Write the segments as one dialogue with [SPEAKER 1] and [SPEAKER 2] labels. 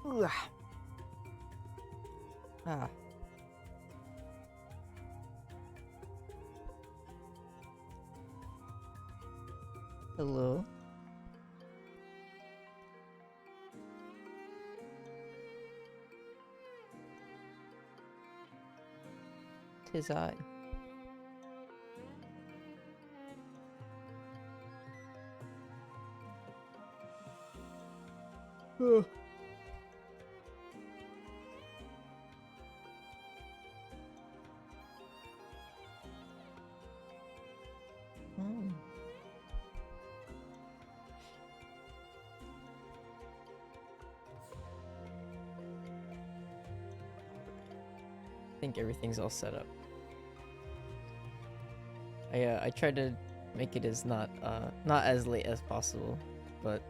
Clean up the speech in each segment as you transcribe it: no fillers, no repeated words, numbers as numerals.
[SPEAKER 1] Ugh. Ah. Hello. Tis I. Ugh. Hmm. I think everything's all set up. I tried to make it as not as late as possible, but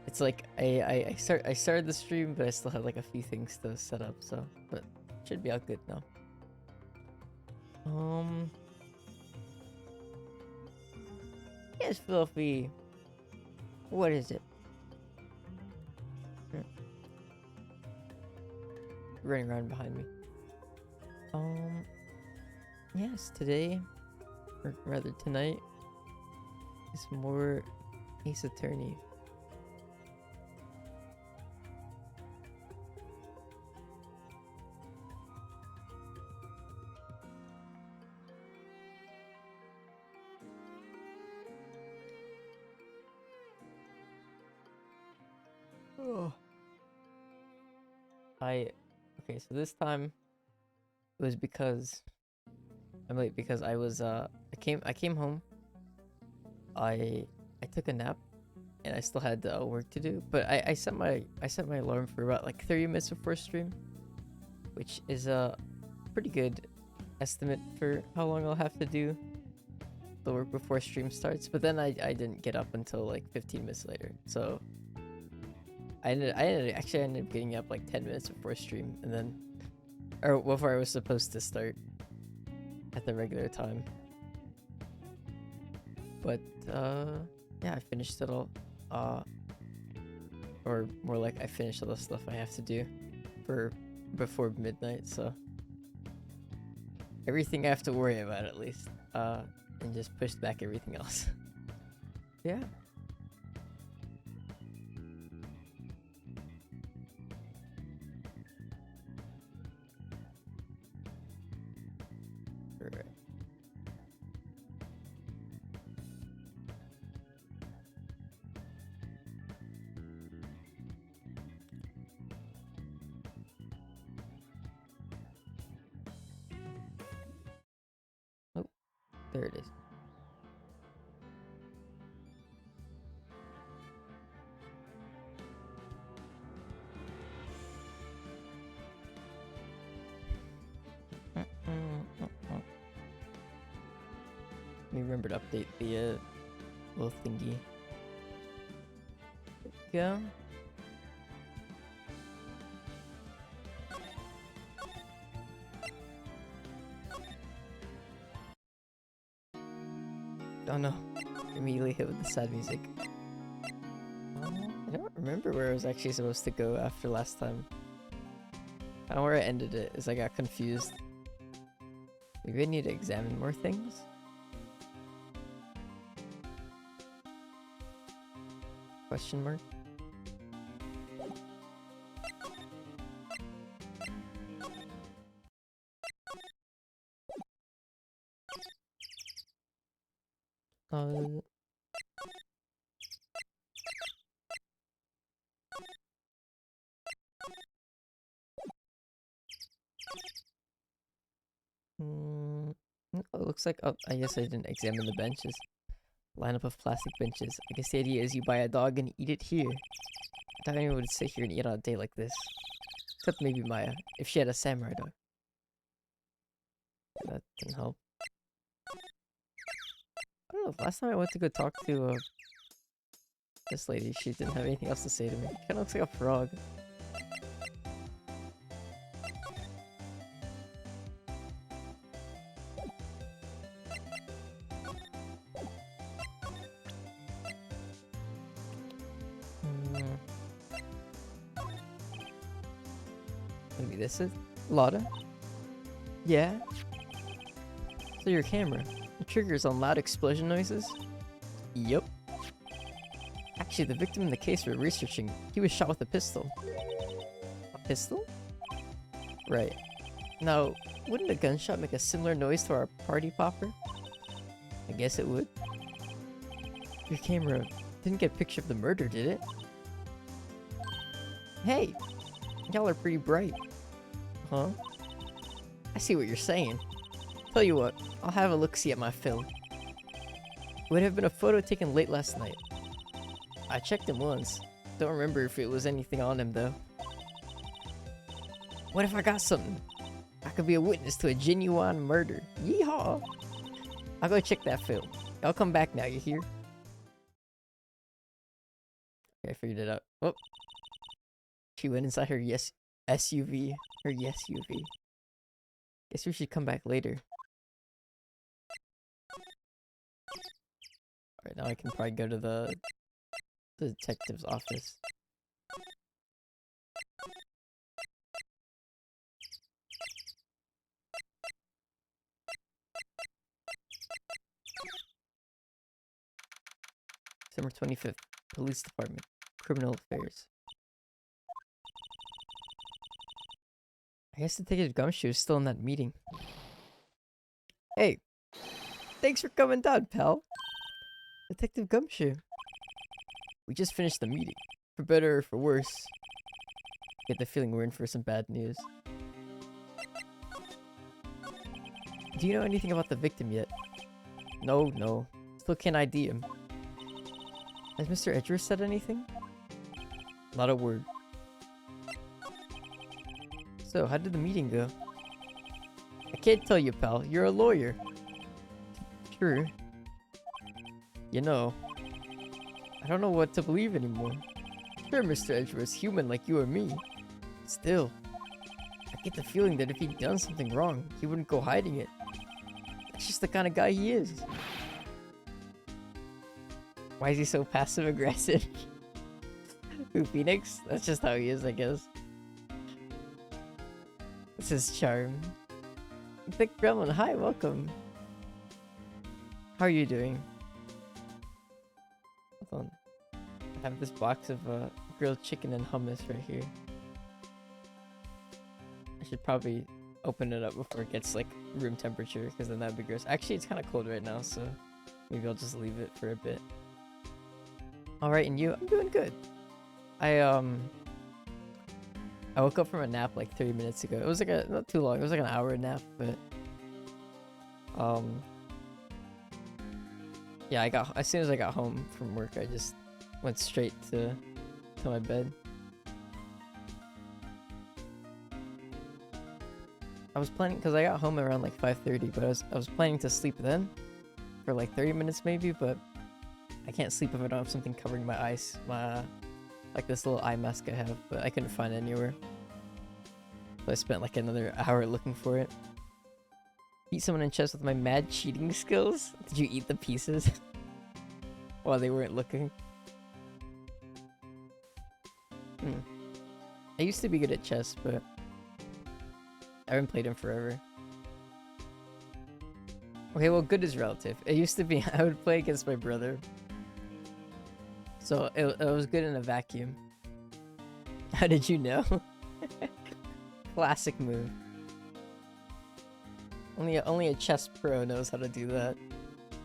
[SPEAKER 1] it's like I started the stream, but I still had like a few things to set up, so but should be all good now. Yes, Fluffy. What is it? Running around behind me. Yes, today, or rather tonight, is more Ace Attorney. Oh. Okay, so this time it was because I'm late because I came home. I took a nap and I still had work to do, but I set my alarm for about like 30 minutes before stream, which is a pretty good estimate for how long I'll have to do the work before stream starts. But then I didn't get up until like 15 minutes later, so I ended up getting up like 10 minutes before stream, and then or before I was supposed to start at the regular time. But yeah, I finished it all. Uh, or more like I finished all the stuff I have to do for before midnight. So everything I have to worry about at least. And just pushed back everything else. Yeah. Right. Oh, there it is. Let me remember to update the little thingy. Go. Oh no. Immediately hit with the sad music. I don't remember where I was actually supposed to go after last time. I don't know where I ended it, as I got confused. Maybe I need to examine more things? Question mark? Uh, it looks like, oh, I guess I didn't examine the benches. Lineup of plastic benches. I guess the idea is you buy a dog and eat it here. I doubt anyone would sit here and eat on a day like this. Except maybe Maya, if she had a samurai dog. That didn't help. I don't know, last time I went to go talk to this lady, she didn't have anything else to say to me. Kinda looks like a frog. Maybe this is Lotta. Yeah. So your camera. It triggers on loud explosion noises? Yup. Actually, the victim in the case we're researching, he was shot with a pistol. A pistol? Right. Now, wouldn't a gunshot make a similar noise to our party popper? I guess it would. Your camera didn't get a picture of the murder, did it? Hey! Y'all are pretty bright. Huh? I see what you're saying. Tell you what, I'll have a look-see at my film. It would have been a photo taken late last night. I checked him once. Don't remember if it was anything on him, though. What if I got something? I could be a witness to a genuine murder. Yeehaw! I'll go check that film. I'll come back now, you hear? Okay, I figured it out. Oh! She went inside her SUV. Her SUV. Guess we should come back later. Alright, now I can probably go to the detective's office. December 25th, Police Department, Criminal Affairs. I guess Detective Gumshoe is still in that meeting. Hey! Thanks for coming down, pal! Detective Gumshoe. We just finished the meeting. For better or for worse. Get the feeling we're in for some bad news. Do you know anything about the victim yet? No. Still can't ID him. Has Mr. Edgeworth said anything? Not a word. So, how did the meeting go? I can't tell you, pal. You're a lawyer. True. You know, I don't know what to believe anymore. Sure, Mr. Edgeworth's human like you or me. Still, I get the feeling that if he'd done something wrong, he wouldn't go hiding it. That's just the kind of guy he is. Why is he so passive-aggressive? Who, Phoenix? That's just how he is, I guess. This is charm. Thick Gremlin, hi, welcome. How are you doing? Hold on. I have this box of grilled chicken and hummus right here. I should probably open it up before it gets like room temperature, because then that'd be gross. Actually, it's kind of cold right now, so maybe I'll just leave it for a bit. Alright, and you? I'm doing good. I woke up from a nap like 30 minutes ago. It was like not too long. It was like an hour nap, but yeah, as soon as I got home from work, I just went straight to my bed. I was planning, because I got home around like 5:30, but I was planning to sleep then for like 30 minutes maybe, but I can't sleep if I don't have something covering my eyes. Like this little eye mask I have, but I couldn't find it anywhere. So I spent like another hour looking for it. Beat someone in chest with my mad cheating skills? Did you eat the pieces? While they weren't looking? I used to be good at chess, but I haven't played in forever. Okay, well, good is relative. It used to be I would play against my brother. So it was good in a vacuum. How did you know? Classic move. Only a chess pro knows how to do that.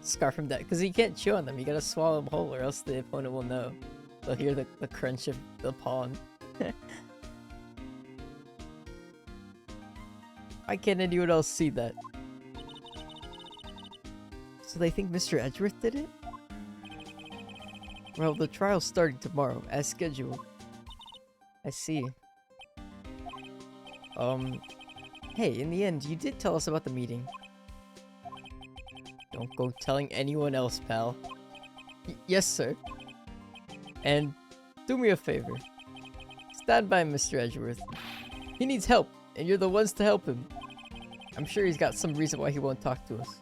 [SPEAKER 1] Scar from that, because you can't chew on them. You gotta swallow them whole, or else the opponent will know. They'll hear the crunch of the pawn. Why can't anyone else see that? So they think Mr. Edgeworth did it? Well, the trial's starting tomorrow, as scheduled. I see. Hey, in the end, you did tell us about the meeting. Don't go telling anyone else, pal. Yes, sir. And do me a favor. Stand by Mr. Edgeworth. He needs help, and you're the ones to help him. I'm sure he's got some reason why he won't talk to us.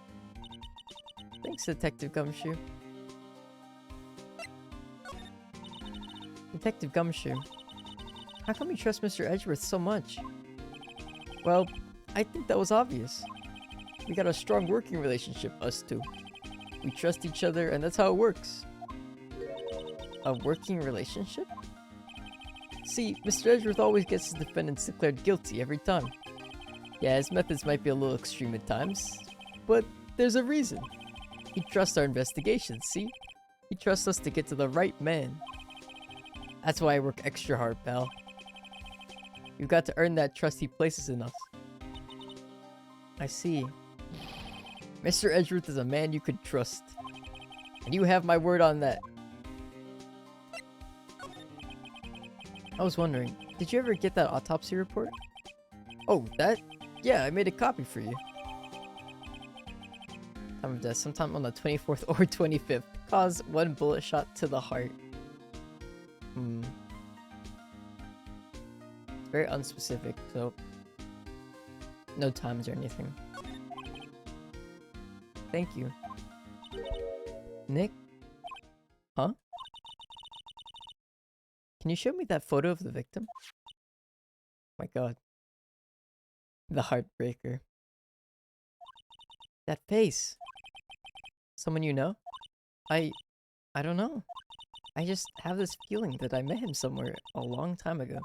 [SPEAKER 1] Thanks, Detective Gumshoe. Detective Gumshoe. How come you trust Mr. Edgeworth so much? Well, I think that was obvious. We got a strong working relationship, us two. We trust each other, and that's how it works. A working relationship? See, Mr. Edgeworth always gets his defendants declared guilty every time. Yeah, his methods might be a little extreme at times, but there's a reason. He trusts our investigations, see? He trusts us to get to the right man. That's why I work extra hard, pal. You've got to earn that trust he places in us. I see. Mr. Edgeworth is a man you could trust. And you have my word on that. I was wondering, did you ever get that autopsy report? Oh, that? Yeah, I made a copy for you. Time of death, sometime on the 24th or 25th. Cause 1 bullet shot to the heart. It's very unspecific, so no times or anything. Thank you. Nick? Huh? Can you show me that photo of the victim? My god. The heartbreaker. That face. Someone you know? I don't know. I just have this feeling that I met him somewhere a long time ago.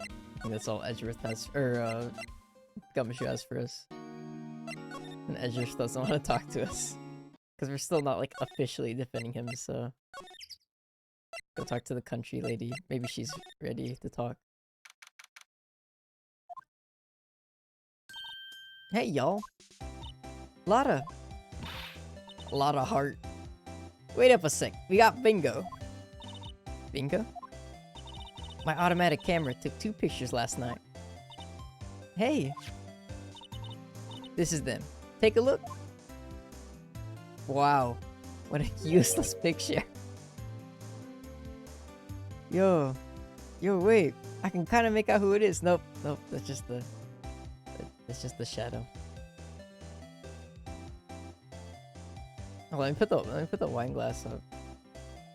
[SPEAKER 1] I think that's all Edgeworth has, or Gumshoe has for us. And Edgeworth doesn't want to talk to us. Because we're still not, like, officially defending him, so... Go talk to the country lady. Maybe she's ready to talk. Hey, y'all. Lotta heart. Wait up a sec. We got bingo. Bingo? My automatic camera took 2 pictures last night. Hey. This is them. Take a look. Wow. What a useless picture. Yo, wait. I can kind of make out who it is. Nope. That's just the shadow. Oh, let me put the wine glass up.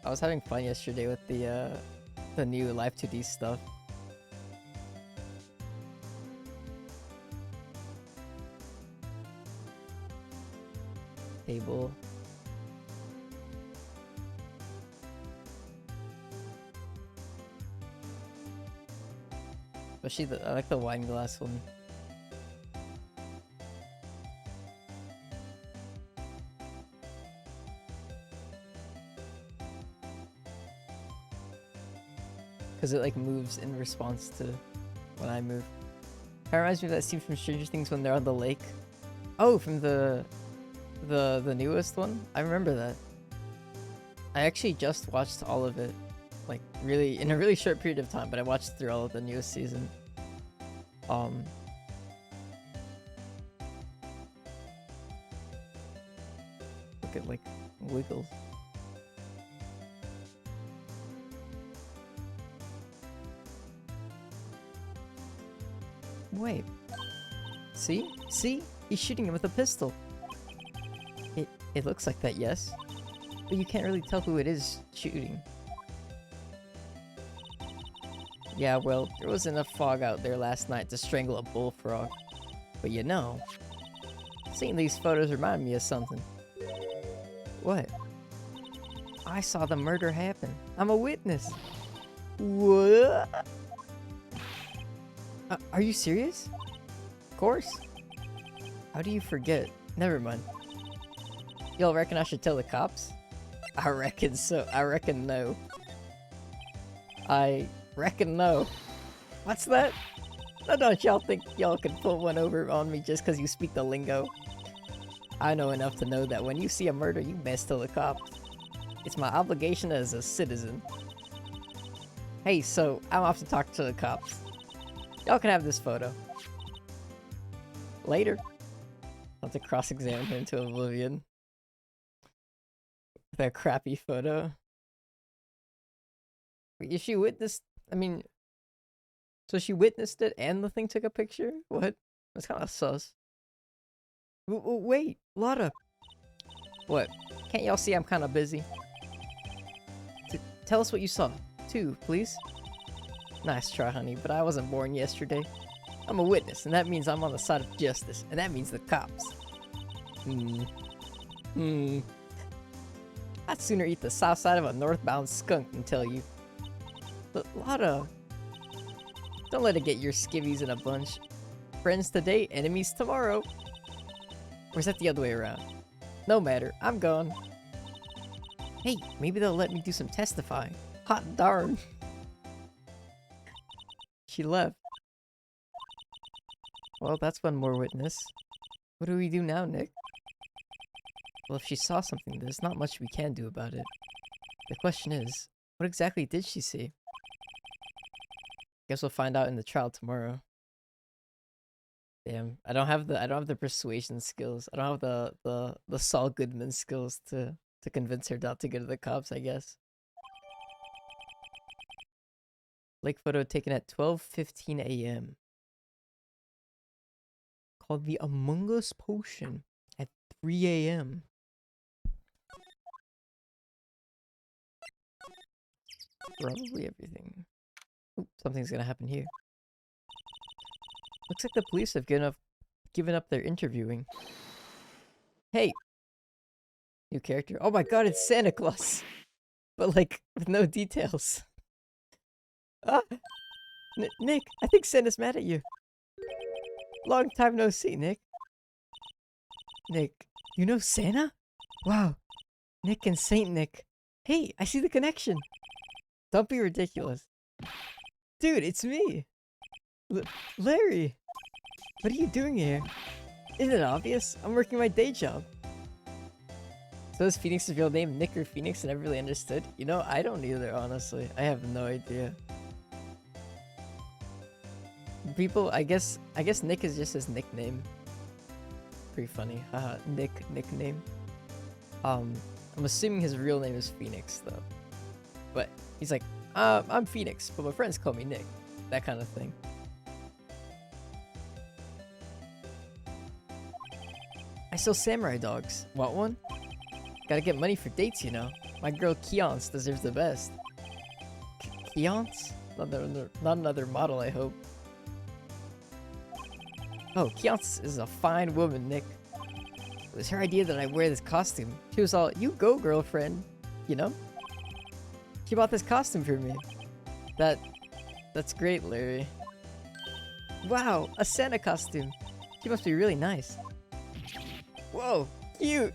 [SPEAKER 1] I was having fun yesterday with the new Live 2D stuff. Table. Especially I like the wine glass one. Because it like moves in response to when I move. Kind of reminds me of that scene from Stranger Things when they're on the lake. Oh, from the newest one? I remember that. I actually just watched all of it. Like, really, in a really short period of time, but I watched through all of the newest season. Look at, like, Wiggles. Wait. See? See? He's shooting him with a pistol. It looks like that, yes. But you can't really tell who it is shooting. Yeah, well, there was enough fog out there last night to strangle a bullfrog. But you know, seeing these photos remind me of something. What? I saw the murder happen. I'm a witness. What? Are you serious? Of course. How do you forget? Never mind. Y'all reckon I should tell the cops? I reckon so. I reckon no. I reckon no. What's that? No, don't y'all think y'all can pull one over on me just because you speak the lingo? I know enough to know that when you see a murder, you best tell the cops. It's my obligation as a citizen. Hey, so I'm off to talk to the cops. Y'all can have this photo. Later. I'll have to cross-examine her into oblivion. With a crappy photo. Wait, is she witnessed? I mean, so she witnessed it and the thing took a picture? What? That's kind of sus. Wait, Lotta. What? Can't y'all see I'm kind of busy? Tell us what you saw, too, please. Nice try, honey, but I wasn't born yesterday. I'm a witness, and that means I'm on the side of justice, and that means the cops. I'd sooner eat the south side of a northbound skunk than tell you. But Lotta, don't let it get your skivvies in a bunch. Friends today, enemies tomorrow. Or is that the other way around? No matter, I'm gone. Hey, maybe they'll let me do some testifying. Hot darn. She left. Well, that's one more witness. What do we do now, Nick? Well, if she saw something, there's not much we can do about it. The question is, what exactly did she see? Guess we'll find out in the trial tomorrow. Damn, I don't have the persuasion skills. I don't have the Saul Goodman skills to convince her not to go to the cops, I guess. Lake photo taken at 12:15 a.m. Called the Among Us potion at 3 a.m. Probably everything. Oop, something's gonna happen here. Looks like the police have given up their interviewing. Hey! New character. Oh my god, it's Santa Claus! But like, with no details. Ah! Nick, I think Santa's mad at you. Long time no see, Nick. Nick, you know Santa? Wow. Nick and Saint Nick. Hey, I see the connection. Don't be ridiculous. Dude, it's me. Larry. What are you doing here? Isn't it obvious? I'm working my day job. So is Phoenix's real name Nick or Phoenix? I never really understood. You know, I don't either, honestly. I have no idea. People, I guess Nick is just his nickname. Pretty funny. Haha, nickname. I'm assuming his real name is Phoenix, though. But he's like, I'm Phoenix, but my friends call me Nick. That kind of thing. I sell samurai dogs. Want one? Gotta get money for dates, you know. My girl Keonce deserves the best. Keonce? Not another model, I hope. Oh, Keonce is a fine woman, Nick. It was her idea that I wear this costume. She was all, you go, girlfriend. You know? She bought this costume for me. That's great, Larry. Wow, a Santa costume. She must be really nice. Whoa, cute.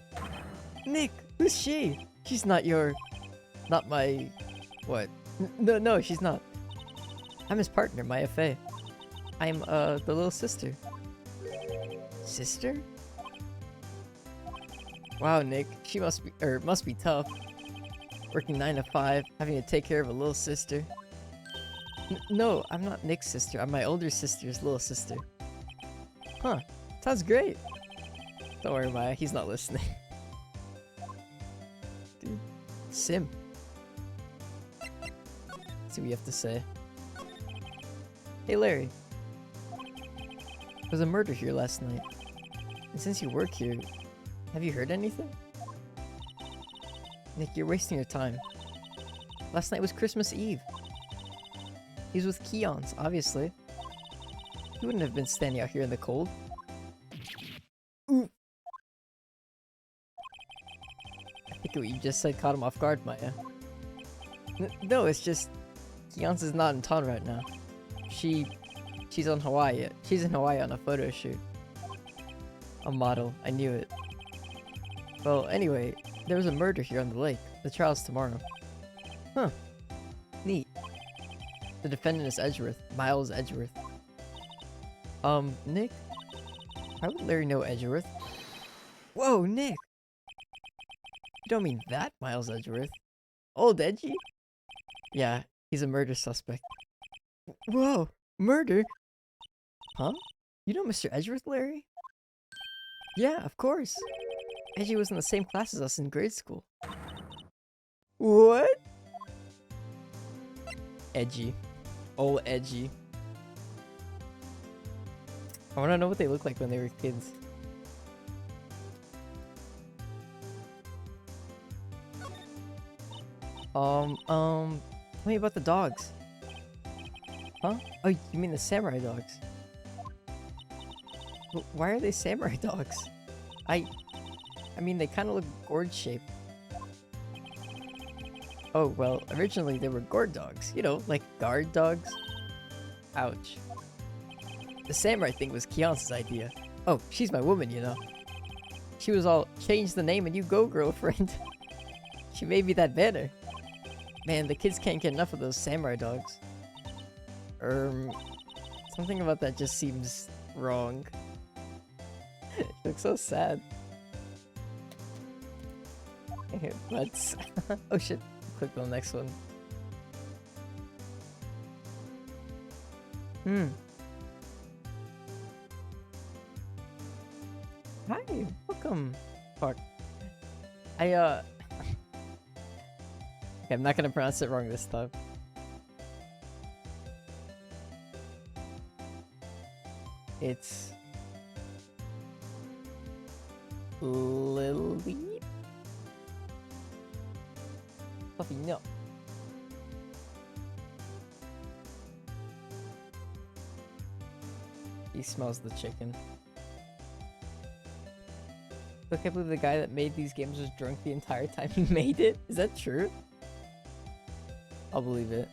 [SPEAKER 1] Nick, who's she? She's not my, what? No, she's not. I'm his partner, my FA. I'm, the little sister. Sister? Wow, Nick, she must be tough. Working 9 to 5, having to take care of a little sister. No, I'm not Nick's sister. I'm my older sister's little sister. Huh, sounds great. Don't worry, Maya, he's not listening. Dude, Sim. Let's see what you have to say. Hey, Larry. There was a murder here last night. And since you work here, have you heard anything? Nick, you're wasting your time. Last night was Christmas Eve. He was with Keonce, obviously. He wouldn't have been standing out here in the cold. Ooh. I think what you just said caught him off guard, Maya. No, it's just Keonce is not in town right now. She's on Hawaii. She's in Hawaii on a photo shoot. A model. I knew it. Well, anyway, there was a murder here on the lake. The trial's tomorrow. Huh. Neat. The defendant is Edgeworth. Miles Edgeworth. Nick? How would Larry know Edgeworth? Whoa, Nick! You don't mean that Miles Edgeworth? Old Edgy? Yeah, he's a murder suspect. Whoa! Murder? Huh? You know Mr. Edgeworth, Larry? Yeah, of course. Edgy was in the same class as us in grade school. What? Edgy. Old Edgy. I wanna know what they looked like when they were kids. Tell me about the dogs. Huh? Oh, you mean the samurai dogs? Why are they samurai dogs? I mean, they kind of look gourd-shaped. Oh, well, originally they were gourd dogs. You know, like guard dogs. Ouch. The samurai thing was Kian's idea. Oh, she's my woman, you know. She was all, change the name and you go, girlfriend. She made me that banner. Man, the kids can't get enough of those samurai dogs. Something about that just seems wrong. It looks so sad. But oh shit, click on the next one. Hi, welcome. Fuck. Okay, I'm not gonna pronounce it wrong this time. It's Lily? Fluffy, no. He smells the chicken. I can't believe the guy that made these games was drunk the entire time he made it. Is that true? I'll believe it.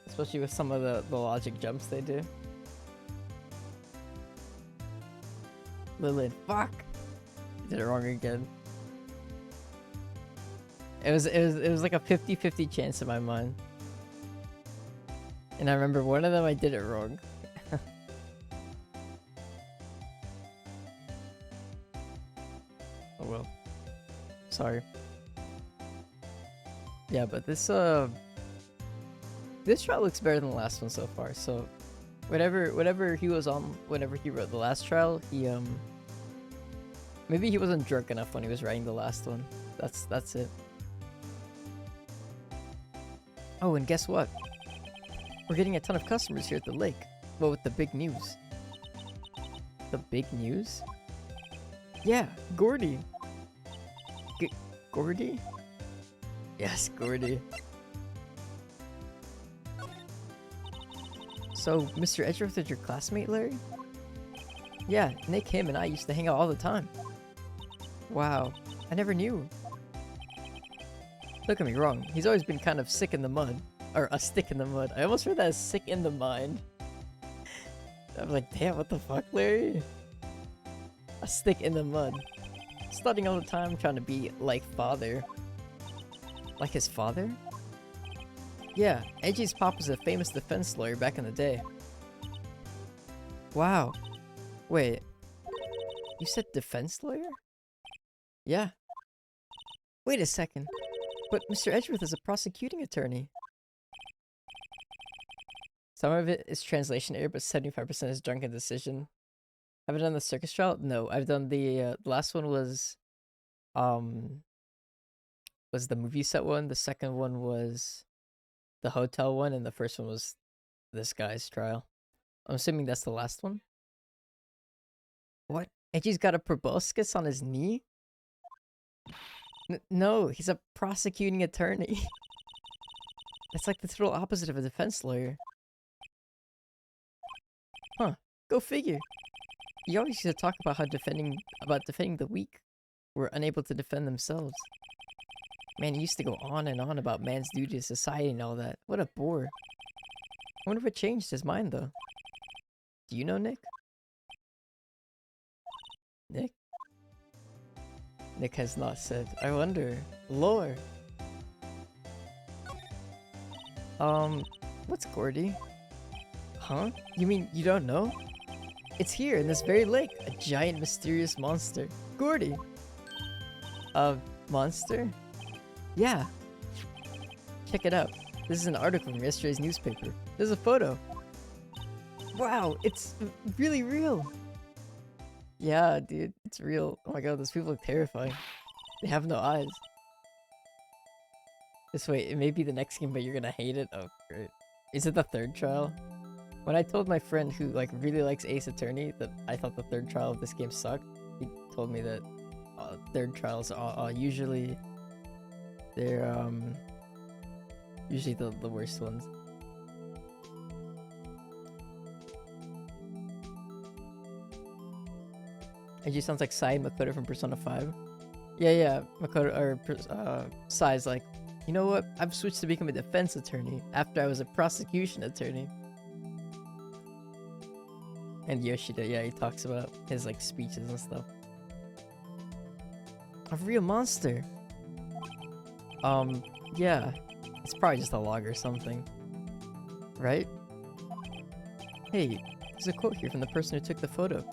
[SPEAKER 1] Especially with some of the logic jumps they do. Lilith, fuck! I did it wrong again. It was like a 50-50 chance in my mind. And I remember one of them I did it wrong. Oh well. Sorry. Yeah, but this trial looks better than the last one so far. So whatever he was on whenever he wrote the last trial, he maybe he wasn't drunk enough when he was writing the last one. That's it. Oh, and guess what? We're getting a ton of customers here at the lake. Well, with the big news. The big news? Yeah, Gordy. Gordy? Yes, Gordy. So, Mr. Edgeworth is your classmate, Larry? Yeah, Nick, him, and I used to hang out all the time. Wow, I never knew. Don't get me wrong, he's always been kind of sick in the mud. Or a stick in the mud. I almost read that as sick in the mind. I'm like, damn, what the fuck, Larry? A stick in the mud. Studying all the time, trying to be like father. Like his father? Yeah, Edgy's pop was a famous defense lawyer back in the day. Wow. Wait. You said defense lawyer? Yeah. Wait a second. But Mr. Edgeworth is a prosecuting attorney. Some of it is translation error, but 75% is drunken decision. Have I done the circus trial? No, I've done the last one was the movie set one. The second one was the hotel one, and the first one was this guy's trial. I'm assuming that's the last one. What? Edgy's got a proboscis on his knee? No, he's a prosecuting attorney. That's like the total opposite of a defense lawyer. Huh, go figure. You always used to talk about how defending the weak were unable to defend themselves. Man, he used to go on and on about man's duty to society and all that. What a bore. I wonder what changed his mind, though. Do you know Nick? Nick? Nick has not said. I wonder. Lore. What's Gordy? Huh? You mean you don't know? It's here in this very lake. A giant mysterious monster. Gordy! A monster? Yeah. Check it out. This is an article from yesterday's newspaper. There's a photo. Wow, it's really real. Yeah, dude, it's real. Oh my god, those people look terrifying. They have no eyes. Just wait, it may be the next game, but you're gonna hate it? Oh, great. Is it the third trial? When I told my friend who like really likes Ace Attorney that I thought the third trial of this game sucked, he told me that third trials are usually they're usually the worst ones. And she sounds like Sai Makoto from Persona 5. Yeah, yeah, Makoto, or Sai's like, you know what? I've switched to become a defense attorney after I was a prosecution attorney. And Yoshida, yeah, he talks about his like speeches and stuff. A real monster. Yeah, it's probably just a log or something, right? Hey, there's a quote here from the person who took the photo.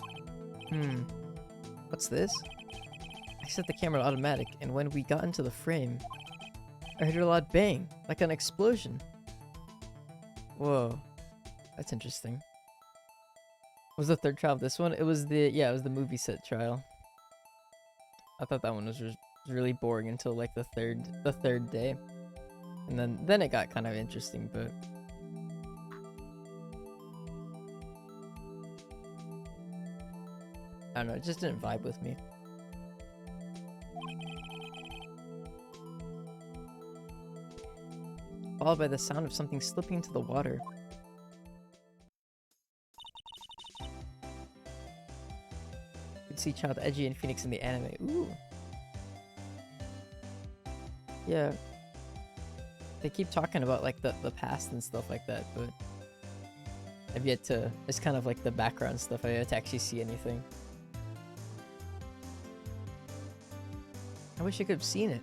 [SPEAKER 1] What's this? I set the camera to automatic, and when we got into the frame, I heard a loud bang, like an explosion. Whoa, that's interesting. Was the third trial of this one? It was the movie set trial. I thought that one was really boring until like the third day, and then it got kind of interesting, but. I don't know, it just didn't vibe with me. Followed by the sound of something slipping into the water. You could see Child Edgy and Phoenix in the anime. Ooh. Yeah. They keep talking about like the past and stuff like that, but I've yet to, it's kind of like the background stuff, I've yet to actually see anything. I wish I could have seen it.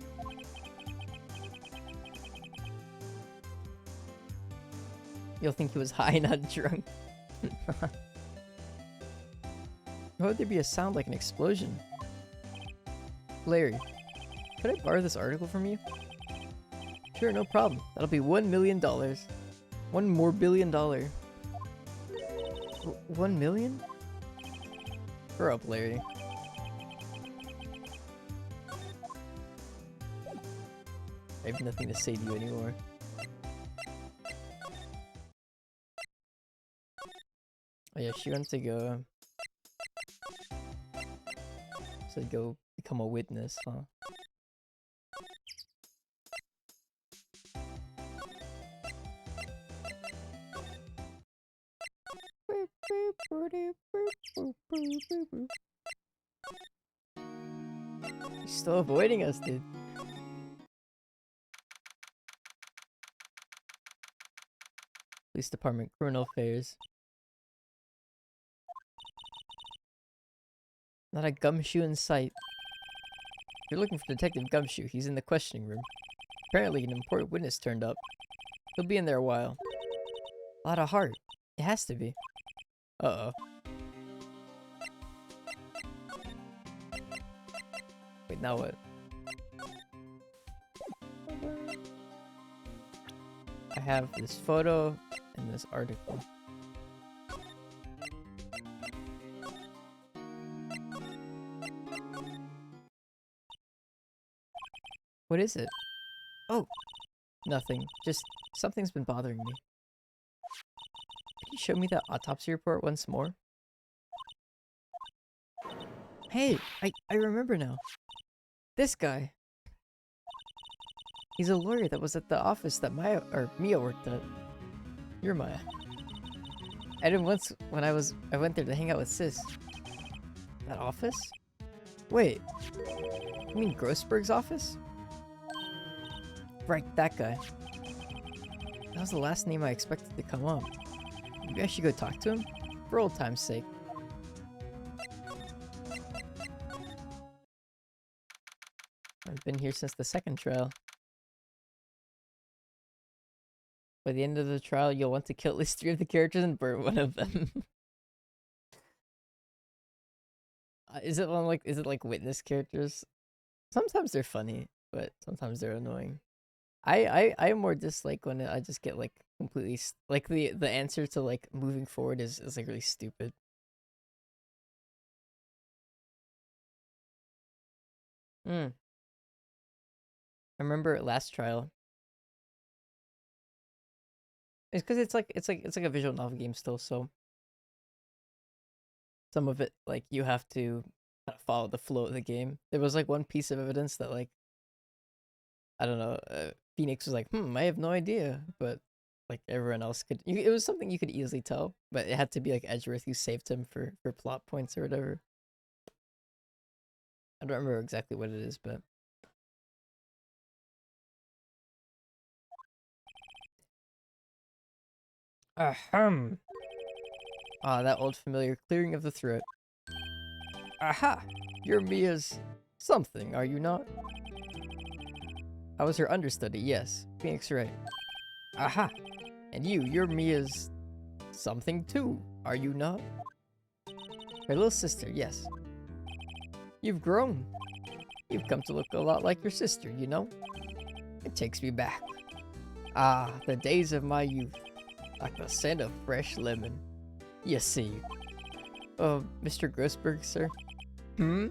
[SPEAKER 1] You'll think he was high, not drunk. Why would there be a sound like an explosion? Larry, could I borrow this article from you? Sure, no problem. That'll be $1 million. One more $billion. 1 million? Grow up, Larry. I have nothing to say to you anymore. Oh yeah, she went to go... said go become a witness, huh? He's still avoiding us, dude. Police Department, Criminal Affairs. Not a gumshoe in sight. If you're looking for Detective Gumshoe, he's in the questioning room. Apparently an important witness turned up. He'll be in there a while. A lot of heart. It has to be. Uh-oh. Wait, now what? I have this photo and this article. What is it? Oh, nothing. Just something's been bothering me. Can you show me that autopsy report once more? Hey, I remember now. This guy. He's a lawyer that was at the office that Mia worked at. You're Maya. I did once when I went there to hang out with Sis. That office? Wait. You mean Grossberg's office? Right, that guy. That was the last name I expected to come up. Maybe I should go talk to him? For old time's sake. I've been here since the second trial. By the end of the trial, you'll want to kill at least 3 of the characters and burn one of them. Is it like witness characters? Sometimes they're funny, but sometimes they're annoying. I more dislike when I just get like completely like the answer to like moving forward is like really stupid. I remember last trial. It's because it's like a visual novel game still, so some of it like you have to follow the flow of the game. There was like one piece of evidence that like I don't know, Phoenix was like, I have no idea, but like everyone else could. It was something you could easily tell, but it had to be like Edgeworth who saved him for plot points or whatever. I don't remember exactly what it is, but... Ahem. Ah, that old familiar clearing of the throat. Aha! You're Mia's something, are you not? I was her understudy, yes. Phoenix Wright. Aha! And you're Mia's something too, are you not? Her little sister, yes. You've grown. You've come to look a lot like your sister, you know? It takes me back. Ah, the days of my youth. Like the scent of fresh lemon. You see. Mr. Grossberg, sir? Hmm?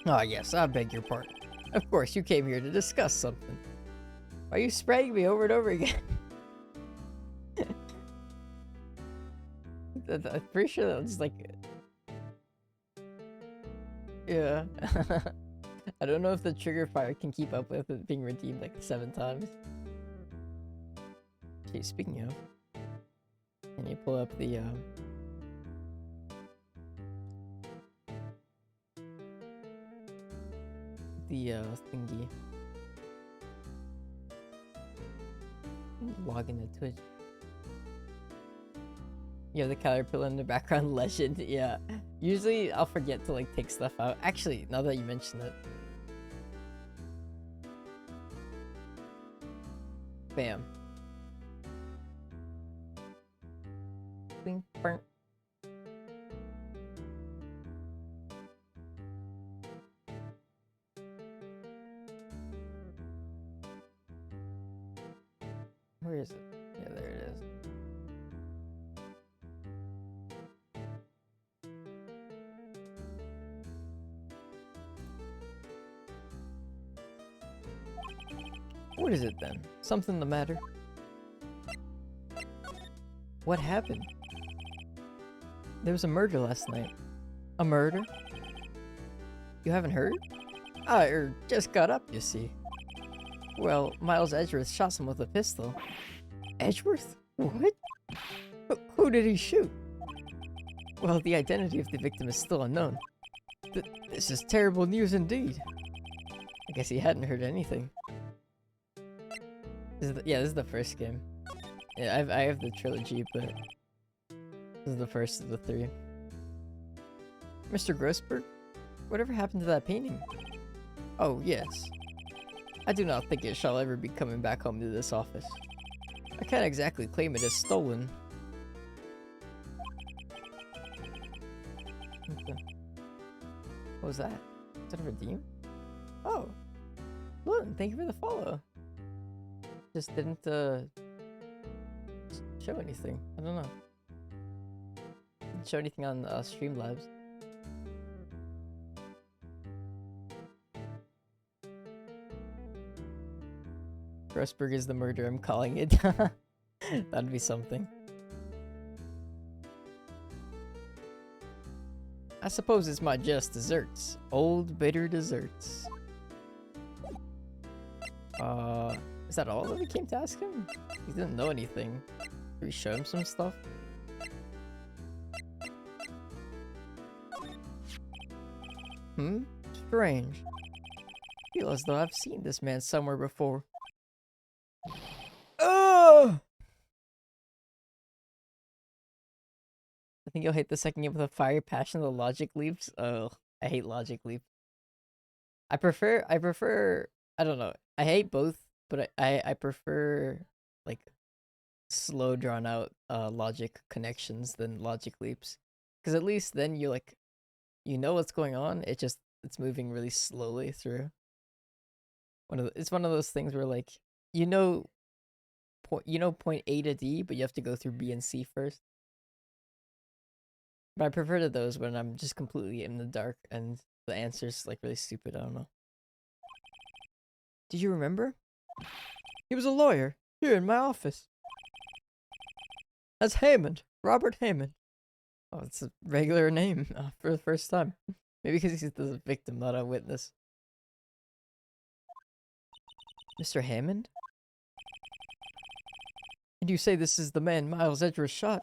[SPEAKER 1] Ah, yes, I beg your pardon. Of course, you came here to discuss something. Why are you spraying me over and over again? I'm pretty sure that was like... Yeah. I don't know if the trigger fire can keep up with it being redeemed like 7 times. Okay, speaking of... Can you pull up the, thingy. Log into Twitch. You have the caterpillar in the background legend, yeah. Usually I'll forget to like take stuff out. Actually, now that you mention it. Bam. Bing, burn. Where is it? Yeah, there it is. What is it then? Something the matter? What happened? There was a murder last night. A murder? You haven't heard? I just got up, you see. Well, Miles Edgeworth shot someone with a pistol. Edgeworth? What? Who did he shoot? Well, the identity of the victim is still unknown. This is terrible news indeed. I guess he hadn't heard anything. This is the first game. Yeah, I have the trilogy, but this is the first of the 3. Mr. Grossberg? Whatever happened to that painting? Oh, yes. I do not think it shall ever be coming back home to this office. I can't exactly claim it as stolen. What was that? Is that a redeem? Oh! Look, thank you for the follow. Just didn't, show anything. I don't know. Didn't show anything on, Streamlabs. Grossberg is the murder, I'm calling it. That'd be something. I suppose it's my just desserts. Old bitter desserts. Is that all that we came to ask him? He didn't know anything. Did we show him some stuff? Hmm? Strange. I feel as though I've seen this man somewhere before. Oh! I think you'll hate the second game with a fire passion of the logic leaps. Oh, I hate logic leap. I prefer, I don't know. I hate both, but I prefer, like, slow drawn out, logic connections than logic leaps. Because at least then you, like, you know what's going on, it's moving really slowly through. It's one of those things where, like, you know point A to D, but you have to go through B and C first. But I prefer to those when I'm just completely in the dark and the answer's like really stupid, I don't know. Did you remember? He was a lawyer, here in my office. That's Hammond, Robert Hammond. Oh, it's a regular name for the first time. Maybe because he's the victim, not a witness. Mr. Hammond? And you say this is the man Miles Edgeworth shot?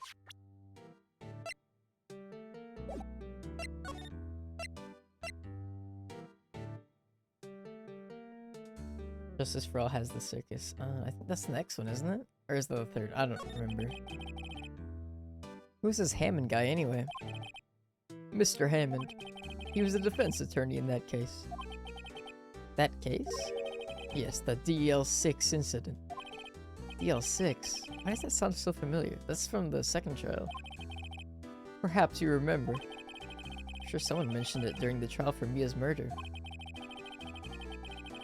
[SPEAKER 1] Justice for All has the circus. I think that's the next one, isn't it? Or is that the third? I don't remember. Who's this Hammond guy anyway? Mr. Hammond. He was a defense attorney in that case. That case? Yes, the DL6 incident. DL6? Why does that sound so familiar? That's from the second trial. Perhaps you remember. I'm sure someone mentioned it during the trial for Mia's murder.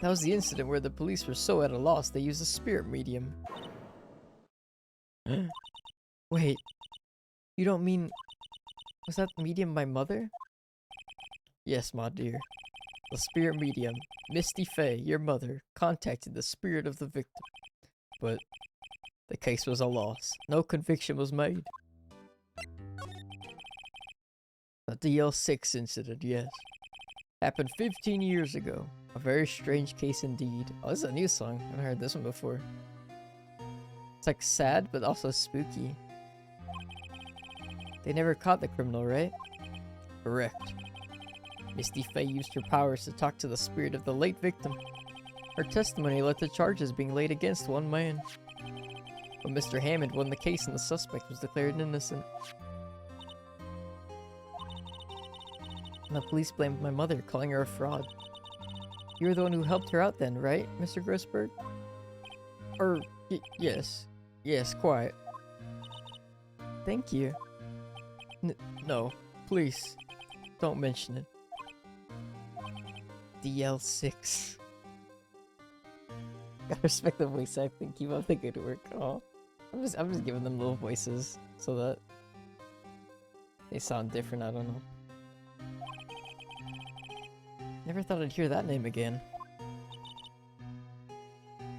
[SPEAKER 1] That was the incident where the police were so at a loss they used a spirit medium. Wait, you don't mean... Was that medium my mother? Yes, my dear. The spirit medium, Misty Fey, your mother, contacted the spirit of the victim. But the case was a loss. No conviction was made. The DL6 incident, yes. Happened 15 years ago. A very strange case indeed. Oh, this is a new song. I haven't heard this one before. It's like sad, but also spooky. They never caught the criminal, right? Correct. Misty Fey used her powers to talk to the spirit of the late victim. Her testimony led to charges being laid against one man. But Mr. Hammond won the case and the suspect was declared innocent. And the police blamed my mother, calling her a fraud. You were the one who helped her out then, right, Mr. Grossberg? Yes. Yes, quite. Thank you. No, please. Don't mention it. DL6. Gotta respect the voice acting. Keep up the good work. Oh, I'm just giving them little voices so that they sound different. I don't know. Never thought I'd hear that name again.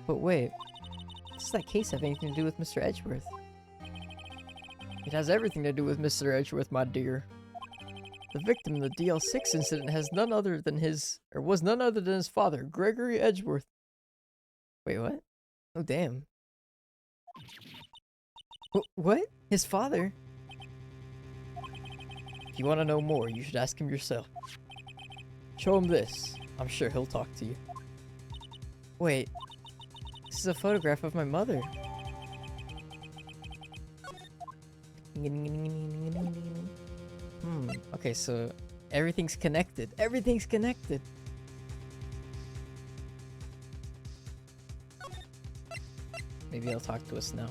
[SPEAKER 1] But wait, does that case have anything to do with Mr. Edgeworth? It has everything to do with Mr. Edgeworth, my dear. The victim in the DL6 incident has none other than was none other than his father, Gregory Edgeworth. Wait, what? Oh, damn. What? His father? If you want to know more, you should ask him yourself. Show him this. I'm sure he'll talk to you. Wait. This is a photograph of my mother. Okay, so everything's connected. Everything's connected. Maybe he'll talk to us now.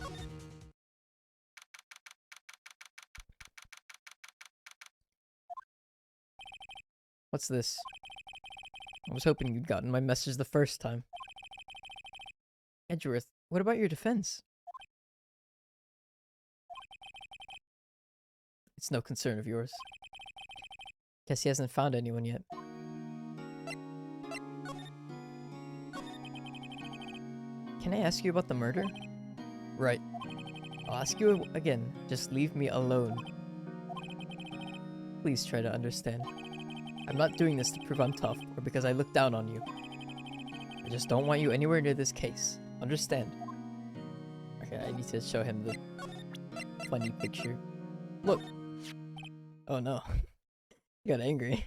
[SPEAKER 1] What's this? I was hoping you'd gotten my message the first time. Edgeworth, what about your defense? It's no concern of yours. Guess he hasn't found anyone yet. Can I ask you about the murder? Right. I'll ask you again. Just leave me alone. Please try to understand. I'm not doing this to prove I'm tough or because I look down on you. I just don't want you anywhere near this case. Understand? Okay, I need to show him the funny picture. Look! Oh no. He got angry. ...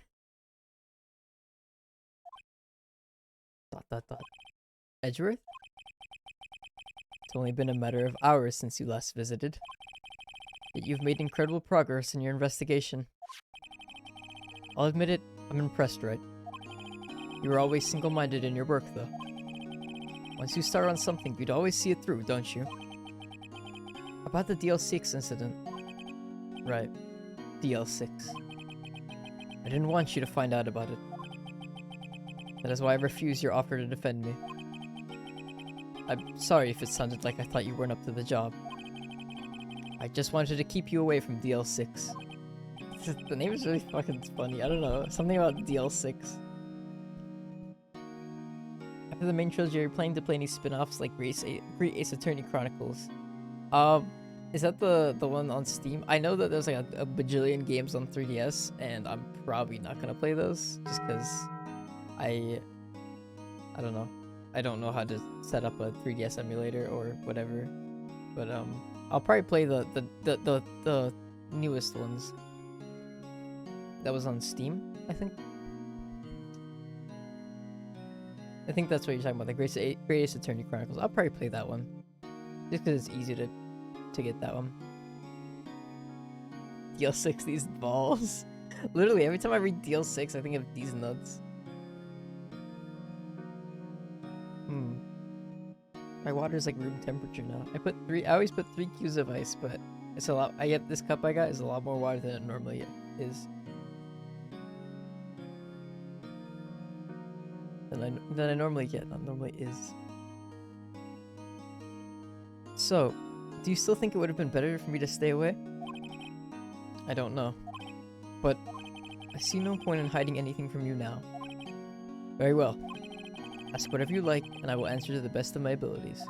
[SPEAKER 1] Edgeworth? It's only been a matter of hours since you last visited. Yet you've made incredible progress in your investigation. I'll admit it, I'm impressed, right? You were always single-minded in your work, though. Once you start on something, you'd always see it through, don't you? About the DL6 incident. Right. DL6. I didn't want you to find out about it. That is why I refused your offer to defend me. I'm sorry if it sounded like I thought you weren't up to the job. I just wanted to keep you away from DL6. The name is really fucking funny. I don't know. Something about DL6. After the main trilogy, are you planning to play any spin-offs like Great Ace Attorney Chronicles? Is that the one on Steam? I know that there's like a bajillion games on 3DS, and I'm probably not gonna play those just because I don't know. I don't know how to set up a 3DS emulator or whatever. But I'll probably play the newest ones. That was on Steam, I think. I think that's what you're talking about, the Great Ace Attorney Chronicles. I'll probably play that one. Just because it's easy to get that one. DL6, these balls. Literally, every time I read DL6, I think of these nuts. My water is like room temperature now. I always put 3 cubes of ice, but it's a lot. This cup I got is a lot more water than it normally is. Than I normally get. Not normally is. So, do you still think it would have been better for me to stay away? I don't know. But I see no point in hiding anything from you now. Very well. Ask whatever you like, and I will answer to the best of my abilities.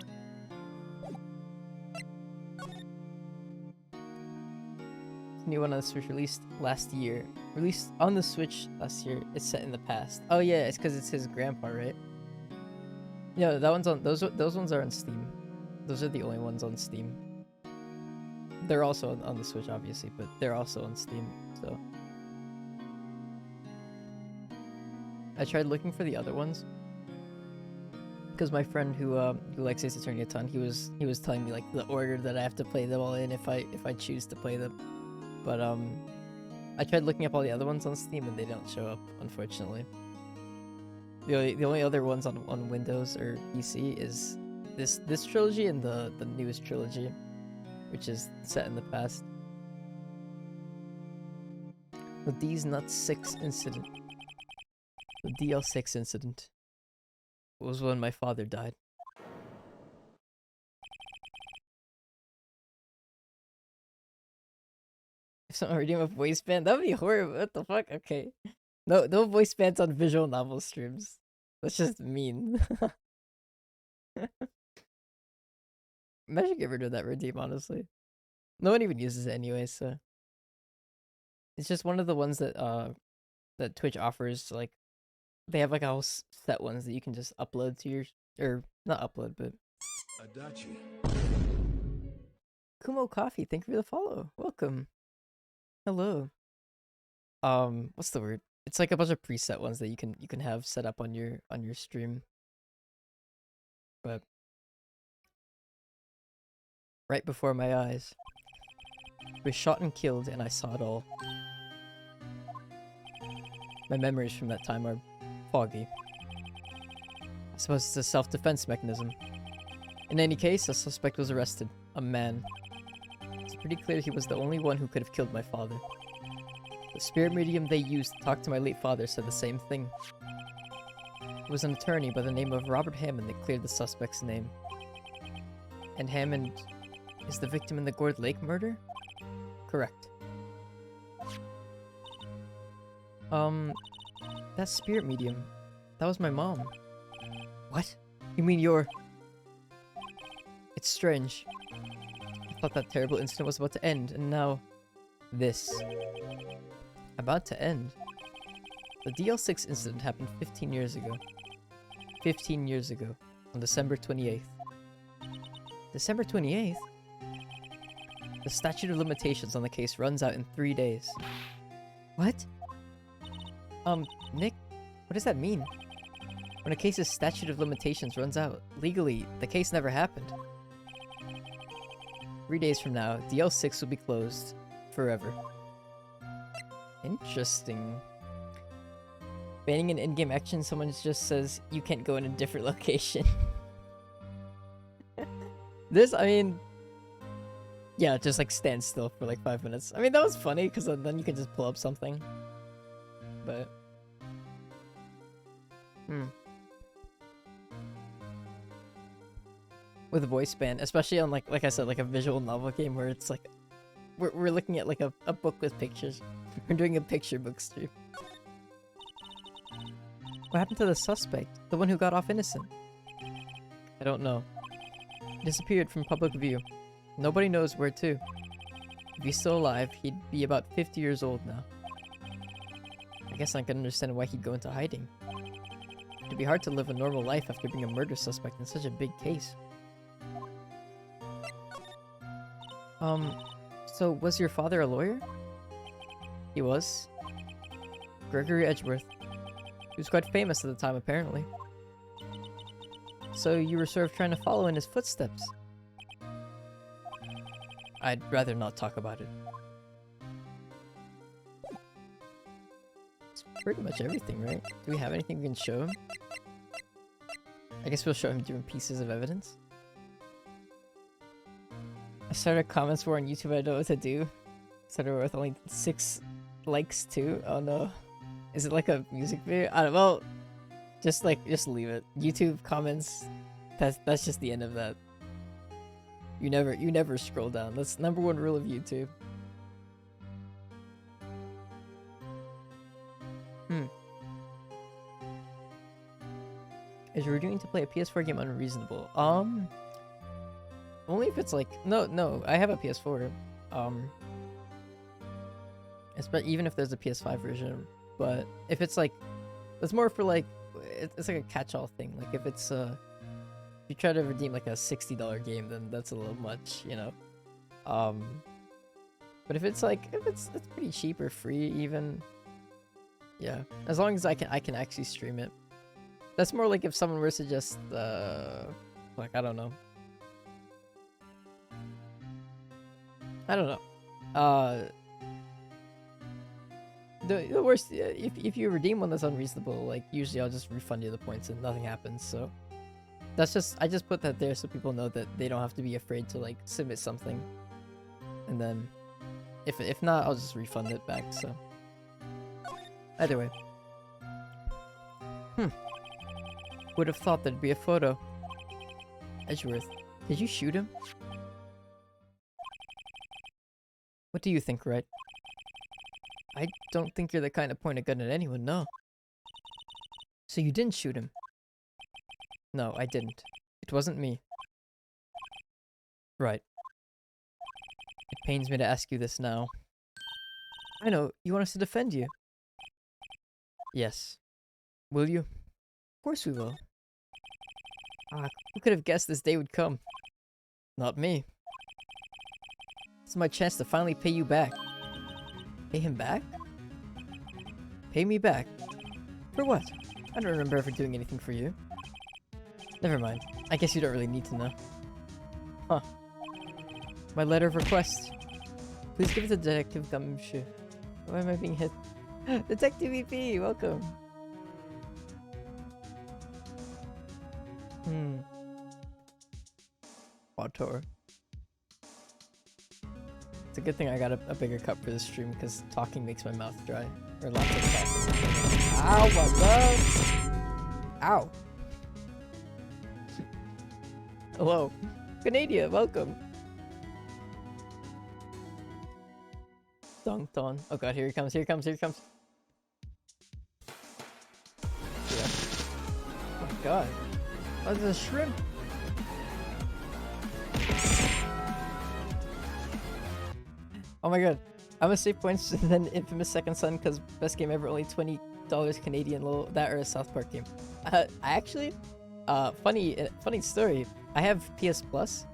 [SPEAKER 1] New one on the Switch released last year. Released on the Switch last year. It's set in the past. Oh yeah, it's because it's his grandpa, right? Yeah, that one's on. Those ones are on Steam. Those are the only ones on Steam. They're also on the Switch, obviously, but they're also on Steam. So I tried looking for the other ones because my friend who likes Ace Attorney a ton, he was telling me like the order that I have to play them all in if I choose to play them. But I tried looking up all the other ones on Steam and they don't show up, unfortunately. The only other ones on Windows or PC is this trilogy and the newest trilogy, which is set in the past. The D's Nuts 6 incident. The DL6 incident was when my father died. If someone redeem a voice band, that would be horrible. What the fuck? Okay. No voice bands on visual novel streams. That's just mean. Imagine get rid of that redeem, honestly. No one even uses it anyway, so it's just one of the ones that that Twitch offers. Like they have like a whole set ones that you can just upload to your, or not upload, but
[SPEAKER 2] Adachi.
[SPEAKER 1] Kumo Coffee, thank you for the follow. Welcome. Hello. What's the word? It's like a bunch of preset ones that you can have set up on your stream. But right before my eyes, he was shot and killed, and I saw it all. My memories from that time are foggy. I suppose it's a self-defense mechanism. In any case, a suspect was arrested. A man. It's pretty clear he was the only one who could have killed my father. The spirit medium they used to talk to my late father said the same thing. It was an attorney by the name of Robert Hammond that cleared the suspect's name. And Hammond is the victim in the Gourd Lake murder? Correct. That spirit medium, that was my mom. What? You mean you're... It's strange. I thought that terrible incident was about to end, and now... this. About to end? The DL6 incident happened 15 years ago. 15 years ago, on December 28th. December 28th? The statute of limitations on the case runs out in 3 days. What? Nick, what does that mean? When a case's statute of limitations runs out, legally, the case never happened. 3 days from now, DL6 will be closed. Forever. Interesting. Banning an in-game action, someone just says, you can't go in a different location. This, I mean... yeah, just like stand still for like 5 minutes. I mean, that was funny, because then you can just pull up something. But... with a voice band, especially on like I said, like a visual novel game where it's like we're looking at like a book with pictures. We're doing a picture book stream. What happened to the suspect? The one who got off innocent? I don't know. He disappeared from public view. Nobody knows where to. If he's still alive, he'd be about 50 years old now. I guess I can understand why he'd go into hiding. It'd be hard to live a normal life after being a murder suspect in such a big case. So was your father a lawyer? He was. Gregory Edgeworth. He was quite famous at the time, apparently. So you were sort of trying to follow in his footsteps. I'd rather not talk about it. It's pretty much everything, right? Do we have anything we can show him? I guess we'll show him different pieces of evidence. I started a comments war on YouTube. I don't know what to do. Started with only 6 likes too. Oh no. Is it like a music video? I don't know. Well, just leave it. YouTube comments, that's just the end of that. You never scroll down. That's #1 rule of YouTube. Is reviewing to play a PS4 game unreasonable? Only if it's like no, I have a PS4. Even if there's a PS5 version, but if it's like, it's more for like, it's like a catch-all thing. Like if it's if you try to redeem like a $60 game, then that's a little much, you know. But if it's like, it's pretty cheap or free even, yeah. As long as I can actually stream it. That's more like if someone were to just like, I don't know. The worst, if you redeem one that's unreasonable, like usually I'll just refund you the points and nothing happens. So that's I just put that there so people know that they don't have to be afraid to like submit something, and then if not, I'll just refund it back. So either way. Would have thought there'd be a photo. Edgeworth, did you shoot him? What do you think, Red? I don't think you're the kind to point a gun at anyone, no. So you didn't shoot him? No, I didn't. It wasn't me. Right. It pains me to ask you this now. I know, you want us to defend you. Yes. Will you? Of course we will. Who could have guessed this day would come? Not me. It's my chance to finally pay you back. Pay him back? Pay me back? For what? I don't remember ever doing anything for you. Never mind. I guess you don't really need to know. Huh. My letter of request. Please give it to Detective Gumshoe. Why am I being hit? Detective EP, welcome. Water. It's a good thing I got a bigger cup for this stream because talking makes my mouth dry. Or lots of talking. Ow, my love! Ow! Hello. Canada, welcome. Dunked on. Oh god, here he comes, here he comes, here he comes. Yeah. Oh my god. Oh, there's a shrimp! Oh my god. I'm gonna save points and then Infamous Second Son because best game ever, only $20 Canadian, lol. That or a South Park game. I actually, funny story. I have PS Plus.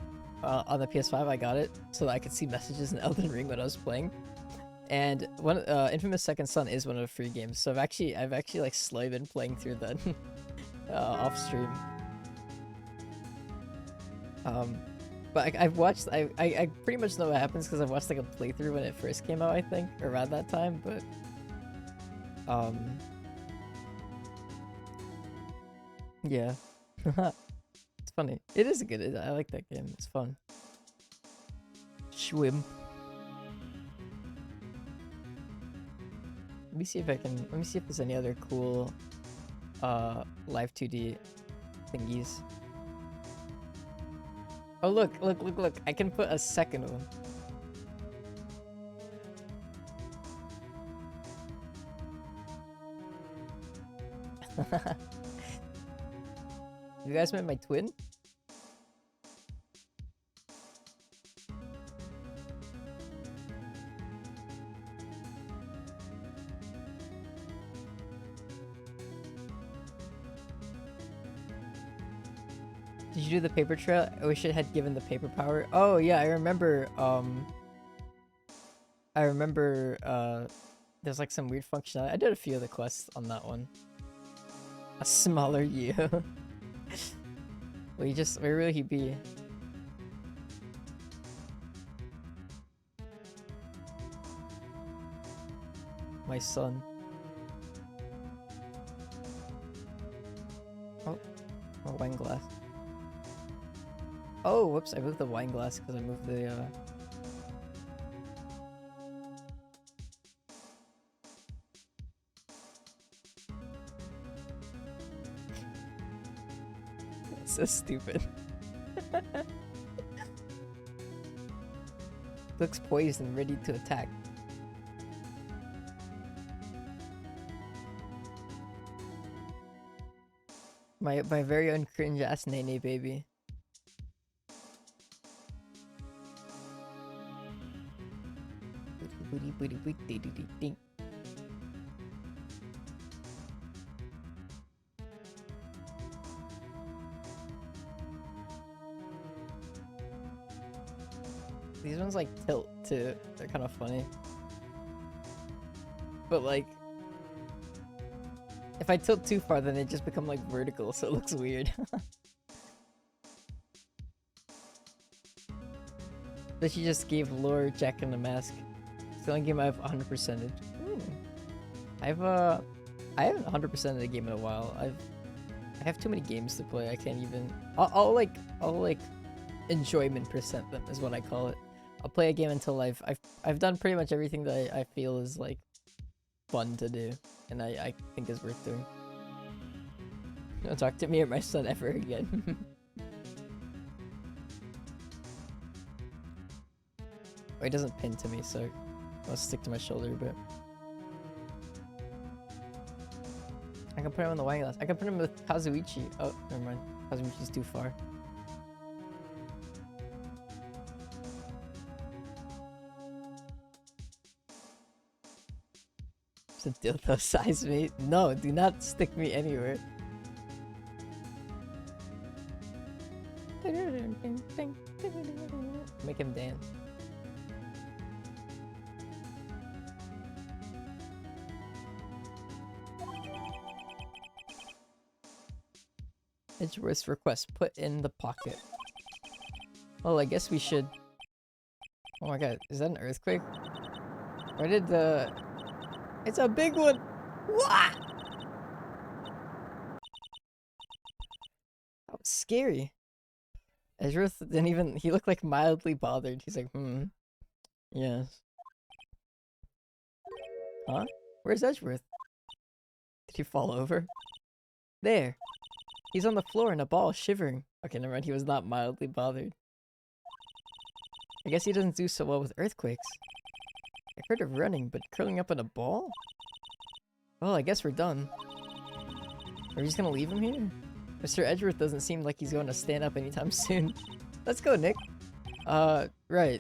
[SPEAKER 1] On the PS5 I got it so that I could see messages in Elden Ring when I was playing. And Infamous Second Son is one of the free games. So I've actually like slowly been playing through that off stream. But I've watched, I pretty much know what happens because I've watched like a playthrough when it first came out, I think, or around that time, but yeah. It's funny. It is good. I like that game. It's fun. Schwim. Let me see if there's any other cool live 2D thingies. Oh look, I can put a second one. You guys met my twin? Did you do the paper trail? I wish it had given the paper power. Oh yeah, I remember there's like some weird functionality. I did a few of the quests on that one. A smaller you. Where will he be? My son. Oh, my wine glass. Oh, whoops, I moved the wine glass because I moved the, It's so stupid. Looks poised and ready to attack. My very own cringe ass Nene baby. These ones like tilt too. They're kind of funny. But like, if I tilt too far, then they just become like vertical, so it looks weird. But she just gave Lore Jack in the Mask. It's the only game I've 100%ed. I haven't 100%ed a game in a while. I have too many games to play. I can't even. I'll like enjoyment percent them is what I call it. I'll play a game until I've done pretty much everything that I feel is like fun to do, and I think is worth doing. Don't talk to me or my son ever again. Oh, he doesn't pin to me, so I'll stick to my shoulder a bit. I can put him on the wine glass. I can put him with Kazuichi. Oh, never mind. Kazuichi's too far. It's a dildo size, mate. No, do not stick me anywhere. Make him dance. Edgeworth's request put in the pocket. Well, I guess we should. Oh my god, is that an earthquake? Why did the. It's a big one! What? That was scary. Edgeworth didn't even. He looked like mildly bothered. He's like, yes. Huh? Where's Edgeworth? Did he fall over? There. He's on the floor in a ball, shivering. Okay, never mind. He was not mildly bothered. I guess he doesn't do so well with earthquakes. I heard of running, but curling up in a ball? Well, I guess we're done. Are we just gonna leave him here? Mr. Edgeworth doesn't seem like he's going to stand up anytime soon. Let's go, Nick. Right.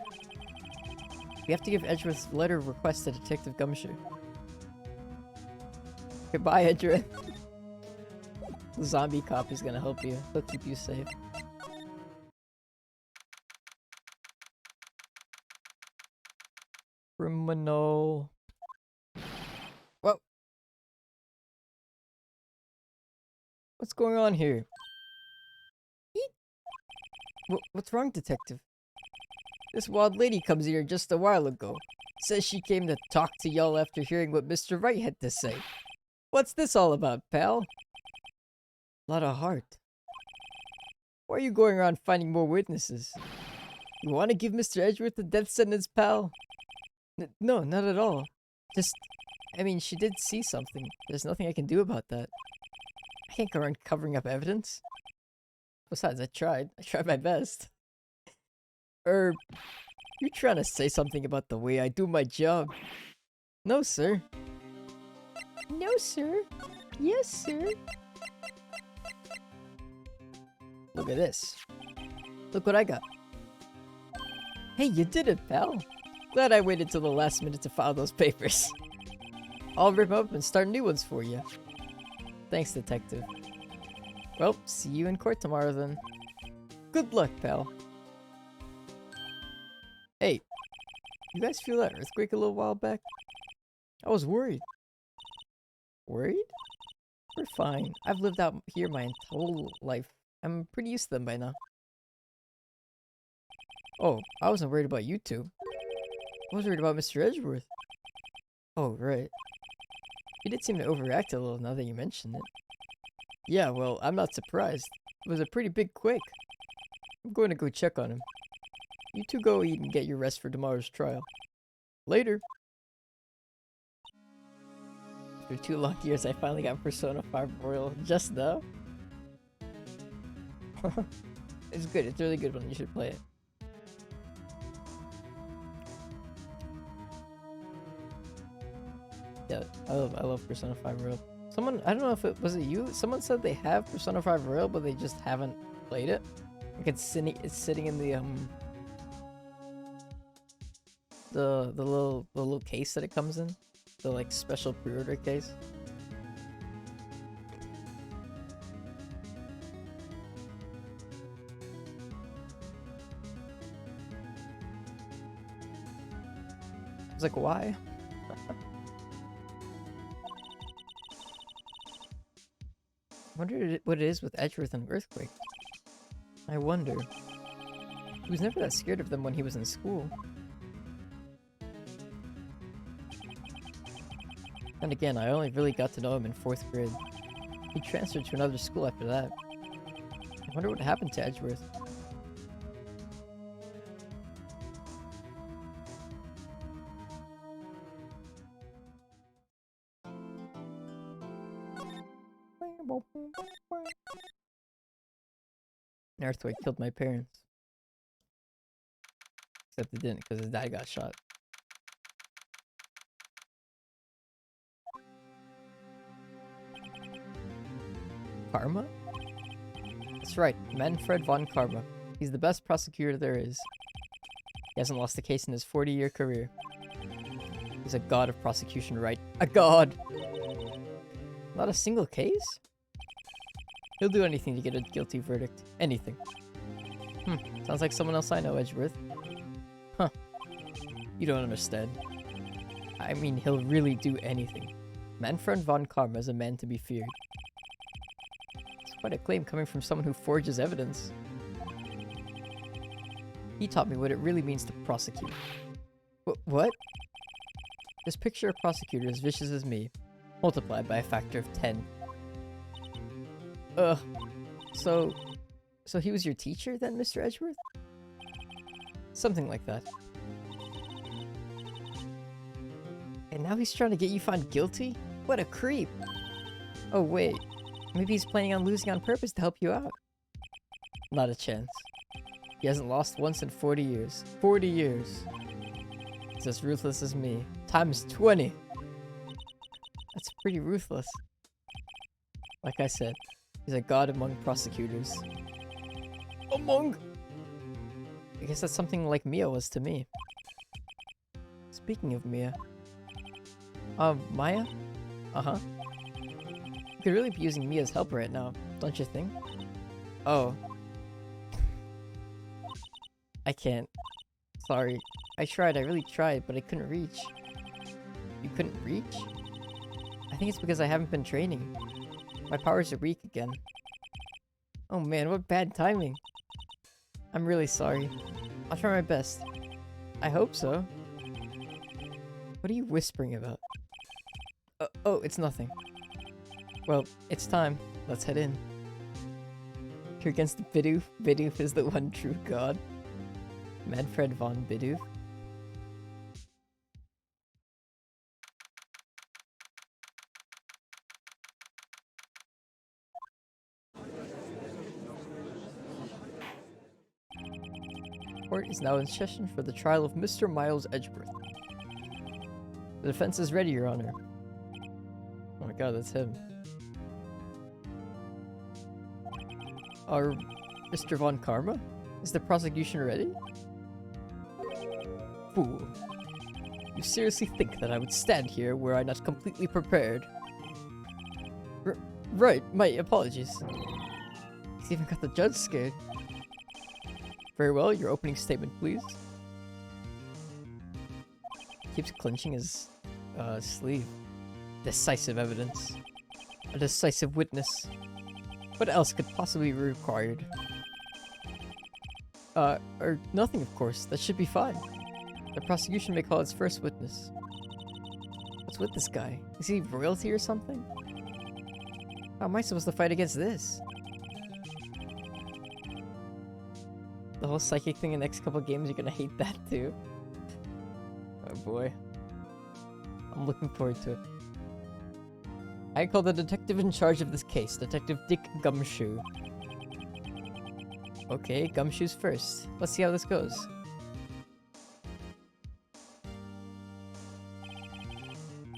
[SPEAKER 1] We have to give Edgeworth's letter of request to Detective Gumshoe. Goodbye, Edgeworth. The zombie cop is gonna help you. He'll keep you safe. Criminal. Whoa. What's going on here? What's wrong, Detective? This wild lady comes here just a while ago. Says she came to talk to y'all after hearing what Mr. Wright had to say. What's this all about, pal? Lot of heart. Why are you going around finding more witnesses? You want to give Mr. Edgeworth the death sentence, pal? No, not at all. Just, I mean, she did see something. There's nothing I can do about that. I can't go around covering up evidence. Besides, I tried. I tried my best. You trying to say something about the way I do my job? No, sir. No, sir. Yes, sir. Look at this. Look what I got. Hey, you did it, pal. Glad I waited till the last minute to file those papers. I'll rip them up and start new ones for you. Thanks, Detective. Well, see you in court tomorrow then. Good luck, pal. Hey, you guys feel that earthquake a little while back? I was worried. Worried? We're fine. I've lived out here my whole life. I'm pretty used to them by now. Oh, I wasn't worried about you two. I was worried about Mr. Edgeworth. Oh, right. He did seem to overact a little now that you mention it. Yeah, well, I'm not surprised. It was a pretty big quake. I'm going to go check on him. You two go eat and get your rest for tomorrow's trial. Later. After 2 long years, I finally got Persona 5 Royal just now. It's good. It's a really good one. You should play it. Yeah, I love Persona 5 Royal. Someone, I don't know if it was you. Someone said they have Persona 5 Royal, but they just haven't played it. Like it's sitting in the little case that it comes in, the like special pre-order case. I was like, why? I wonder what it is with Edgeworth and Earthquake. I wonder. He was never that scared of them when he was in school. And again, I only really got to know him in 4th grade. He transferred to another school after that. I wonder what happened to Edgeworth. An earthquake killed my parents. Except it didn't, because his dad got shot. Karma? That's right, Manfred von Karma. He's the best prosecutor there is. He hasn't lost a case in his 40-year career. He's a god of prosecution, right? A god! Not a single case? He'll do anything to get a guilty verdict. Anything. Sounds like someone else I know, Edgeworth. Huh. You don't understand. I mean, he'll really do anything. Manfred von Karma is a man to be feared. It's quite a claim coming from someone who forges evidence. He taught me what it really means to prosecute. What? Just picture a prosecutor as vicious as me, multiplied by a factor of 10. So he was your teacher then, Mr. Edgeworth? Something like that. And now he's trying to get you found guilty? What a creep! Oh wait, maybe he's planning on losing on purpose to help you out. Not a chance. He hasn't lost once in 40 years. 40 years! He's as ruthless as me. Times 20! That's pretty ruthless. Like I said, he's a god among prosecutors. I guess that's something like Mia was to me. Speaking of Mia... Maya? Uh-huh. You could really be using Mia's help right now, don't you think? Oh. I can't. Sorry. I tried, I really tried, but I couldn't reach. You couldn't reach? I think it's because I haven't been training. My powers are weak again. Oh man, what bad timing. I'm really sorry. I'll try my best. I hope so. What are you whispering about? Oh, it's nothing. Well, it's time. Let's head in. You're against Bidoof. Bidoof is the one true god. Manfred von Bidoof. Court is now in session for the trial of Mr. Miles Edgeworth. The defense is ready, Your Honor. Oh my god, that's him. Mr. von Karma? Is the prosecution ready? Fool. You seriously think that I would stand here were I not completely prepared? Right, my apologies. He's even got the judge scared. Very well, your opening statement, please. Keeps clenching his sleeve. Decisive evidence. A decisive witness. What else could possibly be required? Or nothing, of course. That should be fine. The prosecution may call its first witness. What's with this guy? Is he royalty or something? How am I supposed to fight against this? The whole psychic thing in the next couple games, you're gonna hate that too. Oh boy. I'm looking forward to it. I call the detective in charge of this case, Detective Dick Gumshoe. Okay, Gumshoe's first. Let's see how this goes.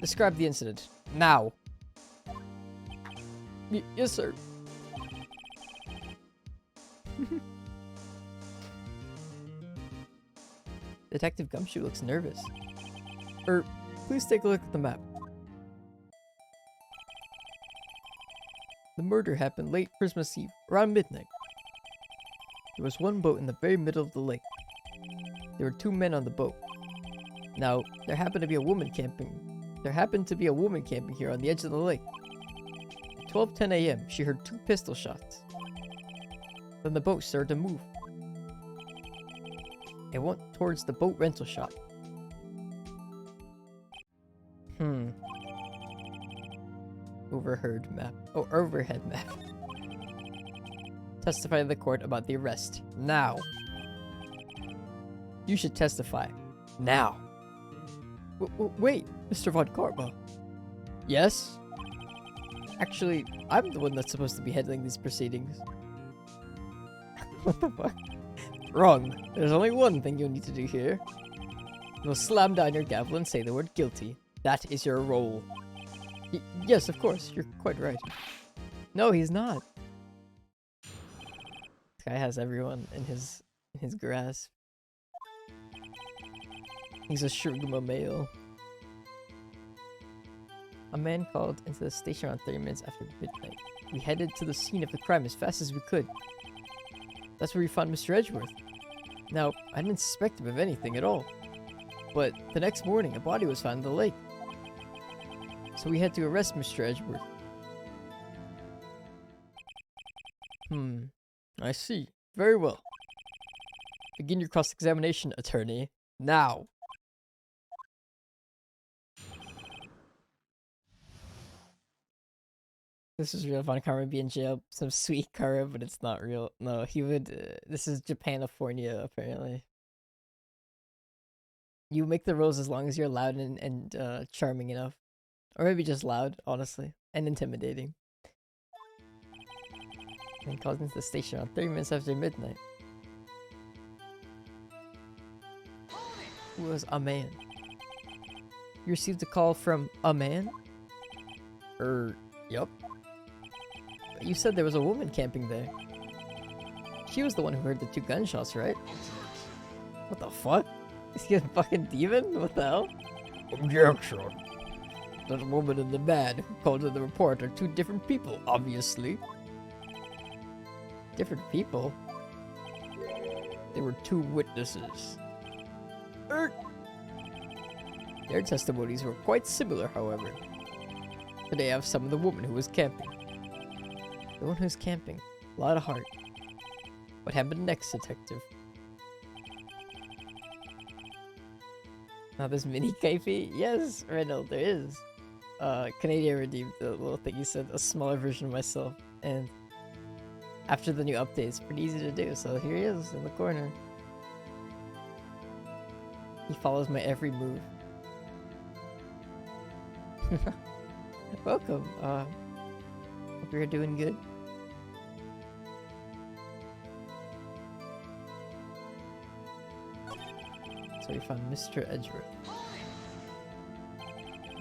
[SPEAKER 1] Describe the incident. Now! Yes, sir. Detective Gumshoe looks nervous. Please take a look at the map. The murder happened late Christmas Eve, around midnight. There was one boat in the very middle of the lake. There were 2 men on the boat. Now, there happened to be a woman camping here on the edge of the lake. At 12:10 a.m., she heard 2 pistol shots. Then the boat started to move. It went towards the boat rental shop. Overhead map. Testify to the court about the arrest. Now. You should testify. Now. Wait, Mr. Von Karma. Yes? Actually, I'm the one that's supposed to be handling these proceedings. What the fuck? Wrong. There's only one thing you'll need to do here. You'll slam down your gavel and say the word guilty. That is your role. Yes, of course. You're quite right. No, he's not. This guy has everyone in his grasp. He's a Shurguma male. A man called into the station around 30 minutes after midnight. We headed to the scene of the crime as fast as we could. That's where we found Mr. Edgeworth. Now, I didn't suspect him of anything at all. But the next morning, a body was found in the lake. So we had to arrest Mr. Edgeworth. I see. Very well. Begin your cross-examination, attorney. Now! This is real Von Karma be in jail. Some sweet Kara, but it's not real. No, he would. This is Japanifornia, apparently. You make the rules as long as you're loud and charming enough. Or maybe just loud, honestly. And intimidating. And called into the station around 30 minutes after midnight. Who was a man? You received a call from a man? Yup. But you said there was a woman camping there. She was the one who heard the 2 gunshots, right? What the fuck? Is he a fucking demon? What the hell? Objection. The woman and the man who called in the report are 2 different people, obviously. Different people? There were 2 witnesses. Their testimonies were quite similar, however. Today I have summoned the woman who was camping. The one who's camping. A lot of heart. What happened next, detective? Now there's mini Kaifi? Yes, Reynolds, there is. Canadian redeemed the little thing you said, a smaller version of myself. And after the new update, it's pretty easy to do, so here he is in the corner. He follows my every move. Welcome, hope you're doing good. So we found Mr. Edgeworth.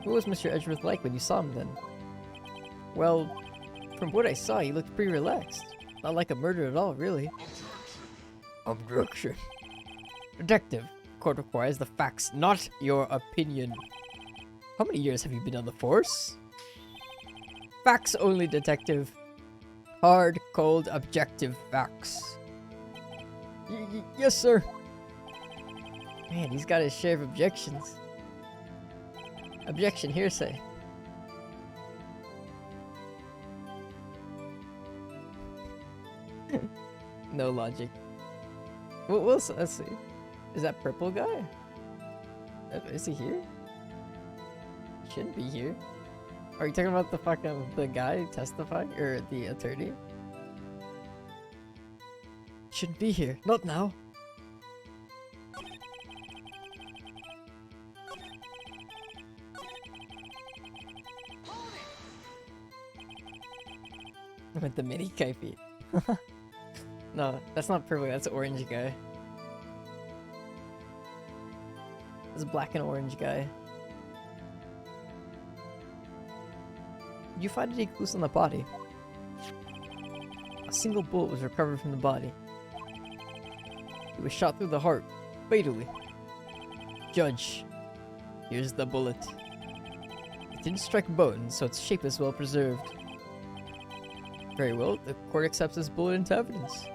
[SPEAKER 1] What was Mr. Edgeworth like when you saw him then? Well, from what I saw, he looked pretty relaxed. Not like a murder at all, really. Objection. Detective, court requires the facts, not your opinion. How many years have you been on the force? Facts only, detective. Hard, cold, objective facts. Yes, sir. Man, he's got his share of objections. Objection, hearsay. No logic. Let's see. Is that purple guy? Is he here? He shouldn't be here. Are you talking about the guy testifying? Or the attorney? Shouldn't be here. Not now. With the mini Kaifi. No, that's not purple. That's orange guy. That's a black and orange guy. Did you find any clues on the body? A single bullet was recovered from the body. It was shot through the heart, fatally. Judge, here's the bullet. It didn't strike bone, so its shape is well preserved. Very well, the court accepts this bullet into evidence.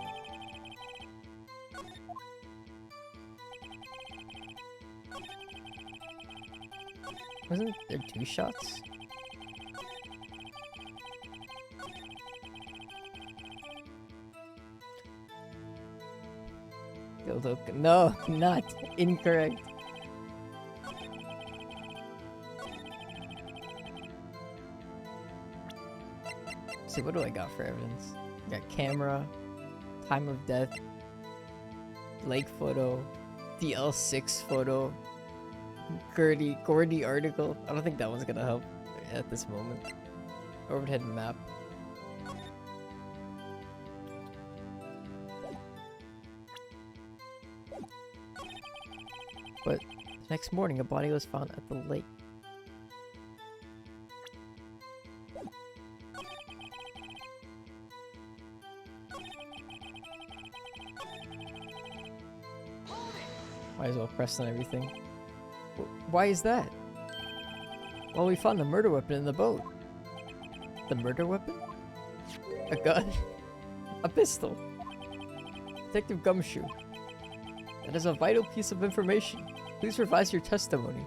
[SPEAKER 1] Wasn't there 2 shots? No, not incorrect. Let's see, what do I got for evidence? I got camera, time of death, lake photo, DL6 photo, Gordy article. I don't think that one's gonna help at this moment. Overhead map. But the next morning, a body was found at the lake. Might as well press on everything. Why is that? Well, we found the murder weapon in the boat. The murder weapon? A gun? A pistol? Detective Gumshoe. That is a vital piece of information. Please revise your testimony.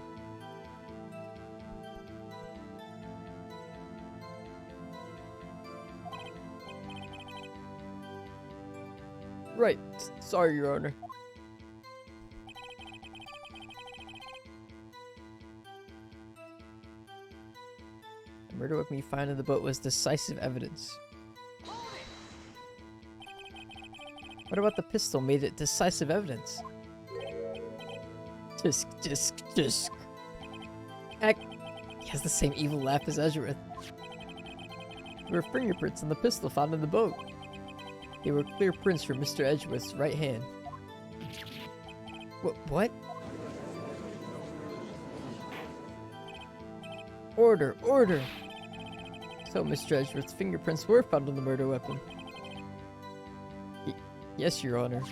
[SPEAKER 1] Right. Sorry, Your Honor. The murder weapon you found in the boat was decisive evidence. What about the pistol made it decisive evidence? Tisk. Heck, he has the same evil laugh as Ezra. There were fingerprints on the pistol found in the boat. They were clear prints from Mr. Edgeworth's right hand. What? Order! So Mr. Edgeworth's fingerprints were found on the murder weapon. Yes, Your Honor.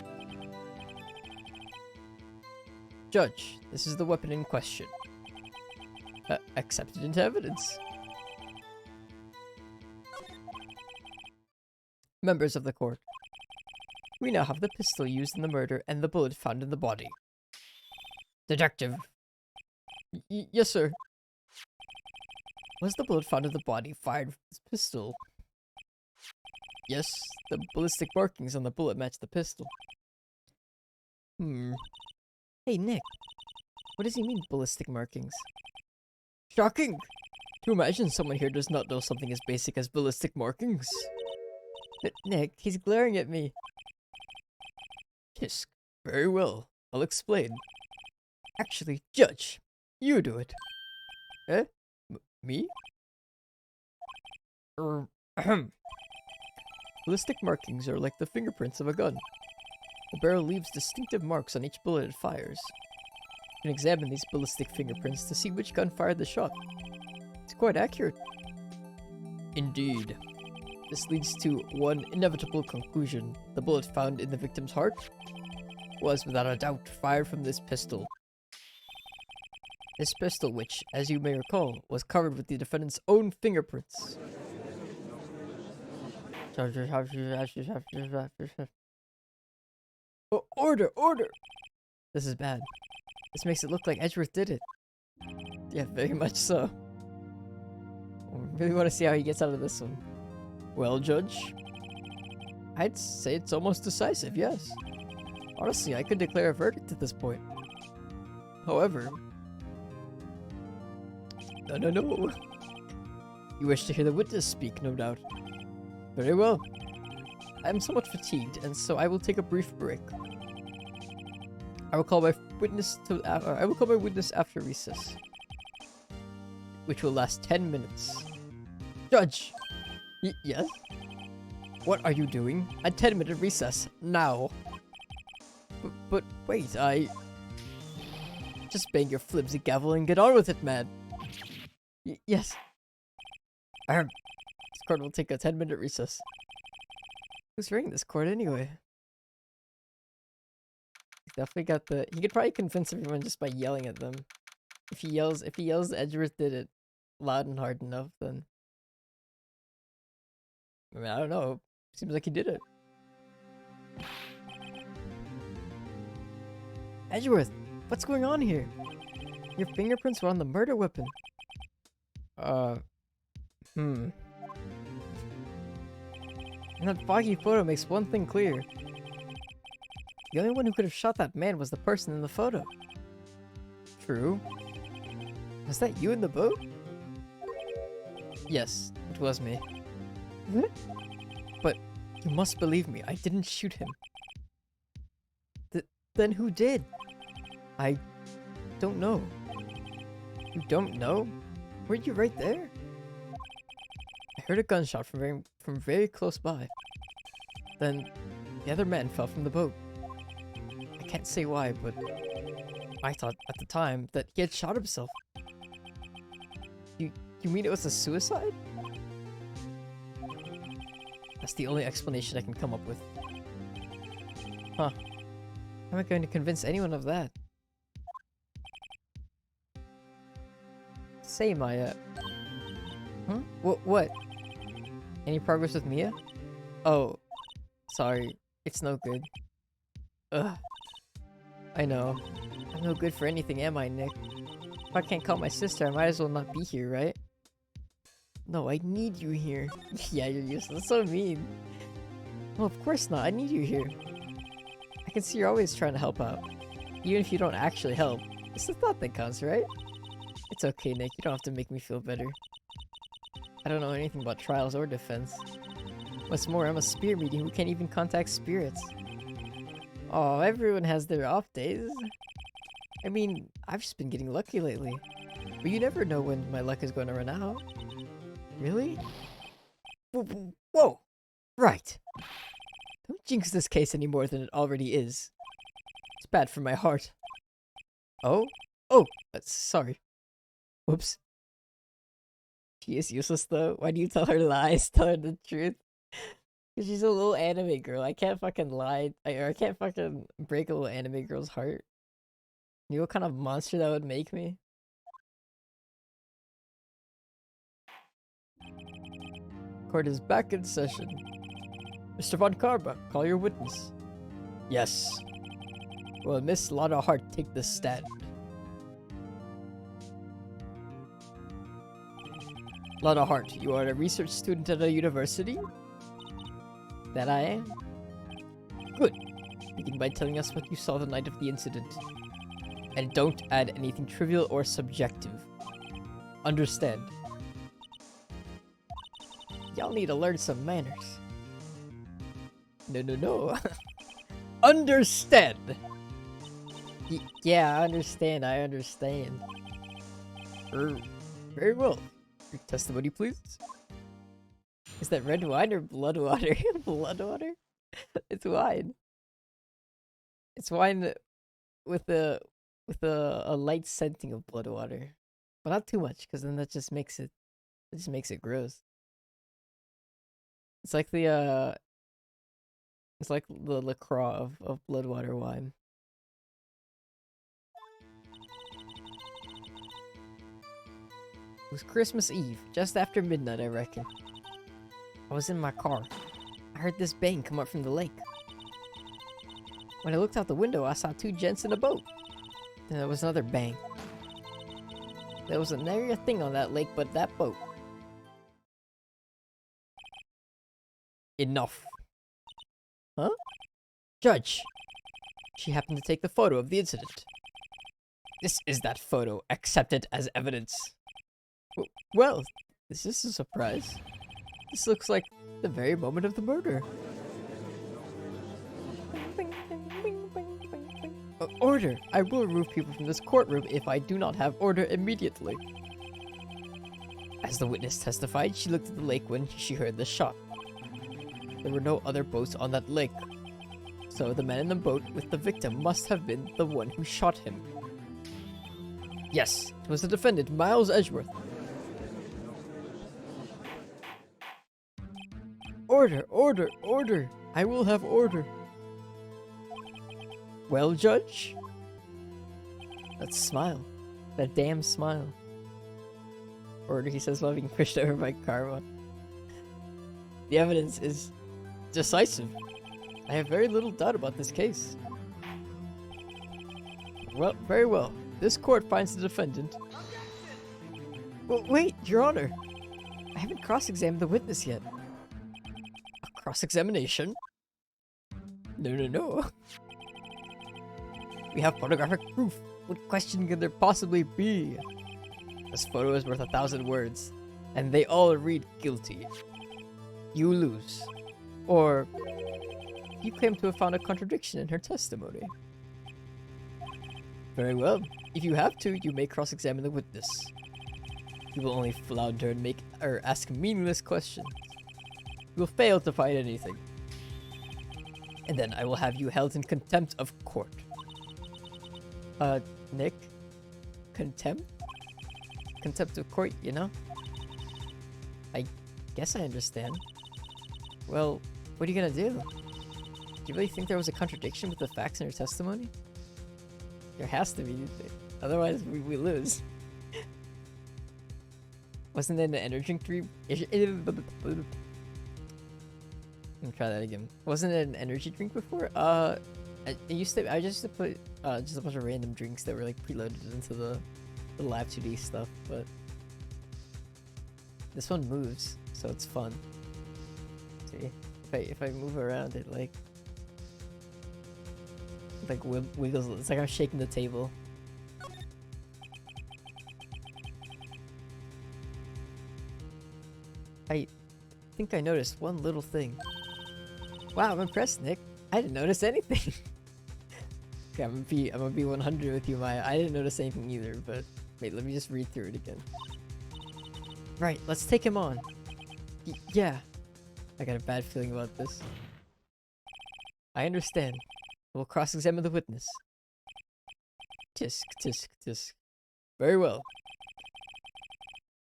[SPEAKER 1] Judge, this is the weapon in question. Accepted into evidence. Members of the court, we now have the pistol used in the murder and the bullet found in the body. Detective. Yes, sir. Was the bullet found in the body fired from this pistol? Yes, the ballistic markings on the bullet match the pistol. Hey, Nick. What does he mean, ballistic markings? Shocking! To imagine someone here does not know something as basic as ballistic markings. But Nick, he's glaring at me. Tisk. Very well. I'll explain. Actually, Judge, you do it. Eh? Me? Ahem. Ballistic markings are like the fingerprints of a gun. The barrel leaves distinctive marks on each bullet it fires. You can examine these ballistic fingerprints to see which gun fired the shot. It's quite accurate. Indeed. This leads to one inevitable conclusion. The bullet found in the victim's heart was, without a doubt, fired from this pistol. This pistol, which, as you may recall, was covered with the defendant's own fingerprints. Order! This is bad. This makes it look like Edgeworth did it. Yeah, very much so. I really want to see how he gets out of this one. Well, Judge? I'd say it's almost decisive, yes. Honestly, I could declare a verdict at this point. However... No. You wish to hear the witness speak, no doubt. Very well. I am somewhat fatigued, and so I will take a brief break. I will call my witness after recess, which will last 10 minutes. Judge! Yes? What are you doing? A 10-minute recess, now! But wait, Just bang your flimsy gavel and get on with it, man! Yes. This court will take a 10-minute recess. Who's ringing this court anyway? He's definitely got the... He could probably convince everyone just by yelling at them. If he yells Edgeworth did it loud and hard enough, then... I mean, I don't know. Seems like he did it. Edgeworth, what's going on here? Your fingerprints were on the murder weapon. And that foggy photo makes one thing clear. The only one who could have shot that man was the person in the photo. True. Was that you in the boat? Yes, it was me. But you must believe me, I didn't shoot him. Then who did? I don't know. You don't know? Were you right there? I heard a gunshot from very close by. Then the other man fell from the boat. I can't say why, but I thought at the time that he had shot himself. You mean it was a suicide? That's the only explanation I can come up with. Huh. How am I going to convince anyone of that? Say, Maya. Huh? What? Any progress with Mia? Oh. Sorry. It's no good. Ugh. I know. I'm no good for anything, am I, Nick? If I can't call my sister, I might as well not be here, right? No, I need you here. Yeah, you're useless. That's so mean. No, of course not. I need you here. I can see you're always trying to help out. Even if you don't actually help. It's the thought that counts, right? It's okay, Nick. You don't have to make me feel better. I don't know anything about trials or defense. What's more, I'm a spirit medium who can't even contact spirits. Oh, everyone has their off days. I mean, I've just been getting lucky lately. But you never know when my luck is going to run out. Really? Whoa! Right. Don't jinx this case any more than it already is. It's bad for my heart. Oh? Oh! Sorry. Whoops. She is useless though. Why do you tell her lies? Tell her the truth. Because she's a little anime girl. I can't fucking lie. I can't fucking break a little anime girl's heart. You know what kind of monster that would make me? Court is back in session. Mr. Von Karma, call your witness. Yes. Will Miss Lana Hart take the stand? Lana Hart, you are a research student at a university? That I am. Good. Begin by telling us what you saw the night of the incident. And don't add anything trivial or subjective. Understand? Y'all need to learn some manners. No. Understand! Yeah, I understand. Very well. Your testimony, please. Is that red wine or blood water? Blood water? It's wine. It's wine with a light scenting of blood water. But not too much, because then that just makes it gross. It's like the LaCroix of blood water wine. It was Christmas Eve, just after midnight, I reckon. I was in my car. I heard this bang come up from the lake. When I looked out the window, I saw two gents in a boat. Then there was another bang. There was nary a thing on that lake but that boat. Enough. Huh? Judge! She happened to take the photo of the incident. This is that photo. Accept it as evidence. Well, this is a surprise. This looks like the very moment of the murder. Order! I will remove people from this courtroom if I do not have order immediately. As the witness testified, she looked at the lake when she heard the shot. There were no other boats on that lake. So the man in the boat with the victim must have been the one who shot him. Yes, it was the defendant, Miles Edgeworth. Order, order, order! I will have order. Well, Judge? That smile. That damn smile. Order, he says while being pushed over by Karma. The evidence is decisive. I have very little doubt about this case. Well, very well. This court finds the defendant. Well, wait, Your Honor. I haven't cross-examined the witness yet. A cross-examination? No. We have photographic proof. What question could there possibly be? This photo is worth 1,000 words, and they all read guilty. You lose. Or, you claim to have found a contradiction in her testimony. Very well. If you have to, you may cross-examine the witness. You will only flounder and ask meaningless questions. You will fail to find anything. And then I will have you held in contempt of court. Nick? Contempt? Contempt of court, you know? I guess I understand. Well, what are you gonna do? Do you really think there was a contradiction with the facts in her testimony? There has to be. Otherwise, we lose. Wasn't there an energy drink? Let me try that again. Wasn't it an energy drink before? I just used to put just a bunch of random drinks that were like preloaded into the Live 2D stuff, but this one moves, so it's fun. See, if I move around, it like wiggles. It's like I'm shaking the table. I think I noticed one little thing. Wow, I'm impressed, Nick. I didn't notice anything. Okay, I'm gonna be 100 with you, Maya. I didn't notice anything either, but wait, let me just read through it again. Right, let's take him on. Yeah. I got a bad feeling about this. I understand. We'll cross-examine the witness. Tisk, tisk, tisk. Very well.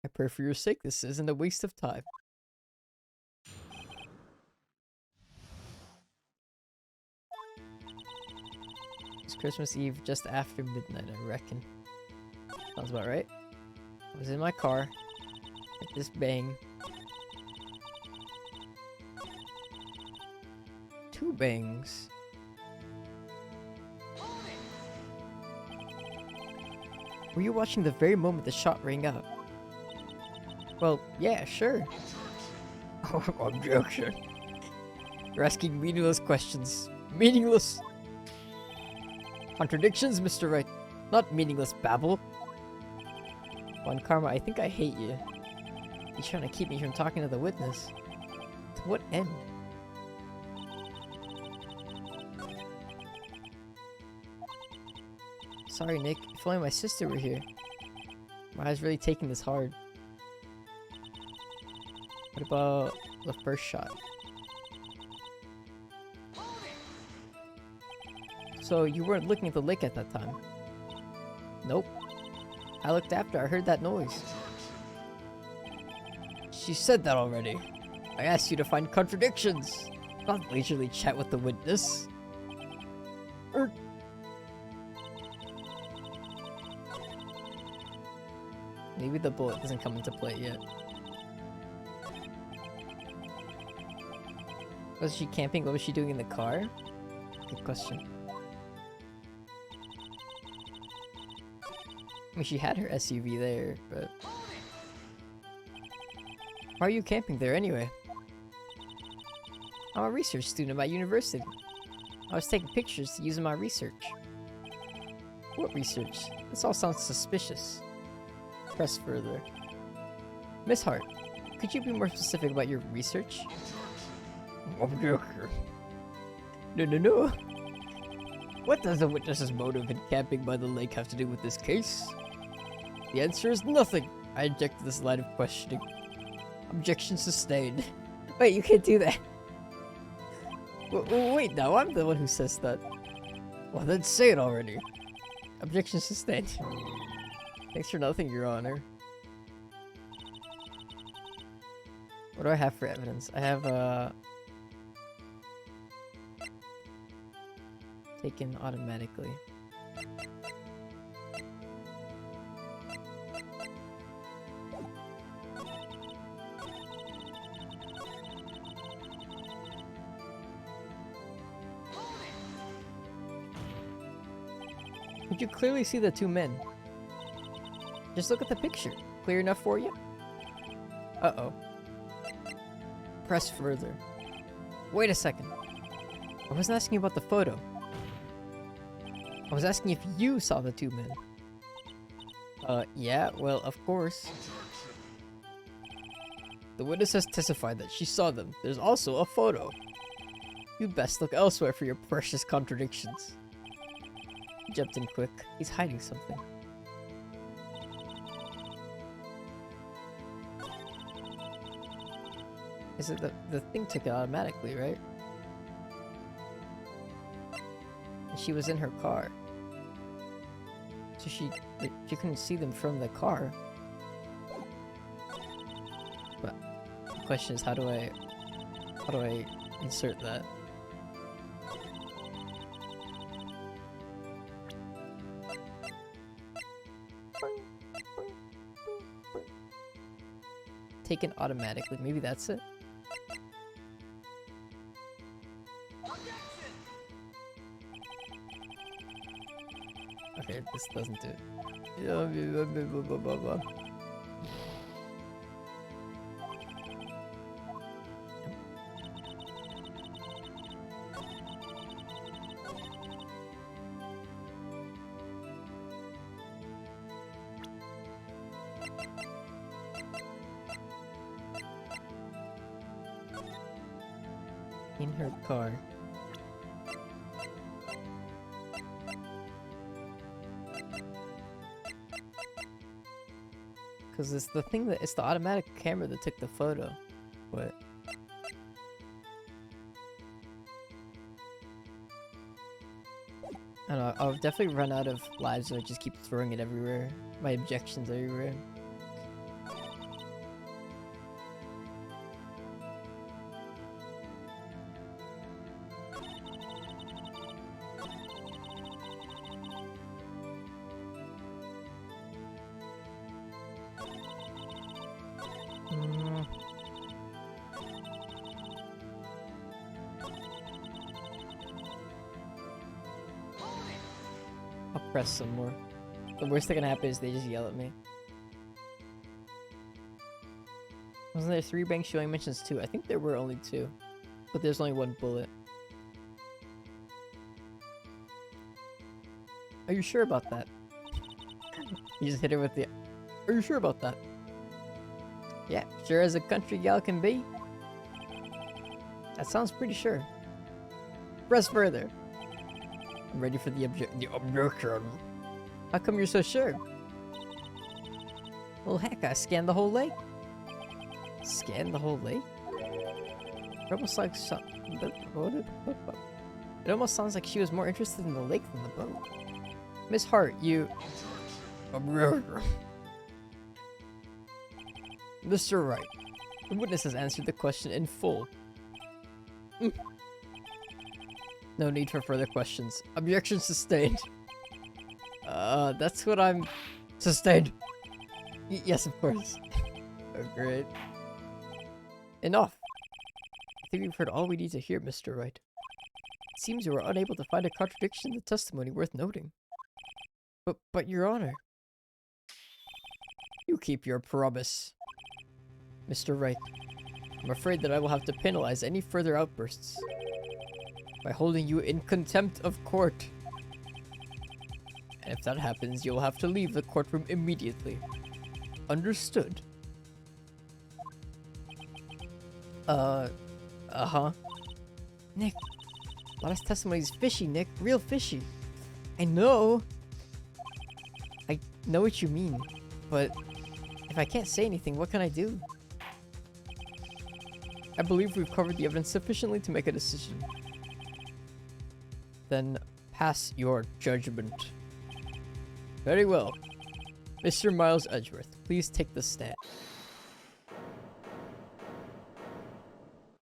[SPEAKER 1] I pray for your sake this isn't a waste of time. It's Christmas Eve just after midnight, I reckon. Sounds about right. I was in my car. At this bang. 2 bangs. Were you watching the very moment the shot rang out? Well, yeah, sure. Objection. You're asking meaningless questions. Meaningless! Contradictions, Mr. Wright. Not meaningless babble. One Karma, I think I hate you. You're trying to keep me from talking to the witness. To what end? Sorry, Nick. If only my sister were here. Maya's really taking this hard. What about the first shot? So you weren't looking at the lake at that time? Nope. I looked after I heard that noise. She said that already. I asked you to find contradictions, not leisurely chat with the witness. Maybe the bullet doesn't come into play yet. Was she camping? What was she doing in the car? Good question. I mean, she had her SUV there, but... Why are you camping there anyway? I'm a research student at my university. I was taking pictures to use in my research. What research? This all sounds suspicious. Press further. Miss Hart, could you be more specific about your research? No. What does the witness's motive in camping by the lake have to do with this case? The answer is nothing. I object to this line of questioning. Objection sustained. Wait, you can't do that. Wait, now I'm the one who says that. Well, then say it already. Objection sustained. Thanks for nothing, Your Honor. What do I have for evidence? I have, taken automatically. You can clearly see the two men. Just look at the picture. Clear enough for you? Uh-oh. Press further. Wait a second. I wasn't asking about the photo. I was asking if you saw the two men. Yeah, well, of course. The witness has testified that she saw them. There's also a photo. You'd best look elsewhere for your precious contradictions. He jumped in quick. He's hiding something. Is it the thing took it automatically, right? And she was in her car. So she couldn't see them from the car. But the question is, how do I insert that? Taken automatically. Maybe that's it. Okay, this doesn't do it. In her car. Because it's the thing it's the automatic camera that took the photo. But I don't know, I'll definitely run out of lives if I just keep throwing it everywhere. My objections everywhere. I'll press some more. The worst that can happen is they just yell at me. Wasn't there 3 banks showing mentions 2? I think there were only 2. But there's only 1 bullet. Are you sure about that? You just hit her with the... Are you sure about that? Yeah, sure as a country gal can be. That sounds pretty sure. Press further. I'm ready for the objection. How come you're so sure? Well, heck, I scanned the whole lake. Scanned the whole lake? It almost like it almost sounds like she was more interested in the lake than the boat. Miss Hart, you... Mr. Wright, the witness has answered the question in full. No need for further questions. Objection sustained. That's what I'm... Sustained. Yes, of course. Oh, great. Enough. I think we've heard all we need to hear, Mr. Wright. It seems you were unable to find a contradiction in the testimony worth noting. But, Your Honor... You keep your promise. Mr. Wright, I'm afraid that I will have to penalize any further outbursts by holding you in contempt of court. And if that happens, you'll have to leave the courtroom immediately. Understood? Uh-huh. Nick, Lada's testimony is fishy, Nick. Real fishy. I know what you mean, but if I can't say anything, what can I do? I believe we've covered the evidence sufficiently to make a decision. Then pass your judgment. Very well. Mr. Miles Edgeworth, please take the stand.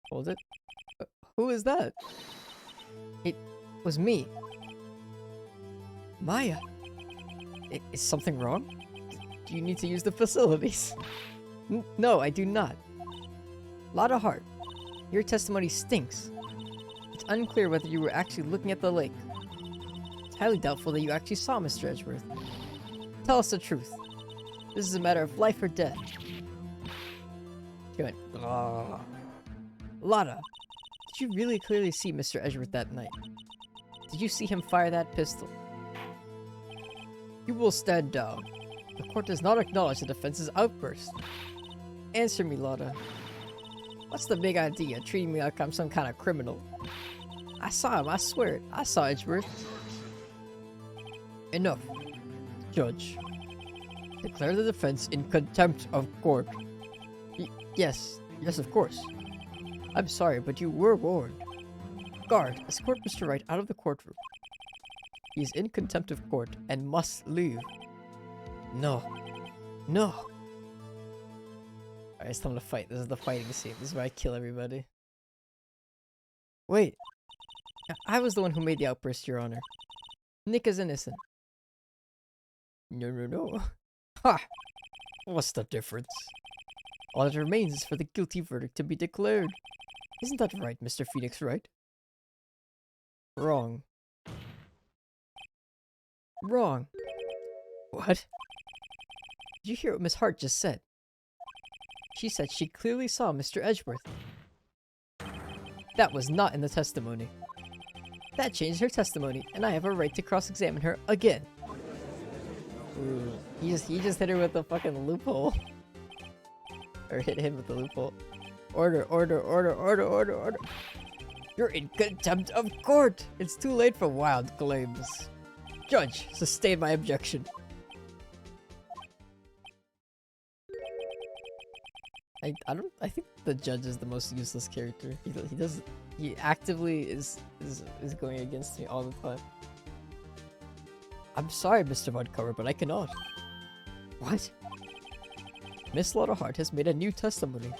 [SPEAKER 1] Hold it. Who is that? It was me. Maya. Is something wrong? Do you need to use the facilities? No, I do not. Lada Hart, your testimony stinks. It's unclear whether you were actually looking at the lake. It's highly doubtful that you actually saw Mr. Edgeworth. Tell us the truth. This is a matter of life or death. She went, "Ugh." Lada, did you really clearly see Mr. Edgeworth that night? Did you see him fire that pistol? You will stand down. The court does not acknowledge the defense's outburst. Answer me, Lada. What's the big idea, treating me like I'm some kind of criminal? I saw him, I swear it. I saw Edgeworth. Enough. Judge. Declare the defense in contempt of court. Yes, of course. I'm sorry, but you were warned. Guard, escort Mr. Wright out of the courtroom. He is in contempt of court and must leave. No. No. Alright, it's time to fight. This is the fighting scene. This is where I kill everybody. Wait. I was the one who made the outburst, Your Honor. Nick is innocent. No. Ha! What's the difference? All that remains is for the guilty verdict to be declared. Isn't that right, Mr. Phoenix Wright? Wrong. Wrong. What? Did you hear what Miss Hart just said? She said she clearly saw Mr. Edgeworth. That was not in the testimony. That changed her testimony, and I have a right to cross-examine her again. Ooh, he just hit her with the fucking loophole. Or hit him with the loophole. Order. You're in contempt of court! It's too late for wild claims. Judge, sustain my objection. I think the judge is the most useless character. He actively is going against me all the time. I'm sorry, Mr. Mudcover, but I cannot. What? Miss Lada Hart has made a new testimony.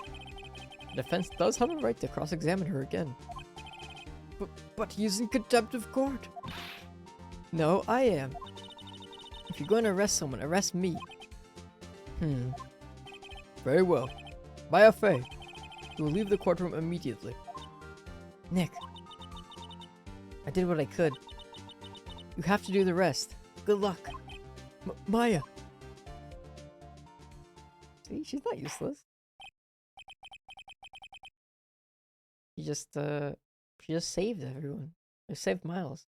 [SPEAKER 1] The defense does have a right to cross-examine her again. But he's in contempt of court. No, I am. If you're going to arrest someone, arrest me. Very well. By Fay, you will leave the courtroom immediately. Nick. I did what I could. You have to do the rest. Good luck. Maya. See, she's not useless. She just saved everyone. She saved Miles.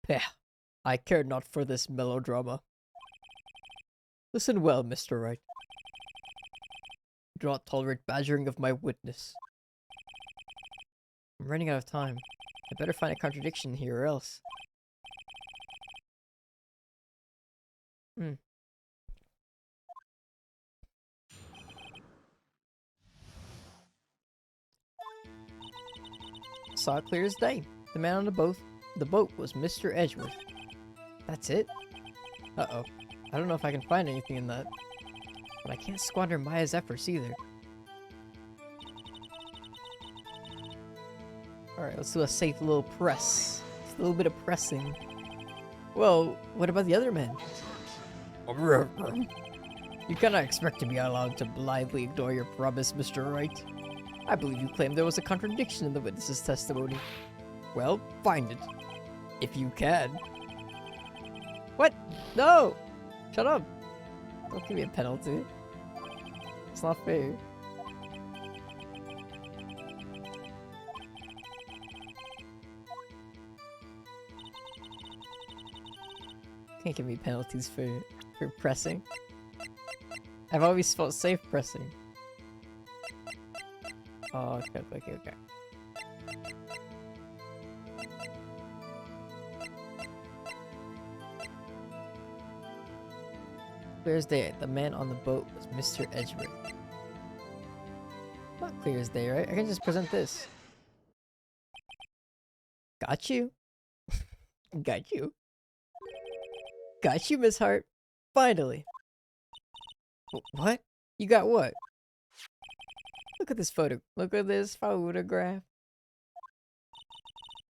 [SPEAKER 1] Peh. I care not for this melodrama. Listen well, Mr. Wright. Do not tolerate badgering of my witness. I'm running out of time. I better find a contradiction here or else. Saw it clear as day. The man on the boat was Mr. Edgeworth. That's it? Uh-oh. I don't know if I can find anything in that. But I can't squander Maya's efforts either. Alright, let's do a safe little press. Just a little bit of pressing. Well, what about the other men? You cannot expect to be allowed to blithely ignore your promise, Mr. Wright. I believe you claimed there was a contradiction in the witness's testimony. Well, find it. If you can. What? No! Shut up! Don't give me a penalty. It's not fair. can't give me penalties for pressing. I've always felt safe pressing. Oh, okay. Clear as day, the man on the boat was Mr. Edgeworth. Not clear as day, right? I can just present this. Got you. Got you. Got you, Miss Hart. Finally. What? You got what? Look at this photo. Look at this photograph.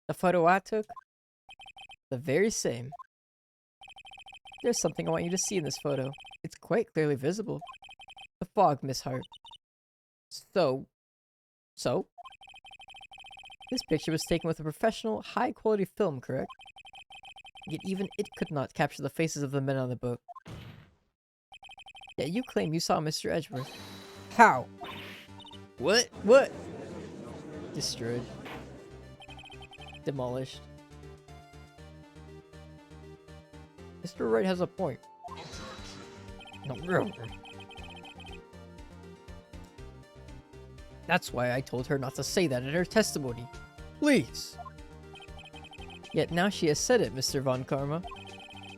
[SPEAKER 1] The photo I took? The very same. There's something I want you to see in this photo. It's quite clearly visible. The fog, Miss Hart. So? This picture was taken with a professional, high-quality film, correct? Yet even it could not capture the faces of the men on the boat. Yet you claim you saw Mr. Edgeworth. How? What? What? Destroyed. Demolished. Mr. Wright has a point. No. That's why I told her not to say that in her testimony. Please. Yet now she has said it, Mr. Von Karma.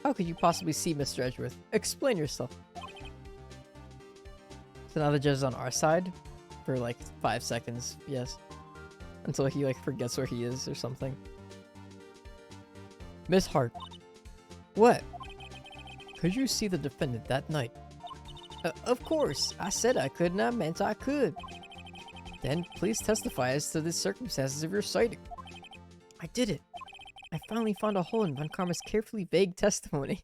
[SPEAKER 1] How could you possibly see Mr. Edgeworth? Explain yourself. So now the judge is on our side for like 5 seconds, yes. Until he like forgets where he is or something. Miss Hart. What? Could you see the defendant that night? Of course. I said I could and I meant I could. Then please testify as to the circumstances of your sighting. I did it. I finally found a hole in Von Karma's carefully vague testimony.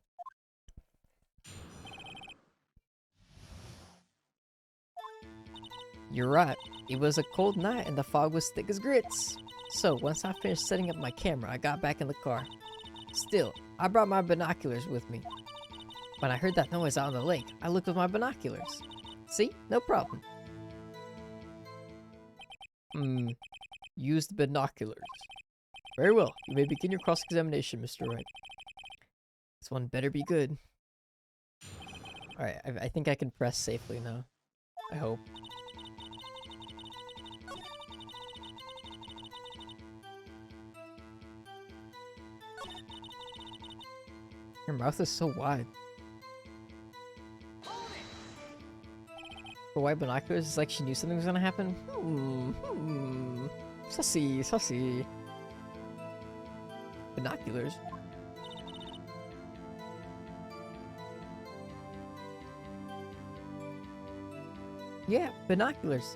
[SPEAKER 1] You're right. It was a cold night and the fog was thick as grits. So once I finished setting up my camera, I got back in the car. Still, I brought my binoculars with me. When I heard that noise out on the lake, I looked with my binoculars. See? No problem. Used binoculars. Very well. You may begin your cross-examination, Mr. Wright. This one better be good. Alright, I think I can press safely now. I hope. Your mouth is so wide. For wide binoculars, it's like she knew something was gonna happen. Sussy. Binoculars. Yeah, binoculars.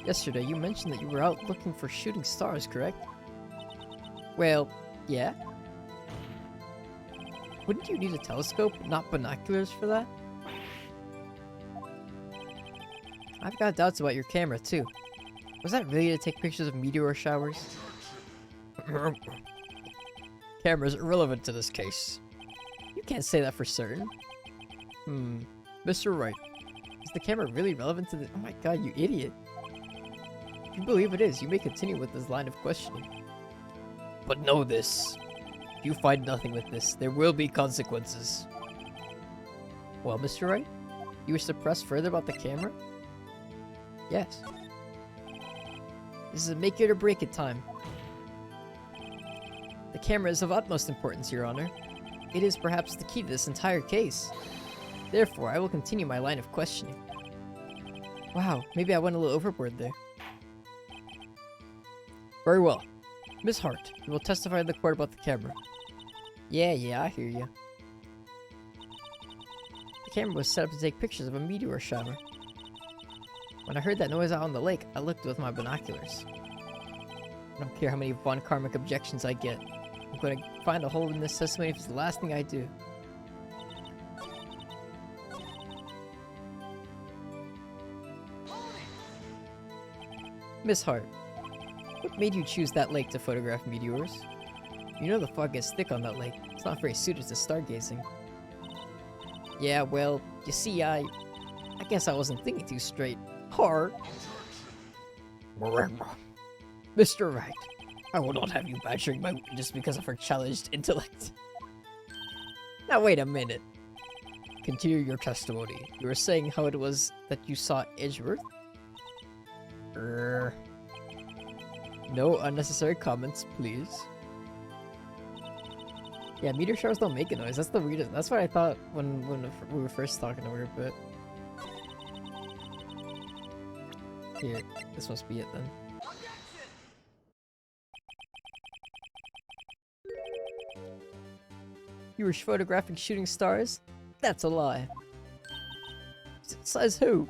[SPEAKER 1] Yesterday, you mentioned that you were out looking for shooting stars, correct? Well, yeah. Wouldn't you need a telescope, not binoculars for that? I've got doubts about your camera, too. Was that really to take pictures of meteor showers? Camera's irrelevant to this case. You can't say that for certain. Mr. Wright, is the camera really relevant to the— Oh my god, you idiot. If you believe it is, you may continue with this line of questioning. But know this. If you find nothing with this, there will be consequences. Well, Mr. Wright, you wish to press further about the camera? Yes. This is a make it or break it time. The camera is of utmost importance, Your Honor. It is perhaps the key to this entire case. Therefore, I will continue my line of questioning. Wow, maybe I went a little overboard there. Very well. Miss Hart, you will testify in the court about the camera. Yeah, I hear you. The camera was set up to take pictures of a meteor shower. When I heard that noise out on the lake, I looked with my binoculars. I don't care how many Von Karmic objections I get. I'm going to find a hole in this testimony if it's the last thing I do. Miss Hart, what made you choose that lake to photograph meteors? You know the fog gets thick on that lake. It's not very suited to stargazing. Yeah, well, you see, I guess I wasn't thinking too straight. Or... Mr. Wright, I will not have you badgering my witness because of her challenged intellect. Now wait a minute. Continue your testimony. You were saying how it was that you saw Edgeworth? No unnecessary comments, please. Yeah, meteor showers don't make a noise. That's the weirdest. That's what I thought when we were first talking to her, but... Here, this must be it then. You were photographing shooting stars? That's a lie. Says who?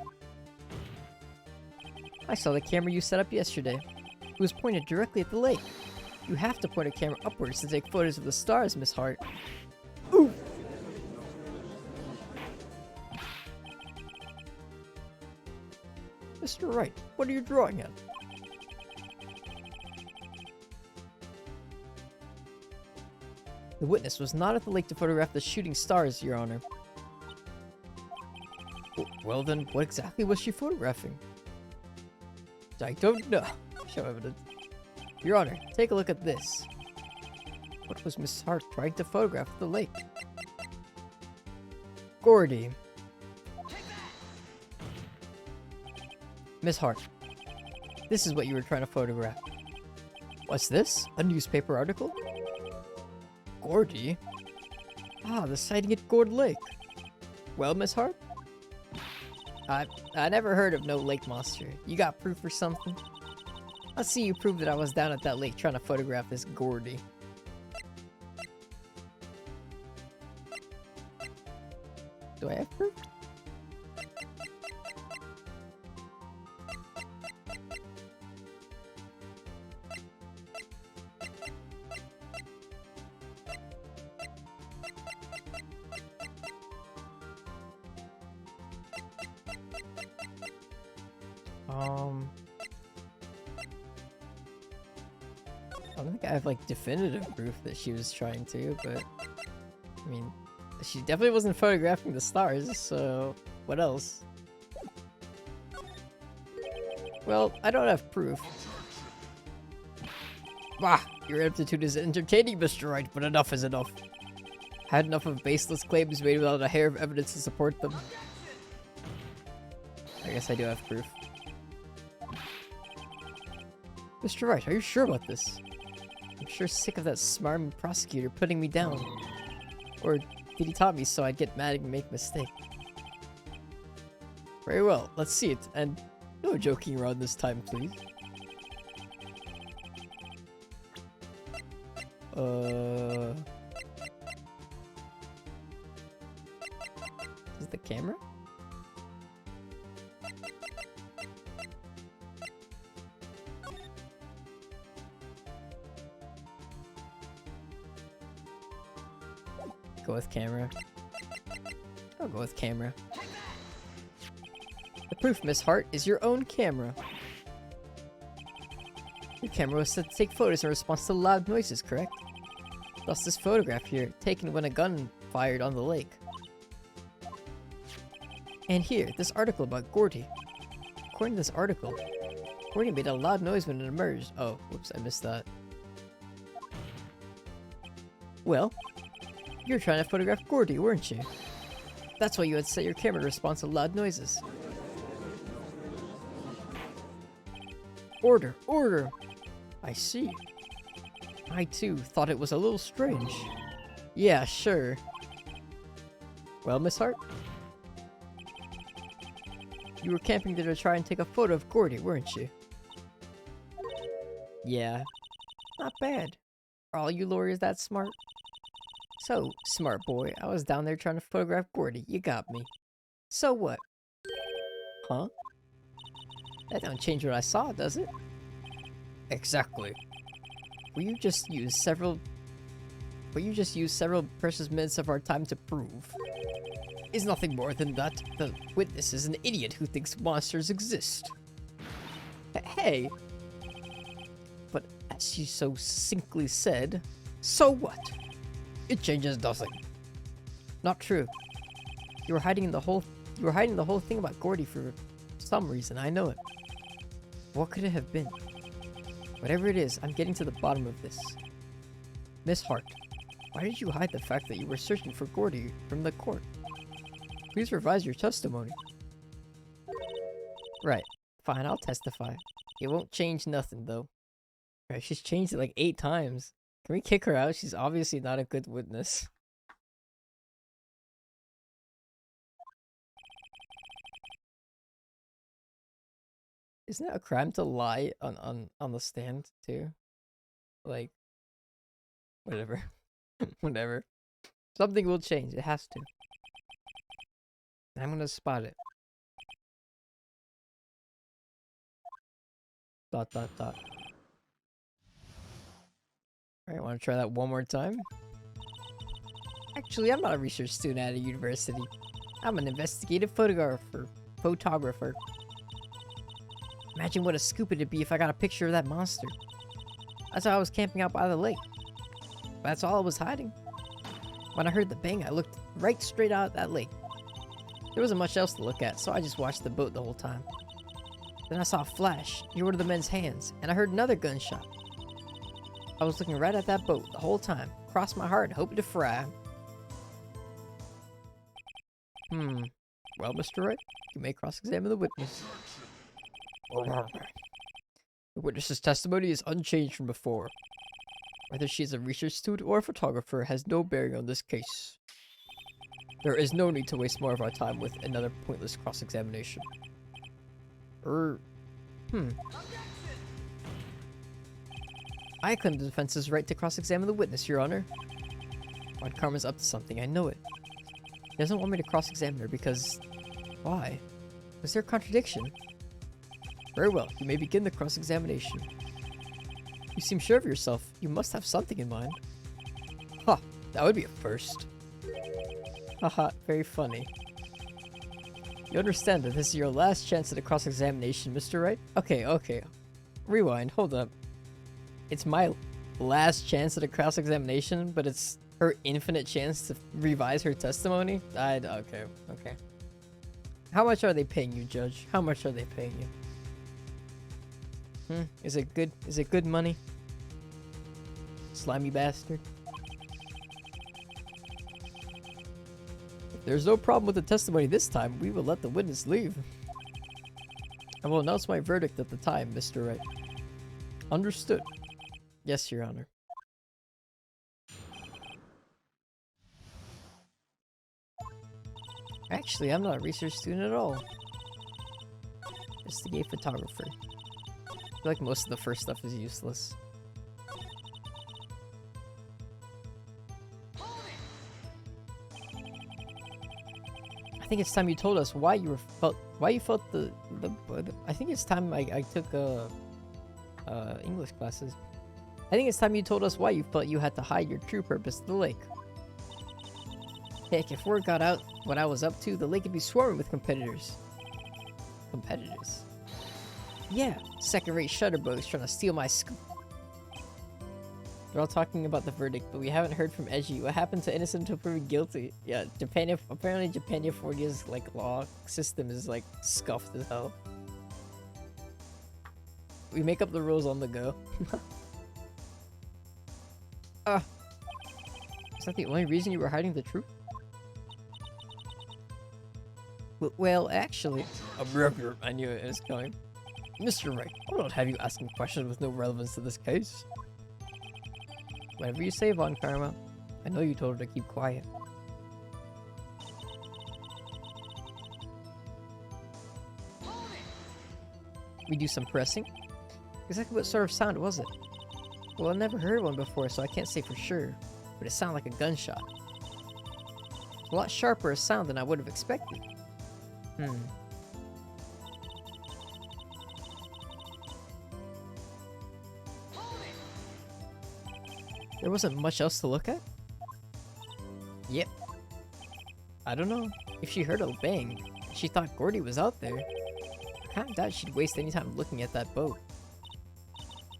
[SPEAKER 1] I saw the camera you set up yesterday. It was pointed directly at the lake. You have to point a camera upwards to take photos of the stars, Miss Hart. Ooh! Mr. Wright, what are you drawing at? The witness was not at the lake to photograph the shooting stars, Your Honor. Well then, what exactly was she photographing? I don't know. Show evidence. Your Honor, take a look at this. What was Miss Hart trying to photograph at the lake? Gordy. Miss Hart, this is what you were trying to photograph. What's this? A newspaper article? Gordy? Ah, the sighting at Gord Lake. Well, Miss Hart? I never heard of no lake monster. You got proof or something? I'll see you prove that I was down at that lake trying to photograph this Gordy. Do I have proof? I don't think I have like definitive proof that she was trying to, but I mean, she definitely wasn't photographing the stars, so what else? Well, I don't have proof. Bah! Your aptitude is entertaining, Mr. Wright, but enough is enough. Had enough of baseless claims made without a hair of evidence to support them. I guess I do have proof. Mr. Wright, are you sure about this? I'm sure sick of that smarmy prosecutor putting me down. Or did he taught me so I'd get mad and make a mistake? Very well, let's see it, and no joking around this time, please. Is it the camera? Go with camera. I'll go with camera. The proof, Miss Hart, is your own camera. Your camera was set to take photos in response to loud noises, correct? Thus this photograph here, taken when a gun fired on the lake. And here, this article about Gordy. According to this article, Gordy made a loud noise when it emerged. Oh, whoops, I missed that. Well, you were trying to photograph Gordy, weren't you? That's why you had set your camera to respond to loud noises. Order! Order! I see. I too thought it was a little strange. Yeah, sure. Well, Miss Hart? You were camping there to try and take a photo of Gordy, weren't you? Yeah. Not bad. Are all you lawyers that smart? So, smart boy, I was down there trying to photograph Gordy. You got me. So what? Huh? That don't change what I saw, does it? Exactly. Will you just use several precious minutes of our time to prove? Is nothing more than that the witness is an idiot who thinks monsters exist. Hey! But as you so succinctly said, so what? It changes nothing. Not true. You were hiding the whole thing about Gordy for some reason, I know it. What could it have been? Whatever it is, I'm getting to the bottom of this. Miss Hart, Why did you hide the fact that you were searching for Gordy from the court? Please revise your testimony. Right. Fine, I'll testify. It won't change nothing, though. Right, she's changed it like 8 times. Can we kick her out? She's obviously not a good witness. Isn't it a crime to lie on the stand, too? Like, whatever. Whatever. Something will change. It has to. I'm gonna spot it. Dot, dot, dot. Alright, wanna try that one more time? Actually, I'm not a research student at a university. I'm an investigative photographer. Imagine what a scoop it'd be if I got a picture of that monster. That's how I was camping out by the lake. That's all I was hiding. When I heard the bang, I looked right straight out at that lake. There wasn't much else to look at, so I just watched the boat the whole time. Then I saw a flash near one of the men's hands, and I heard another gunshot. I was looking right at that boat the whole time, crossed my heart, hoping to fry. Well, Mr. Wright, you may cross-examine the witness. The witness's testimony is unchanged from before. Whether she is a research student or a photographer has no bearing on this case. There is no need to waste more of our time with another pointless cross-examination. I claim the defense's right to cross-examine the witness, Your Honor. Juan Carmen's up to something, I know it. He doesn't want me to cross-examine her because... Why? Was there a contradiction? Very well, you may begin the cross-examination. You seem sure of yourself. You must have something in mind. Huh, that would be a first. Haha, very funny. You understand that this is your last chance at a cross-examination, Mr. Wright? Okay. Rewind, hold up. It's my last chance at a cross-examination, but it's her infinite chance to revise her testimony? Okay. How much are they paying you, Judge? How much are they paying you? Is it good? Is it good money? Slimy bastard. If there's no problem with the testimony this time, we will let the witness leave. I will announce my verdict at the time, Mr. Wright. Understood. Yes, Your Honor. Actually, I'm not a research student at all. Investigate photographer. I feel like most of the first stuff is useless. I think it's time you told us why you felt the I think it's time I took English classes. I think it's time you told us why you felt you had to hide your true purpose to the lake. Heck, if word got out what I was up to, the lake would be swarming with competitors. Competitors? Yeah, second-rate shutterbugs trying to steal my scoop. They're all talking about the verdict, but we haven't heard from Eiji. What happened to innocent until proven guilty? Yeah, apparently Japaniafornia's like law system is like scuffed as hell. We make up the rules on the go. Is that the only reason you were hiding the truth? Well, actually... I knew it was coming. Mr. Wright, I don't have you asking questions with no relevance to this case. Whatever you say, Von Karma. I know you told her to keep quiet. We do some pressing? Exactly what sort of sound was it? Well, I never heard one before, so I can't say for sure. But it sounded like a gunshot. A lot sharper a sound than I would have expected. There wasn't much else to look at? Yep. I don't know. If she heard a bang, she thought Gordy was out there. I kinda doubt she'd waste any time looking at that boat.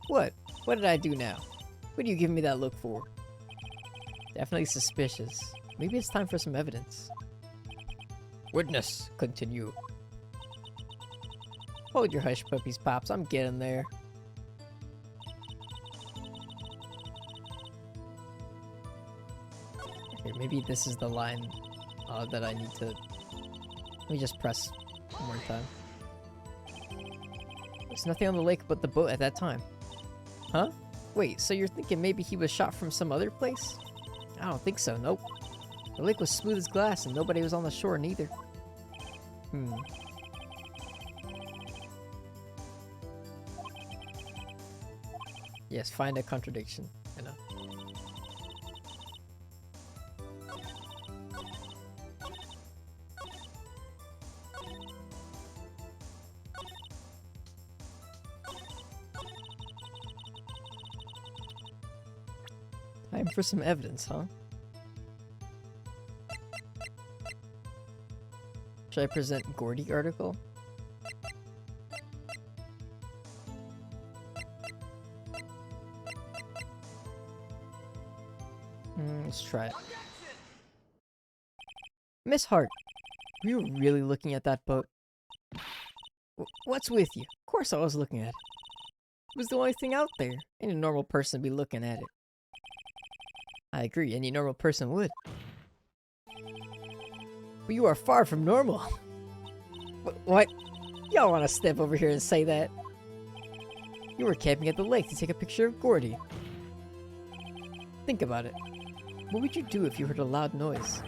[SPEAKER 1] What? What did I do now? What are you giving me that look for? Definitely suspicious. Maybe it's time for some evidence. Witness, continue. Hold your hush puppies, Pops. I'm getting there. Maybe this is the line that I need to... Let me just press one more time. There's nothing on the lake but the boat at that time. Huh? Wait, so you're thinking maybe he was shot from some other place? I don't think so, nope. The lake was smooth as glass and nobody was on the shore neither. Yes, find a contradiction. I know. Time for some evidence, huh? Should I present Gordy article? Let's try it. Miss Hart, were you really looking at that boat? What's with you? Of course I was looking at it. It was the only thing out there. Any normal person would be looking at it. I agree, any normal person would. But you are far from normal. What? Y'all want to step over here and say that? You were camping at the lake to take a picture of Gordy. Think about it. What would you do if you heard a loud noise?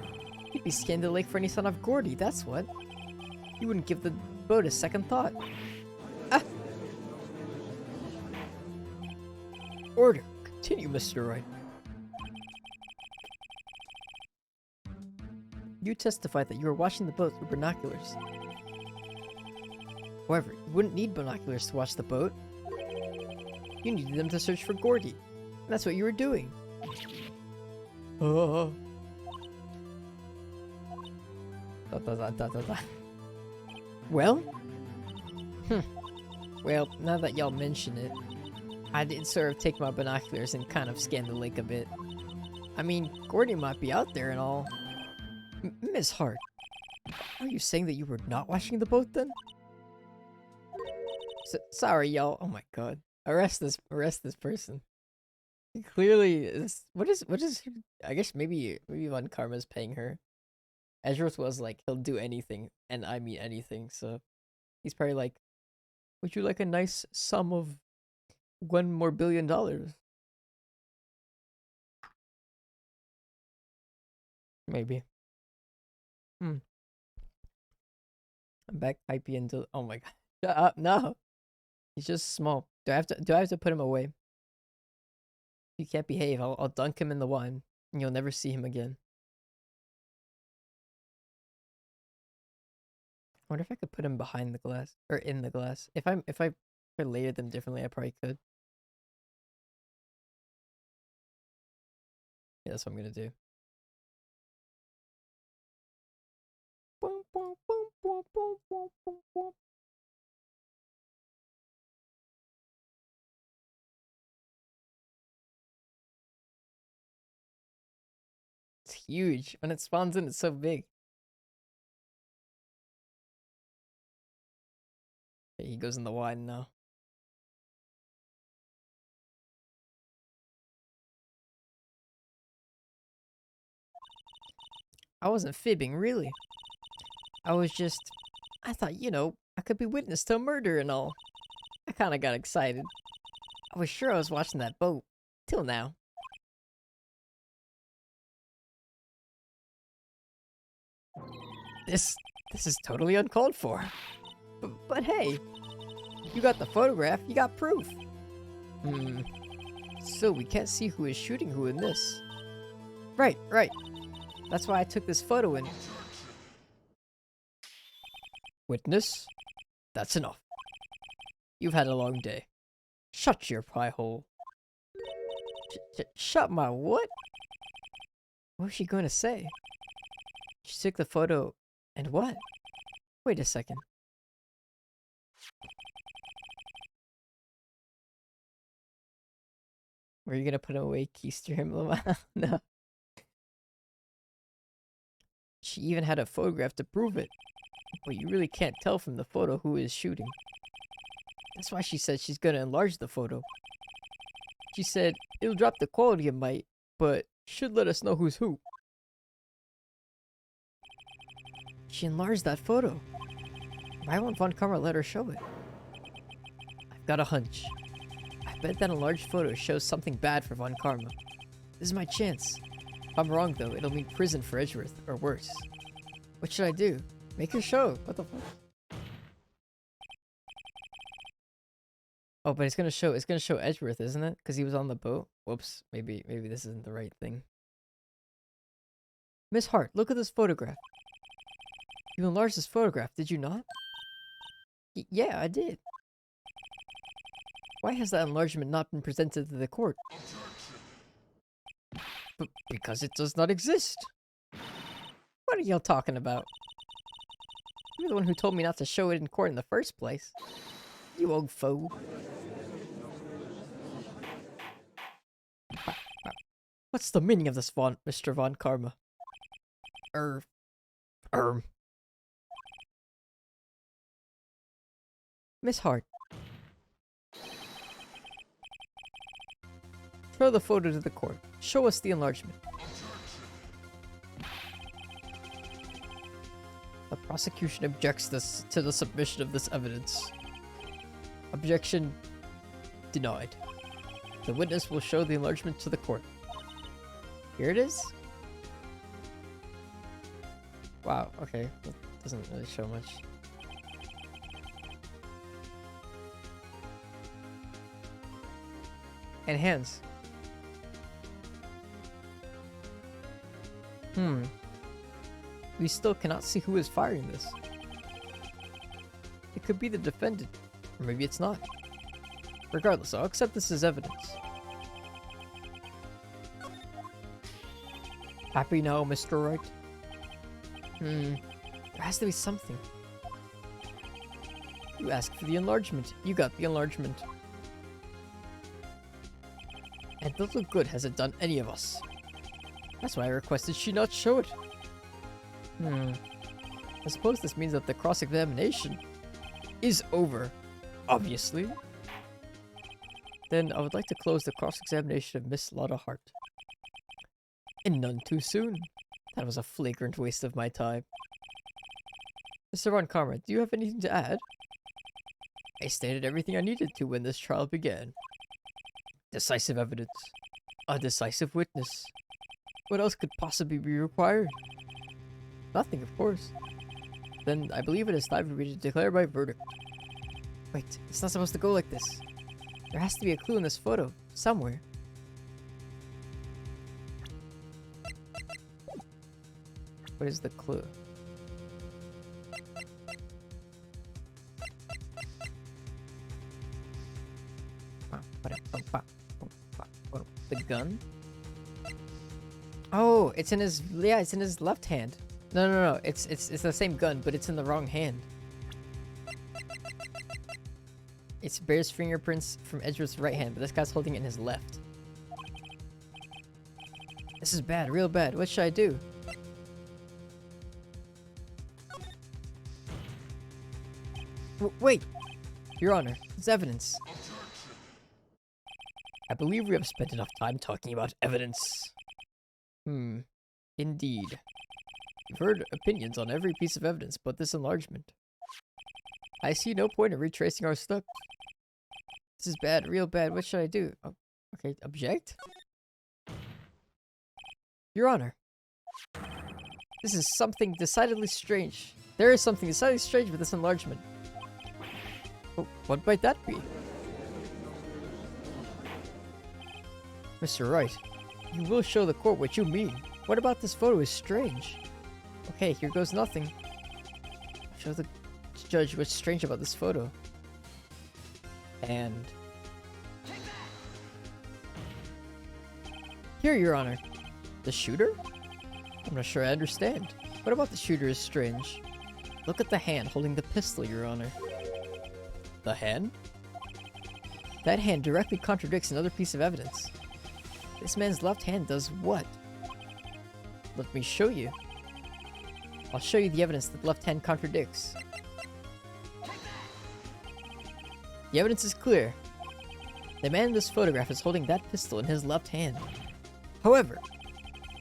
[SPEAKER 1] You'd be scanning the lake for any sign of Gordy, that's what. You wouldn't give the boat a second thought. Ah! Order. Continue, Mr. Wright. You testified that you were watching the boat through binoculars. However, you wouldn't need binoculars to watch the boat. You needed them to search for Gordy. And that's what you were doing. Oh. Well? Well, now that y'all mention it, I did sort of take my binoculars and kind of scan the lake a bit. I mean, Gordy might be out there and all. Miss Hart, are you saying that you were not watching the boat then? Sorry, y'all. Oh my god. Arrest this person. He clearly is. What is? I guess maybe Von Karma's paying her. Ezra's was like, he'll do anything, and I mean anything, so he's probably like, would you like a nice sum of $1 more billion? Maybe. I'm back hypey into. Oh my god. Shut up, no. He's just small. Do I have to put him away? If he can't behave, I'll dunk him in the wine, and you'll never see him again. I wonder if I could put him behind the glass or in the glass. If I layered them differently, I probably could. Yeah, that's what I'm gonna do. It's huge. When it spawns in, it's so big. Okay, he goes in the wine now. I wasn't fibbing, really. I thought, I could be witness to a murder and all. I kinda got excited. I was sure I was watching that boat. Till now. This is totally uncalled for. But hey, you got the photograph, you got proof. So we can't see who is shooting who in this. Right. That's why I took this photo in. Witness? That's enough. You've had a long day. Shut your pie hole. Shut my what? What was she going to say? She took the photo and what? Wait a second. Were you gonna put him away, keister him? No. She even had a photograph to prove it. But you really can't tell from the photo who is shooting. That's why she said she's gonna enlarge the photo. She said, it'll drop the quality a mite, but should let us know who's who. She enlarged that photo. Why won't Von Karma let her show it? I've got a hunch. I bet that enlarged photo shows something bad for Von Karma. This is my chance. If I'm wrong though, it'll mean prison for Edgeworth, or worse. What should I do? Make her show. What the fuck? Oh, but it's gonna show Edgeworth, isn't it? Because he was on the boat. Whoops. Maybe this isn't the right thing. Miss Hart, look at this photograph. You enlarged this photograph, did you not? Yeah, I did. Why has that enlargement not been presented to the court? Because it does not exist. What are y'all talking about? You're the one who told me not to show it in court in the first place. You old fool. What's the meaning of this, Mr. Von Karma? Miss Hart. Throw the photo to the court. Show us the enlargement. The prosecution objects to the submission of this evidence. Objection denied. The witness will show the enlargement to the court. Here it is. Wow, okay. That doesn't really show much. And hands. We still cannot see who is firing this. It could be the defendant, or maybe it's not. Regardless, I'll accept this as evidence. Happy now, Mr. Wright? There has to be something. You asked for the enlargement. You got the enlargement. And little good has it done any of us. That's why I requested she not show it. I suppose this means that the cross-examination is over, obviously. Then I would like to close the cross-examination of Miss Lotta Hart. And none too soon. That was a flagrant waste of my time. Mr. Von Karma, do you have anything to add? I stated everything I needed to when this trial began. Decisive evidence. A decisive witness. What else could possibly be required? Nothing, of course. Then I believe it is time for me to declare my verdict. Wait, it's not supposed to go like this. There has to be a clue in this photo, somewhere. What is the clue? The gun? Oh, it's in his, yeah, it's in his left hand. No, it's the same gun, but it's in the wrong hand. It bears fingerprints from Edgeworth's right hand, but this guy's holding it in his left. This is bad, real bad. What should I do? Wait! Your Honor, it's evidence. I believe we have spent enough time talking about evidence. Indeed. We've heard opinions on every piece of evidence but this enlargement. I see no point in retracing our steps. This is bad, real bad. What should I do? Oh, okay, object? Your Honor. This is something decidedly strange. There is something decidedly strange with this enlargement. Oh, what might that be? Mr. Wright, you will show the court what you mean. What about this photo is strange? Okay, here goes nothing. Show the judge what's strange about this photo. And... Here, Your Honor. The shooter? I'm not sure I understand. What about the shooter is strange? Look at the hand holding the pistol, Your Honor. The hand? That hand directly contradicts another piece of evidence. This man's left hand does what? Let me show you. I'll show you the evidence that the left hand contradicts. The evidence is clear. The man in this photograph is holding that pistol in his left hand. However,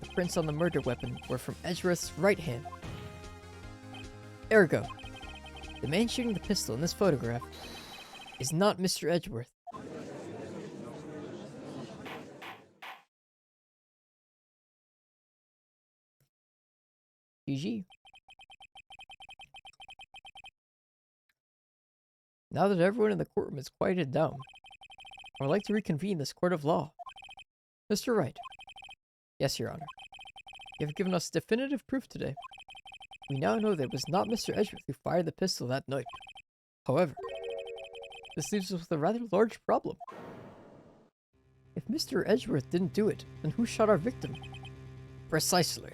[SPEAKER 1] the prints on the murder weapon were from Edgeworth's right hand. Ergo, the man shooting the pistol in this photograph is not Mr. Edgeworth. GG. Now that everyone in the courtroom is quieted down, I would like to reconvene this court of law. Mr. Wright. Yes, Your Honor. You have given us definitive proof today. We now know that it was not Mr. Edgeworth who fired the pistol that night. However, this leaves us with a rather large problem. If Mr. Edgeworth didn't do it, then who shot our victim? Precisely.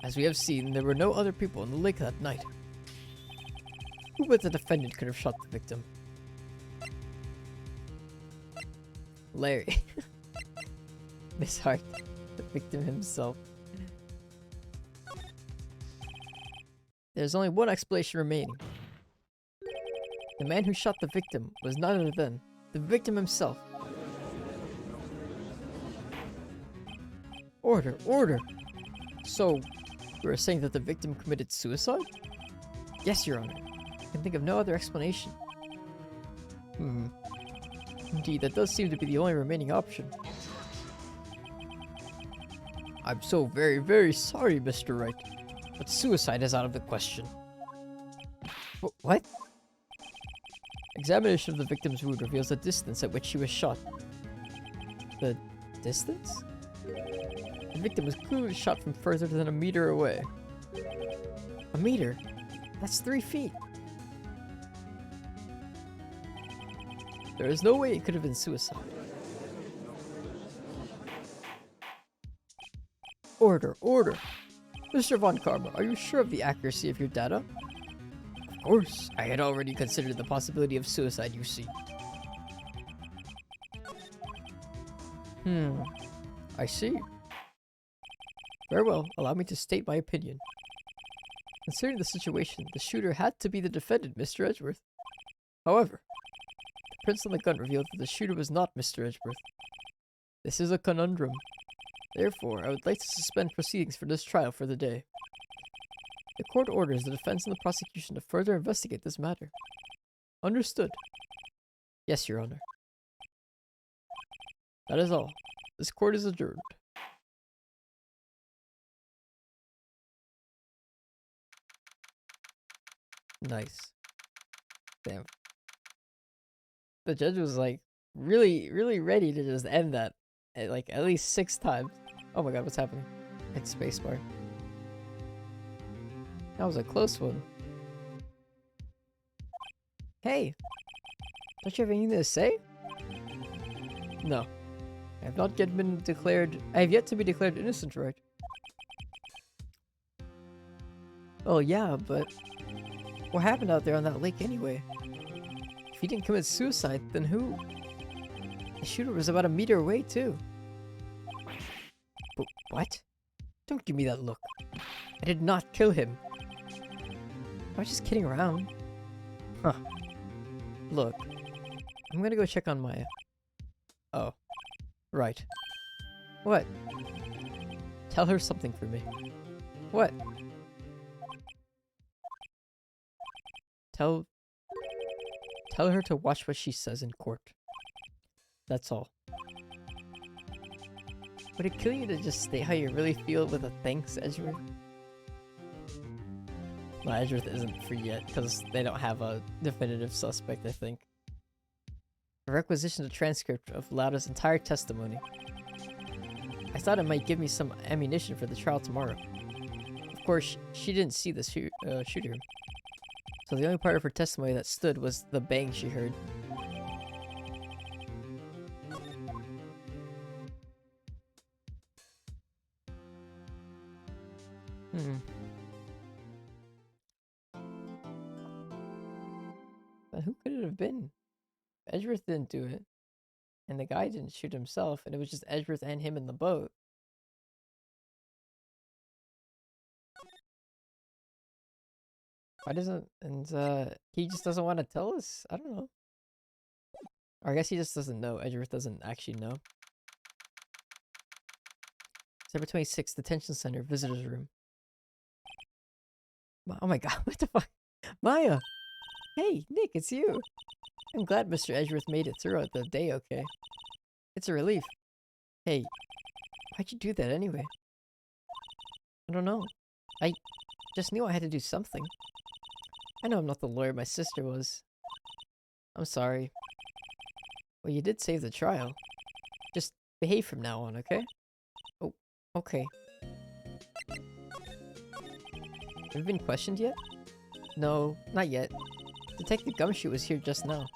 [SPEAKER 1] As we have seen, there were no other people in the lake that night. Who but the defendant could have shot the victim? Larry. Miss Hart, the victim himself. There's only one explanation remaining. The man who shot the victim was none other than the victim himself. Order, order! So, you are saying that the victim committed suicide? Yes, Your Honor. I can think of no other explanation. Indeed, that does seem to be the only remaining option. I'm so very, very sorry, Mr. Wright, but suicide is out of the question. What? Examination of the victim's wound reveals the distance at which she was shot. The distance? The victim was clearly shot from further than a meter away. A meter? That's 3 feet. There is no way it could have been suicide. Order, order! Mr. Von Karma, are you sure of the accuracy of your data? Of course, I had already considered the possibility of suicide, you see. I see. Very well, allow me to state my opinion. Considering the situation, the shooter had to be the defendant, Mr. Edgeworth. However, the prints on the gun revealed that the shooter was not Mr. Edgeworth. This is a conundrum. Therefore, I would like to suspend proceedings for this trial for the day. The court orders the defense and the prosecution to further investigate this matter. Understood. Yes, Your Honor. That is all. This court is adjourned. Nice. Damn. The judge was like really, really ready to just end that like at least 6 times. Oh my god, what's happening? Hit spacebar. That was a close one. Hey! Don't you have anything to say? No. I have not yet been declared... I have yet to be declared innocent, right? Oh yeah, but... what happened out there on that lake anyway? If he didn't commit suicide, then who? The shooter was about a meter away, too. But what? Don't give me that look. I did not kill him. I was just kidding around. Huh. Look. I'm gonna go check on Maya. Oh. Right. What? Tell her something for me. What? Tell her to watch what she says in court. That's all. Would it kill you to just state how you really feel with a thanks, Edgeworth? No, Edgeworth isn't free yet, because they don't have a definitive suspect, I think. I requisitioned a transcript of Lauda's entire testimony. I thought it might give me some ammunition for the trial tomorrow. Of course, she didn't see the shooter. So the only part of her testimony that stood was the bang she heard. But who could it have been? Edgeworth didn't do it. And the guy didn't shoot himself, and it was just Edgeworth and him in the boat. Why doesn't... and, he just doesn't want to tell us? I don't know. Or I guess he just doesn't know. Edgeworth doesn't actually know. December 26th, Detention Center, Visitor's Room. Oh my god, what the fuck? Maya! Hey, Nick, it's you! I'm glad Mr. Edgeworth made it throughout the day okay. It's a relief. Hey, why'd you do that anyway? I don't know. I just knew I had to do something. I know I'm not the lawyer my sister was. I'm sorry. Well, you did save the trial. Just behave from now on, okay? Oh, okay. Have you been questioned yet? No, not yet. Detective Gumshoe was here just now.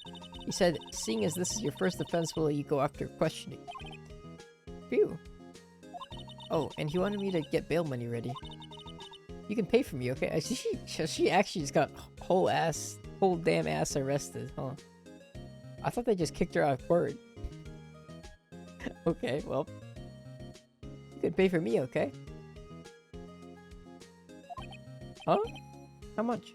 [SPEAKER 1] He said, seeing as this is your first offense, will you go after questioning? Phew. Oh, and he wanted me to get bail money ready. You can pay for me, okay? She actually just got whole damn ass arrested, huh? I thought they just kicked her out of court. Okay, well. You can pay for me, okay? Huh? How much?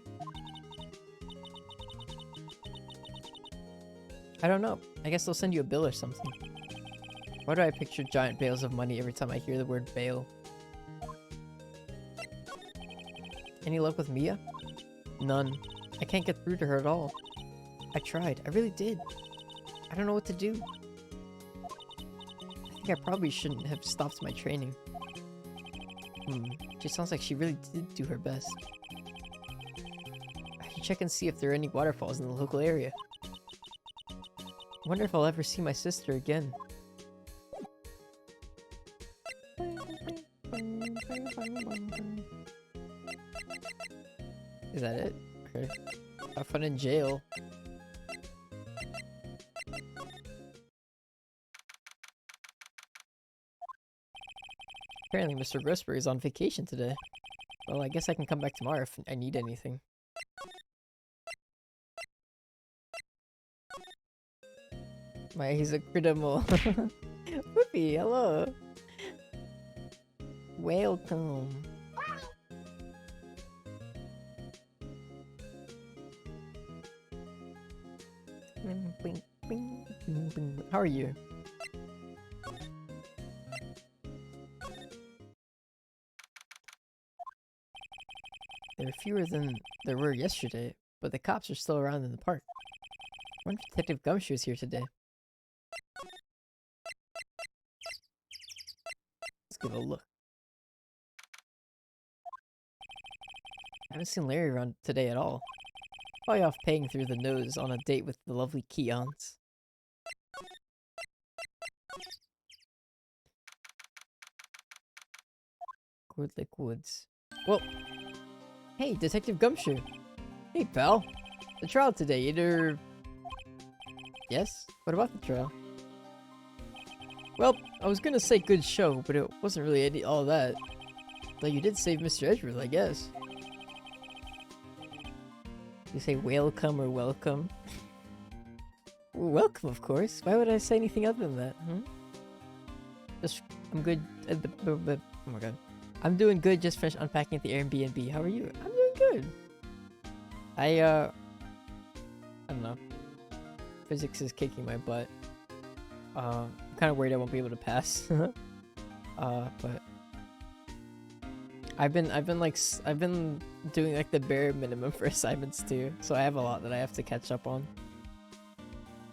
[SPEAKER 1] I don't know. I guess they'll send you a bill or something. Why do I picture giant bales of money every time I hear the word bail? Any luck with Mia? None. I can't get through to her at all. I tried. I really did. I don't know what to do. I think I probably shouldn't have stopped my training. She sounds like she really did do her best. I should check and see if there are any waterfalls in the local area. I wonder if I'll ever see my sister again. Is that it? Okay. Have fun in jail. Apparently Mr. Grossberg is on vacation today. Well, I guess I can come back tomorrow if I need anything. He's a cridimal. Whoopee, hello. Welcome. How are you? There are fewer than there were yesterday, but the cops are still around in the park. I wonder if Detective Gumshoe is here today. Let's give it a look. I haven't seen Larry around today at all. Probably off paying through the nose on a date with the lovely Keons. Good Lake Woods. Well, hey, Detective Gumshoe. Hey, pal. The trial today, either... Yes? What about the trial? Well, I was gonna say good show, but it wasn't really all that. Though you did save Mr. Edgeworth, I guess. You say welcome or welcome? Welcome, of course. Why would I say anything other than that? Just, I'm good. Oh my god. I'm doing good, just finished unpacking at the Airbnb. How are you? I'm doing good. I don't know. Physics is kicking my butt. I'm kind of worried I won't be able to pass. But I've been doing like the bare minimum for assignments too, so I have a lot that I have to catch up on.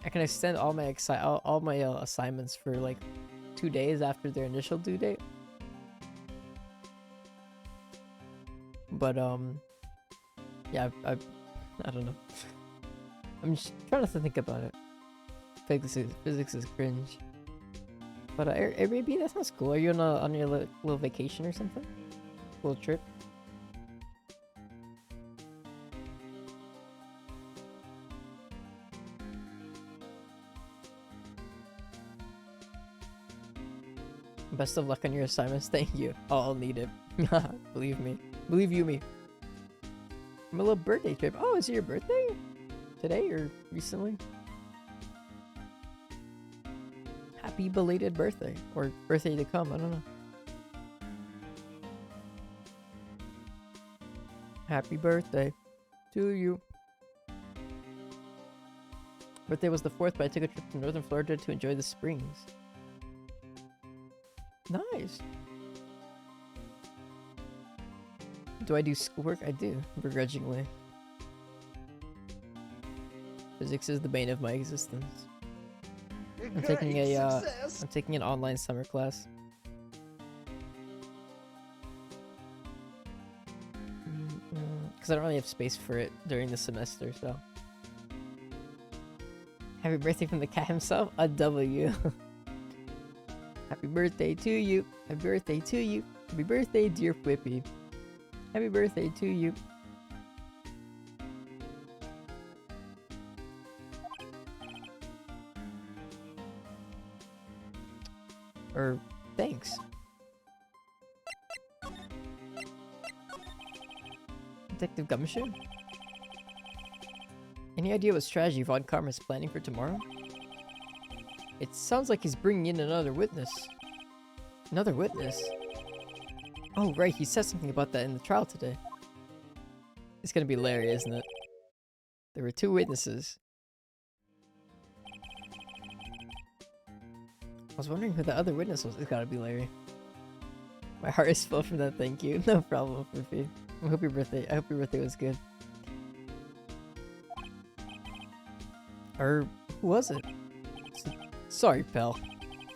[SPEAKER 1] I can extend all my assignments for like 2 days after their initial due date. But yeah, I don't know. I'm just trying to think about it. Physics is cringe. But Airbnb, that sounds cool. Are you on your little vacation or something? Little trip? Best of luck on your assignments. Thank you. Oh, I'll need it. Believe me. Believe you me. My little birthday trip. Oh, is it your birthday? Today or recently? Happy belated birthday. Or birthday to come. I don't know. Happy birthday to you. Birthday was the 4th, but I took a trip to northern Florida to enjoy the springs. Nice. Do I do schoolwork? I do, begrudgingly. Physics is the bane of my existence. I'm taking I'm taking an online summer class. Because I don't really have space for it during the semester, so. Happy birthday from the cat himself, a W. Happy birthday to you. Happy birthday to you. Happy birthday, dear Whippy. Happy birthday to you. Thanks. Detective Gumshoe? Any idea what strategy Von Karma is planning for tomorrow? It sounds like he's bringing in another witness. Another witness? Oh, right, he said something about that in the trial today. It's gonna be Larry, isn't it? There were 2 witnesses. I was wondering who the other witness was. It's gotta be Larry. My heart is full from that, thank you. No problem, Fifi. I hope your birthday was good. Or who was it? Sorry, pal.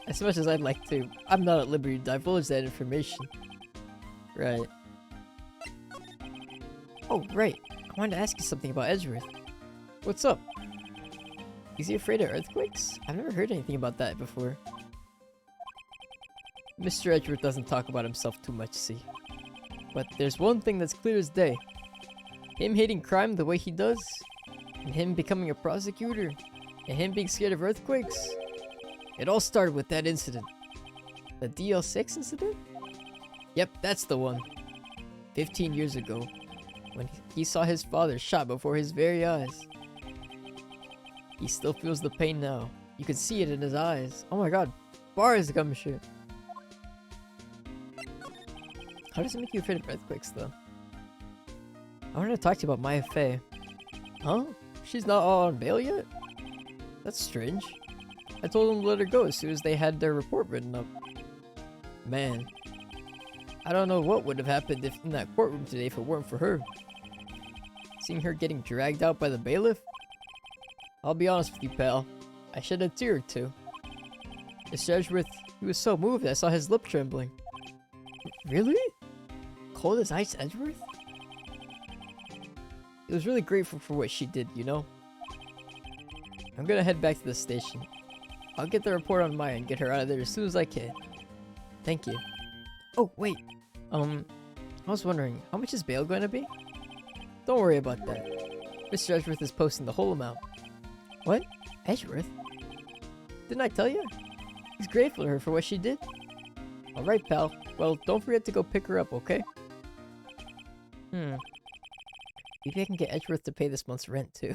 [SPEAKER 1] As much as I'd like to, I'm not at liberty to divulge that information. Right. Oh, right. I wanted to ask you something about Edgeworth. What's up? Is he afraid of earthquakes? I've never heard anything about that before. Mr. Edgeworth doesn't talk about himself too much, see. But there's one thing that's clear as day. Him hating crime the way he does, and him becoming a prosecutor, and him being scared of earthquakes. It all started with that incident. The DL6 incident? Yep, that's the one. 15 years ago, when he saw his father shot before his very eyes. He still feels the pain now. You can see it in his eyes. Oh my god, bars, Gumshoe. How does it make you afraid of earthquakes, though? I wanted to talk to you about Maya Fey. Huh? She's not on bail yet? That's strange. I told them to let her go as soon as they had their report written up. Man. I don't know what would have happened in that courtroom today if it weren't for her. Seeing her getting dragged out by the bailiff? I'll be honest with you, pal. I shed a tear or two. Mr. Edgeworth, he was so moved I saw his lip trembling. Really? Cold as ice, Edgeworth? He was really grateful for what she did, you know? I'm gonna head back to the station. I'll get the report on Maya and get her out of there as soon as I can. Thank you. Oh, wait. I was wondering, how much is bail going to be? Don't worry about that. Mr. Edgeworth is posting the whole amount. What? Edgeworth? Didn't I tell you? He's grateful to her for what she did. Alright, pal. Well, don't forget to go pick her up, okay? Maybe I can get Edgeworth to pay this month's rent, too.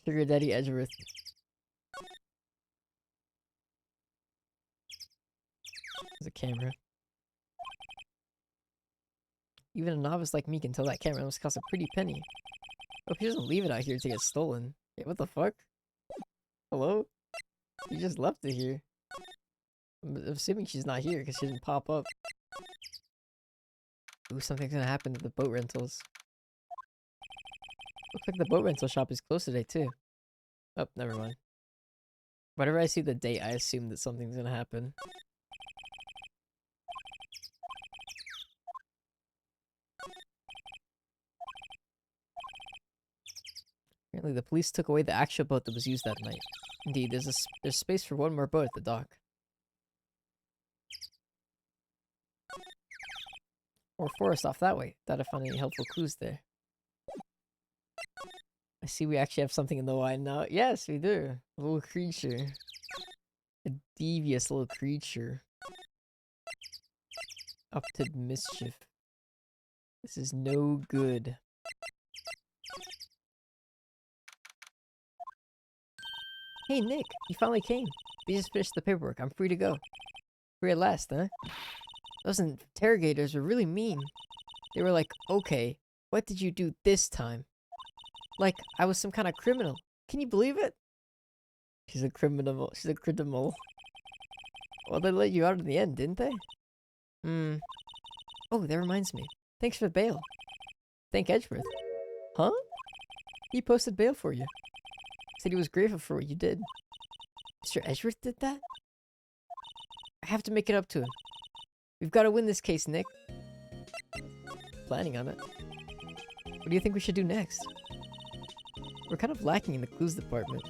[SPEAKER 1] Sugar Daddy Edgeworth. There's a camera. Even a novice like me can tell that camera must cost a pretty penny. Hope she doesn't leave it out here to get stolen. Hey, what the fuck? Hello? You just left it here. I'm assuming she's not here because she didn't pop up. Ooh, something's gonna happen to the boat rentals. Looks like the boat rental shop is closed today too. Oh, never mind. Whenever I see the date, I assume that something's gonna happen. Apparently the police took away the actual boat that was used that night. Indeed, there's space for one more boat at the dock. Or forest off that way. Thought I found any helpful clues there. I see we actually have something in the wine now. Yes, we do. A little creature. A devious little creature. Up to mischief. This is no good. Hey Nick, you finally came. We just finished the paperwork. I'm free to go. Free at last, huh? Those interrogators were really mean. They were like, okay, what did you do this time? Like, I was some kind of criminal. Can you believe it? She's a criminal. She's a cridimal. Well, they let you out in the end, didn't they? Oh, that reminds me. Thanks for the bail. Thank Edgeworth. Huh? He posted bail for you. Said he was grateful for what you did. Mr. Edgeworth did that? I have to make it up to him. We've got to win this case, Nick. Planning on it. What do you think we should do next? We're kind of lacking in the clues department.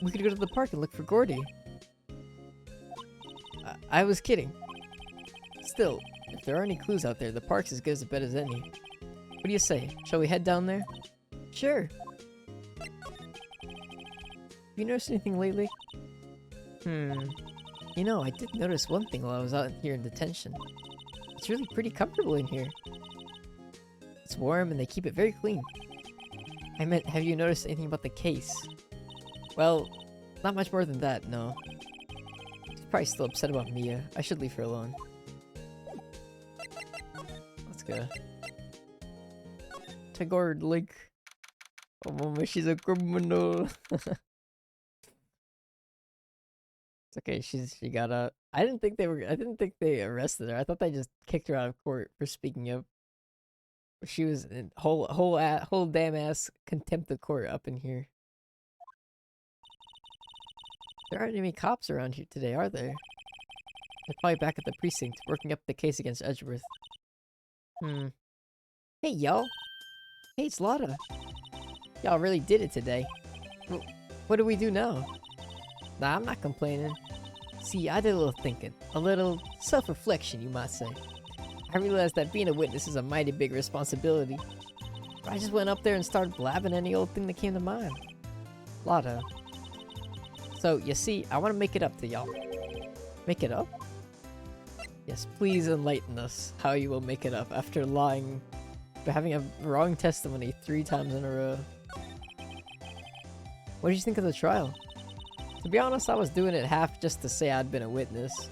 [SPEAKER 1] We could go to the park and look for Gordy. I was kidding. Still, if there are any clues out there, the park's as good as a bet as any. What do you say? Shall we head down there? Sure. Have you noticed anything lately? You know, I did notice one thing while I was out here in detention. It's really pretty comfortable in here. It's warm and they keep it very clean. I meant, have you noticed anything about the case? Well, not much more than that, no. She's probably still upset about Mia. I should leave her alone. Let's go. Tagore Link. Oh mama, she's a criminal. It's okay, she got out. I didn't think they arrested her. I thought they just kicked her out of court for speaking up. She was in whole damn ass contempt of court up in here. There aren't any cops around here today, are there? They're probably back at the precinct, working up the case against Edgeworth. Hey, y'all. Hey, it's Lotta. Y'all really did it today. What do we do now? Nah, I'm not complaining. See, I did a little thinking. A little self-reflection, you might say. I realized that being a witness is a mighty big responsibility. I just went up there and started blabbing any old thing that came to mind. Lotta. So, you see, I want to make it up to y'all. Make it up? Yes, please enlighten us how you will make it up after lying, for having a wrong testimony 3 times in a row. What did you think of the trial? To be honest, I was doing it half just to say I'd been a witness.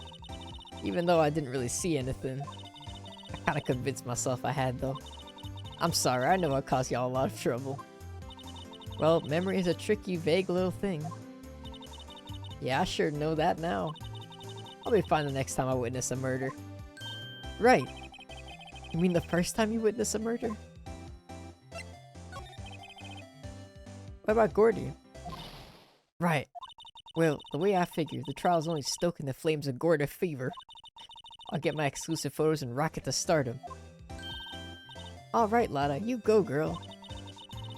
[SPEAKER 1] Even though I didn't really see anything. I kinda convinced myself I had though. I'm sorry, I know I caused y'all a lot of trouble. Well, memory is a tricky, vague little thing. Yeah, I sure know that now. I'll be fine the next time I witness a murder. Right. You mean the first time you witness a murder? What about Gordy? Right. Well, the way I figure, the trial's only stoking the flames of Gordy fever. I'll get my exclusive photos and rocket to stardom. Alright, Lotta, you go, girl.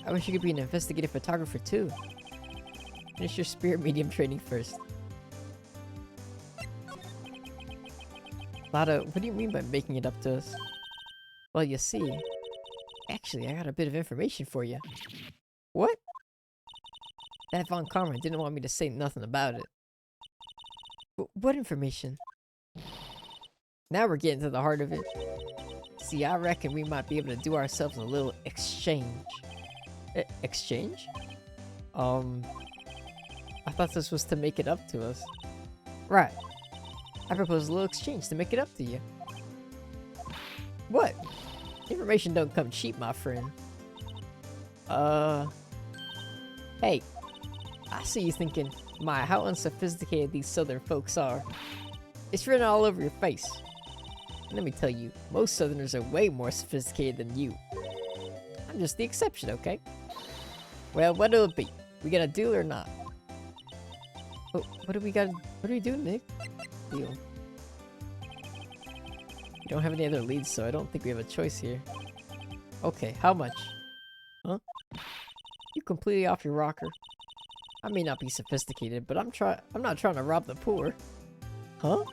[SPEAKER 1] I wish you could be an investigative photographer too. Finish your spirit medium training first. Lotta, what do you mean by making it up to us? Well, you see, actually, I got a bit of information for you. What? That Von Karma didn't want me to say nothing about it. What information? Now we're getting to the heart of it. See, I reckon we might be able to do ourselves a little exchange. Exchange? I thought this was to make it up to us. Right. I propose a little exchange to make it up to you. What? Information don't come cheap, my friend. Hey. I see you thinking, my, how unsophisticated these southern folks are. It's written all over your face. Let me tell you, most southerners are way more sophisticated than you. I'm just the exception, okay? Well, what'll it be? We got a deal or not? What do we do, Nick? Deal. We don't have any other leads, so I don't think we have a choice here. Okay, how much? Huh? You completely off your rocker. I may not be sophisticated, but I'm not trying to rob the poor. Huh?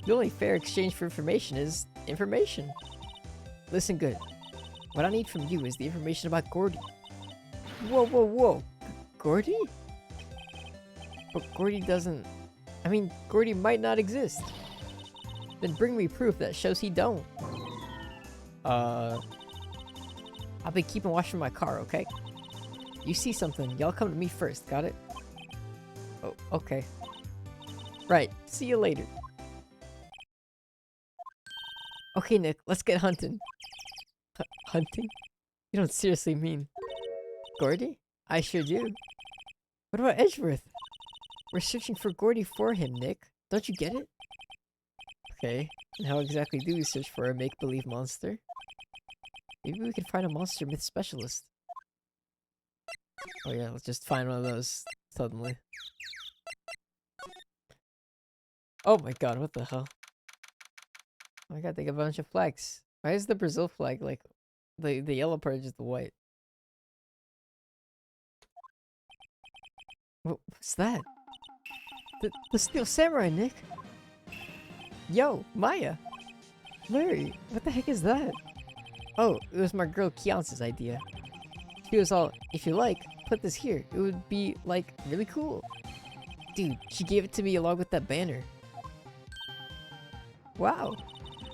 [SPEAKER 1] The only fair exchange for information is information. Listen good. What I need from you is the information about Gordy. Whoa, whoa, whoa. Gordy? But Gordy doesn't... I mean, Gordy might not exist. Then bring me proof that shows he don't. I'll be keeping watch from my car, okay? You see something, y'all come to me first, got it? Oh, okay. Right, see you later. Okay, Nick, let's get hunting. Hunting? You don't seriously mean... Gordy? I sure do. What about Edgeworth? We're searching for Gordy for him, Nick. Don't you get it? Okay. And how exactly do we search for a make-believe monster? Maybe we can find a monster myth specialist. Oh yeah, let's just find one of those suddenly. Oh my god, what the hell? Oh my god, they got a bunch of flags. Why is the Brazil flag like the yellow part is just the white? What's that? The Steel Samurai, Nick. Yo, Maya. Larry, what the heck is that? Oh, it was my girl Kiance's idea. She was all, if you like, put this here. It would be, like, really cool. Dude, she gave it to me along with that banner. Wow.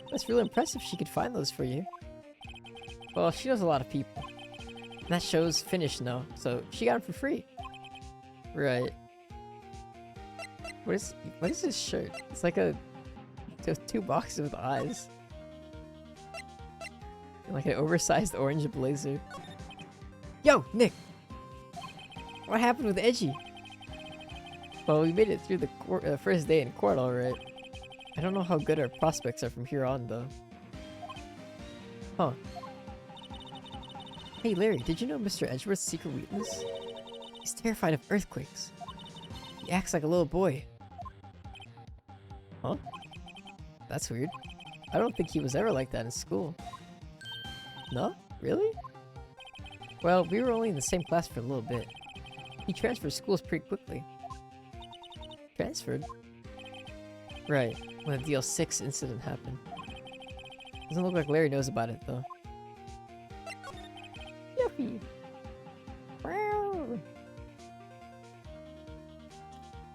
[SPEAKER 1] That's really impressive she could find those for you. Well, she knows a lot of people. And that show's finished now, so she got them for free. Right. What is this shirt? It's like two boxes with eyes. And like an oversized orange blazer. Yo, Nick! What happened with Edgy? Well, we made it through the first day in court, alright. I don't know how good our prospects are from here on, though. Huh. Hey, Larry, did you know Mr. Edgeworth's secret weakness? He's terrified of earthquakes. He acts like a little boy. Huh? That's weird. I don't think he was ever like that in school. No? Really? Well, we were only in the same class for a little bit. He transferred schools pretty quickly. Transferred? Right, when the DL6 incident happened. Doesn't look like Larry knows about it, though. Yuppie! Wow.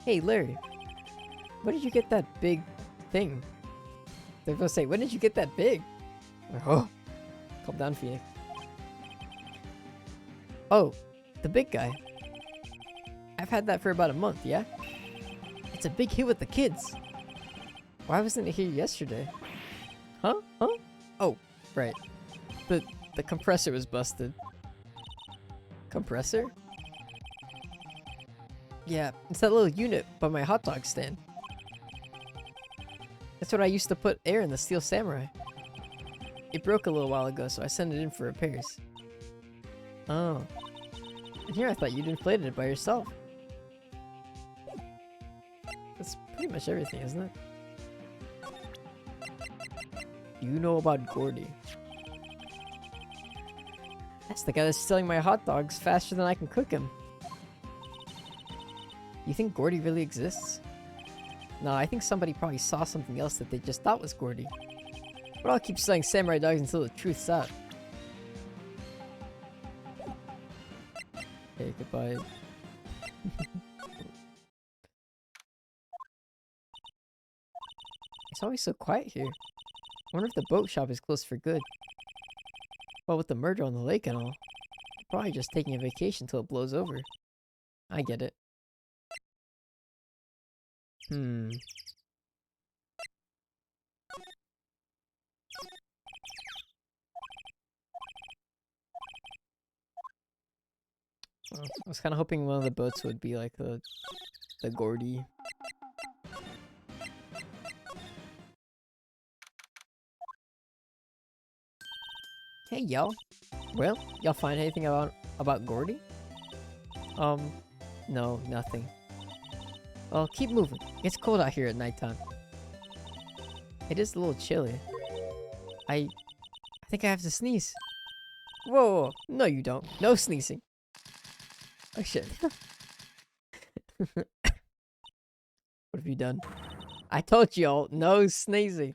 [SPEAKER 1] Hey, Larry. When did you get that big thing? They're gonna say, when did you get that big? Oh, calm down, Phoenix. Oh, the big guy. I've had that for about a month, yeah? It's a big hit with the kids. Why wasn't it here yesterday? Huh? Huh? Oh, right. The compressor was busted. Compressor? Yeah, it's that little unit by my hot dog stand. That's what I used to put air in the Steel Samurai. It broke a little while ago, so I sent it in for repairs. Oh. And here I thought you'd inflated it by yourself. That's pretty much everything, isn't it? You know about Gordy. That's the guy that's selling my hot dogs faster than I can cook them. You think Gordy really exists? No, I think somebody probably saw something else that they just thought was Gordy. But I'll keep selling samurai dogs until the truth's out. Okay, goodbye. It's always so quiet here. I wonder if the boat shop is closed for good. Well, with the murder on the lake and all, probably just taking a vacation till it blows over. I get it. Hmm. Well, I was kind of hoping one of the boats would be like the Gordy. Hey, y'all. Well, y'all find anything about Gordy? No, nothing. Well, keep moving. It's cold out here at nighttime. It is a little chilly. I think I have to sneeze. Whoa, no you don't. No sneezing. Oh shit. What have you done? I told y'all, no sneezing.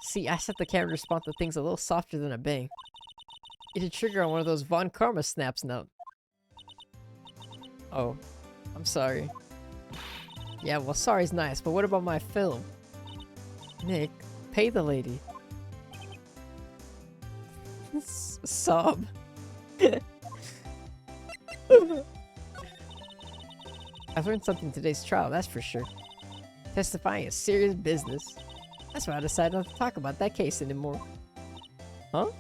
[SPEAKER 1] See, I set the camera to respond to things a little softer than a bang. It'd trigger on one of those Von Karma snaps now. Oh, I'm sorry. Yeah, well, sorry's nice, but what about my film? Nick, pay the lady. Sob. I've learned something in today's trial, that's for sure. Testifying is serious business. That's why I decided not to talk about that case anymore. Huh?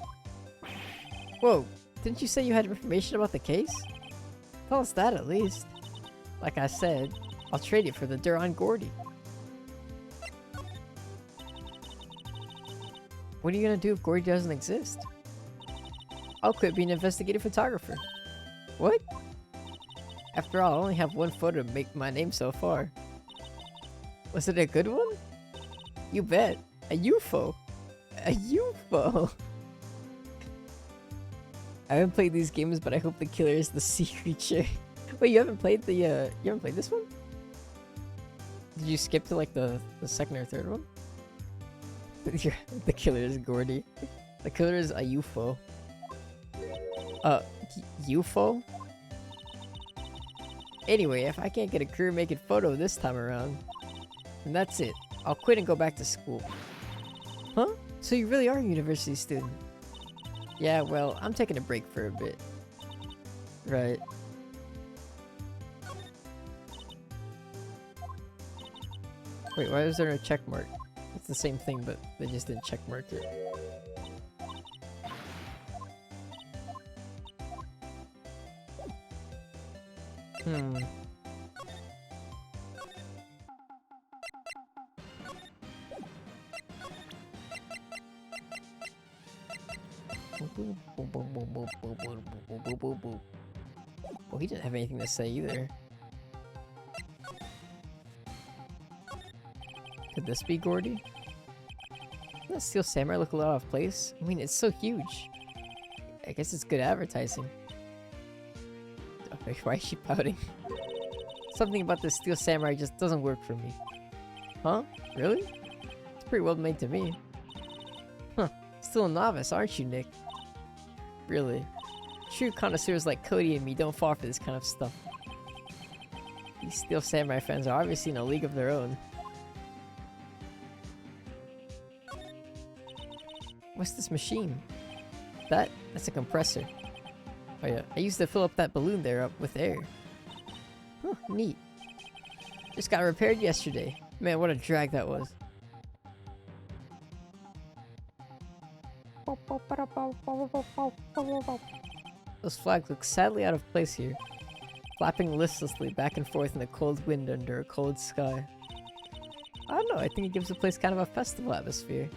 [SPEAKER 1] Whoa, didn't you say you had information about the case? Tell us that at least. Like I said, I'll trade it for the Duran Gordy. What are you gonna do if Gordy doesn't exist? I'll quit being an investigative photographer. What? After all, I only have one photo to make my name so far. Was it a good one? You bet. A UFO. A UFO. I haven't played these games, but I hope the killer is the sea creature. Wait, you haven't played the, you haven't played this one? Did you skip to, like, the second or third one? The killer is Gordy. The killer is a UFO. UFO? Anyway, if I can't get a career-making photo this time around, then that's it. I'll quit and go back to school. Huh? So you really are a university student? Yeah, well, I'm taking a break for a bit. Right. Wait, why is there a check mark? It's the same thing, but they just didn't check mark it. Well, he didn't have anything to say either. Could this be Gordy? Doesn't that Steel Samurai look a lot out of place? I mean, it's so huge. I guess it's good advertising. Why is she pouting? Something about this Steel Samurai just doesn't work for me. Huh? Really? It's pretty well made to me. Huh. Still a novice, aren't you, Nick? Really? True connoisseurs like Cody and me don't fall for this kind of stuff. These Steel Samurai fans are obviously in a league of their own. What's this machine? That's a compressor. Oh yeah, I used to fill up that balloon there up with air. Huh, neat. Just got repaired yesterday. Man, what a drag that was. Those flags look sadly out of place here, flapping listlessly back and forth in the cold wind under a cold sky. I don't know, I think it gives the place kind of a festival atmosphere.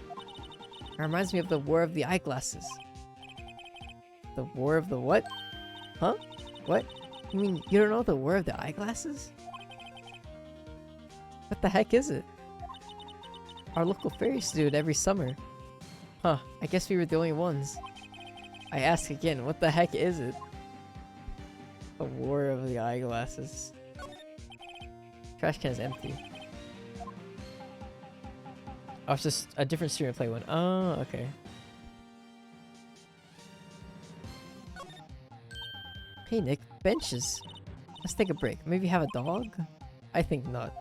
[SPEAKER 1] It reminds me of the War of the Eyeglasses. The War of the what? Huh? What? You mean you don't know the War of the Eyeglasses? What the heck is it? Our local fairies do it every summer. Huh, I guess we were the only ones. I ask again, what the heck is it? The War of the Eyeglasses. Trash can is empty. Oh, it's just a different stream to play one. Oh, okay. Hey Nick, benches. Let's take a break. Maybe have a dog? I think not.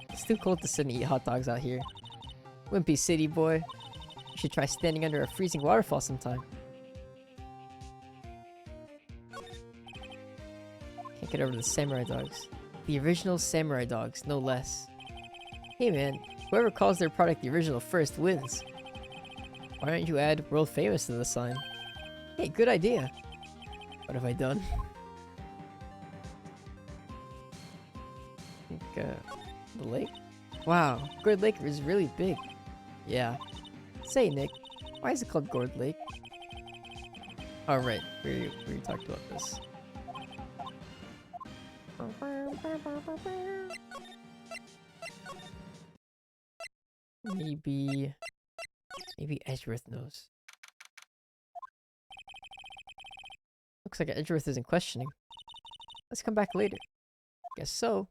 [SPEAKER 1] It's too cold to sit and eat hot dogs out here. Wimpy city boy. You should try standing under a freezing waterfall sometime. Can't get over the samurai dogs. The original samurai dogs, no less. Hey man, whoever calls their product the original first wins. Why don't you add world famous to the sign? Hey, good idea. What have I done? I think, the lake? Wow, Gourd Lake is really big. Yeah. Say, Nick, why is it called Gourd Lake? Oh, right. We talked about this. Maybe Edgeworth knows. Looks like Edgeworth isn't questioning. Let's come back later. Guess so.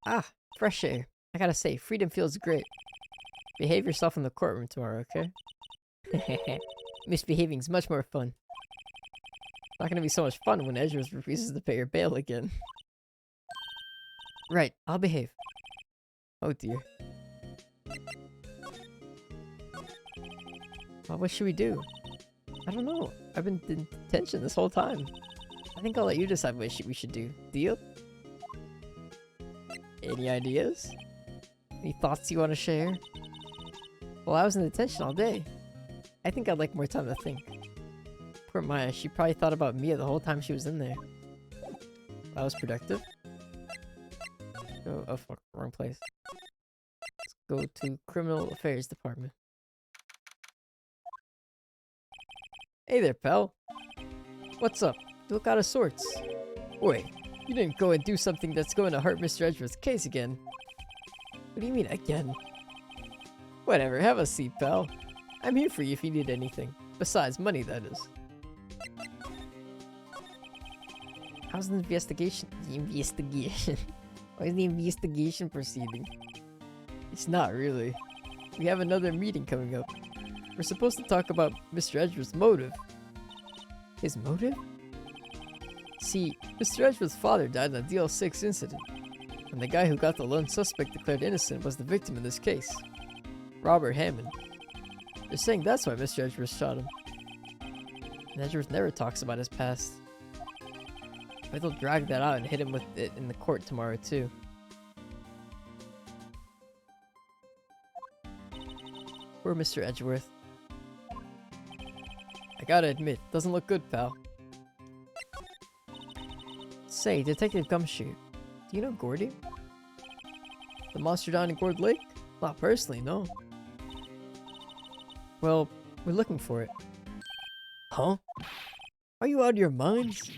[SPEAKER 1] Ah, fresh air. I gotta say, freedom feels great. Behave yourself in the courtroom tomorrow, okay? Misbehaving's much more fun. Not gonna be so much fun when Edgeworth refuses to pay your bail again. Right, I'll behave. Oh dear. Well, what should we do? I don't know. I've been in detention this whole time. I think I'll let you decide what we should do. Deal? Any ideas? Any thoughts you want to share? Well, I was in detention all day. I think I'd like more time to think. Poor Maya, she probably thought about Mia the whole time she was in there. That was productive. Oh, fuck, wrong place. Let's go to Criminal Affairs Department. Hey there, pal. What's up? You look out of sorts. Wait, you didn't go and do something that's going to hurt Mr. Edgeworth's case again. What do you mean, again? Whatever, have a seat, pal. I'm here for you if you need anything. Besides, money, that is. How's the investigation? The investigation? Why is the investigation proceeding? It's not really. We have another meeting coming up. We're supposed to talk about Mr. Edgeworth's motive. His motive? See, Mr. Edgeworth's father died in a DL6 incident, and the guy who got the lone suspect declared innocent was the victim in this case. Robert Hammond. They're saying that's why Mr. Edgeworth shot him. And Edgeworth never talks about his past. But they'll drag that out and hit him with it in the court tomorrow too. Poor Mr. Edgeworth. I gotta admit, doesn't look good, pal. Say, Detective Gumshoe, do you know Gordy? The monster down in Gourd Lake? Not personally, no. Well, we're looking for it. Huh? Are you out of your minds?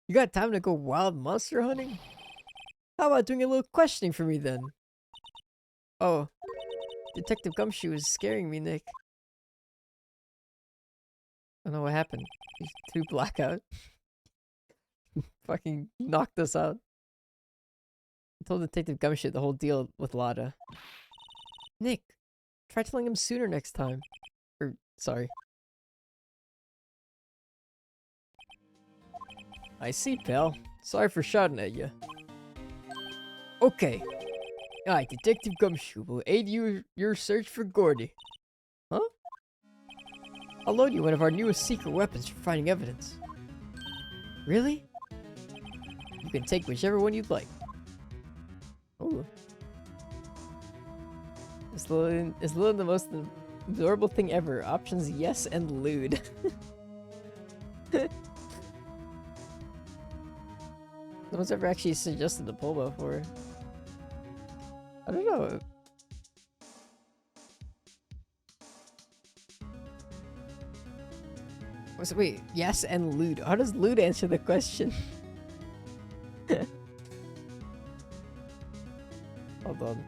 [SPEAKER 1] You got time to go wild monster hunting? How about doing a little questioning for me then? Oh, Detective Gumshoe is scaring me, Nick. I don't know what happened. He threw blackout. Fucking knocked us out. I told Detective Gumshoe the whole deal with Lada. Nick, try telling him sooner next time. Sorry. I see, pal. Sorry for shouting at you. Okay. Alright, Detective Gumshoe will aid your search for Gordy. Huh? I'll loan you one of our newest secret weapons for finding evidence. Really? You can take whichever one you'd like. Ooh. Is lewd the most adorable thing ever? Options yes and lewd. No one's ever actually suggested a pull before. I don't know. Wait, yes and lewd. How does lewd answer the question? Hold on.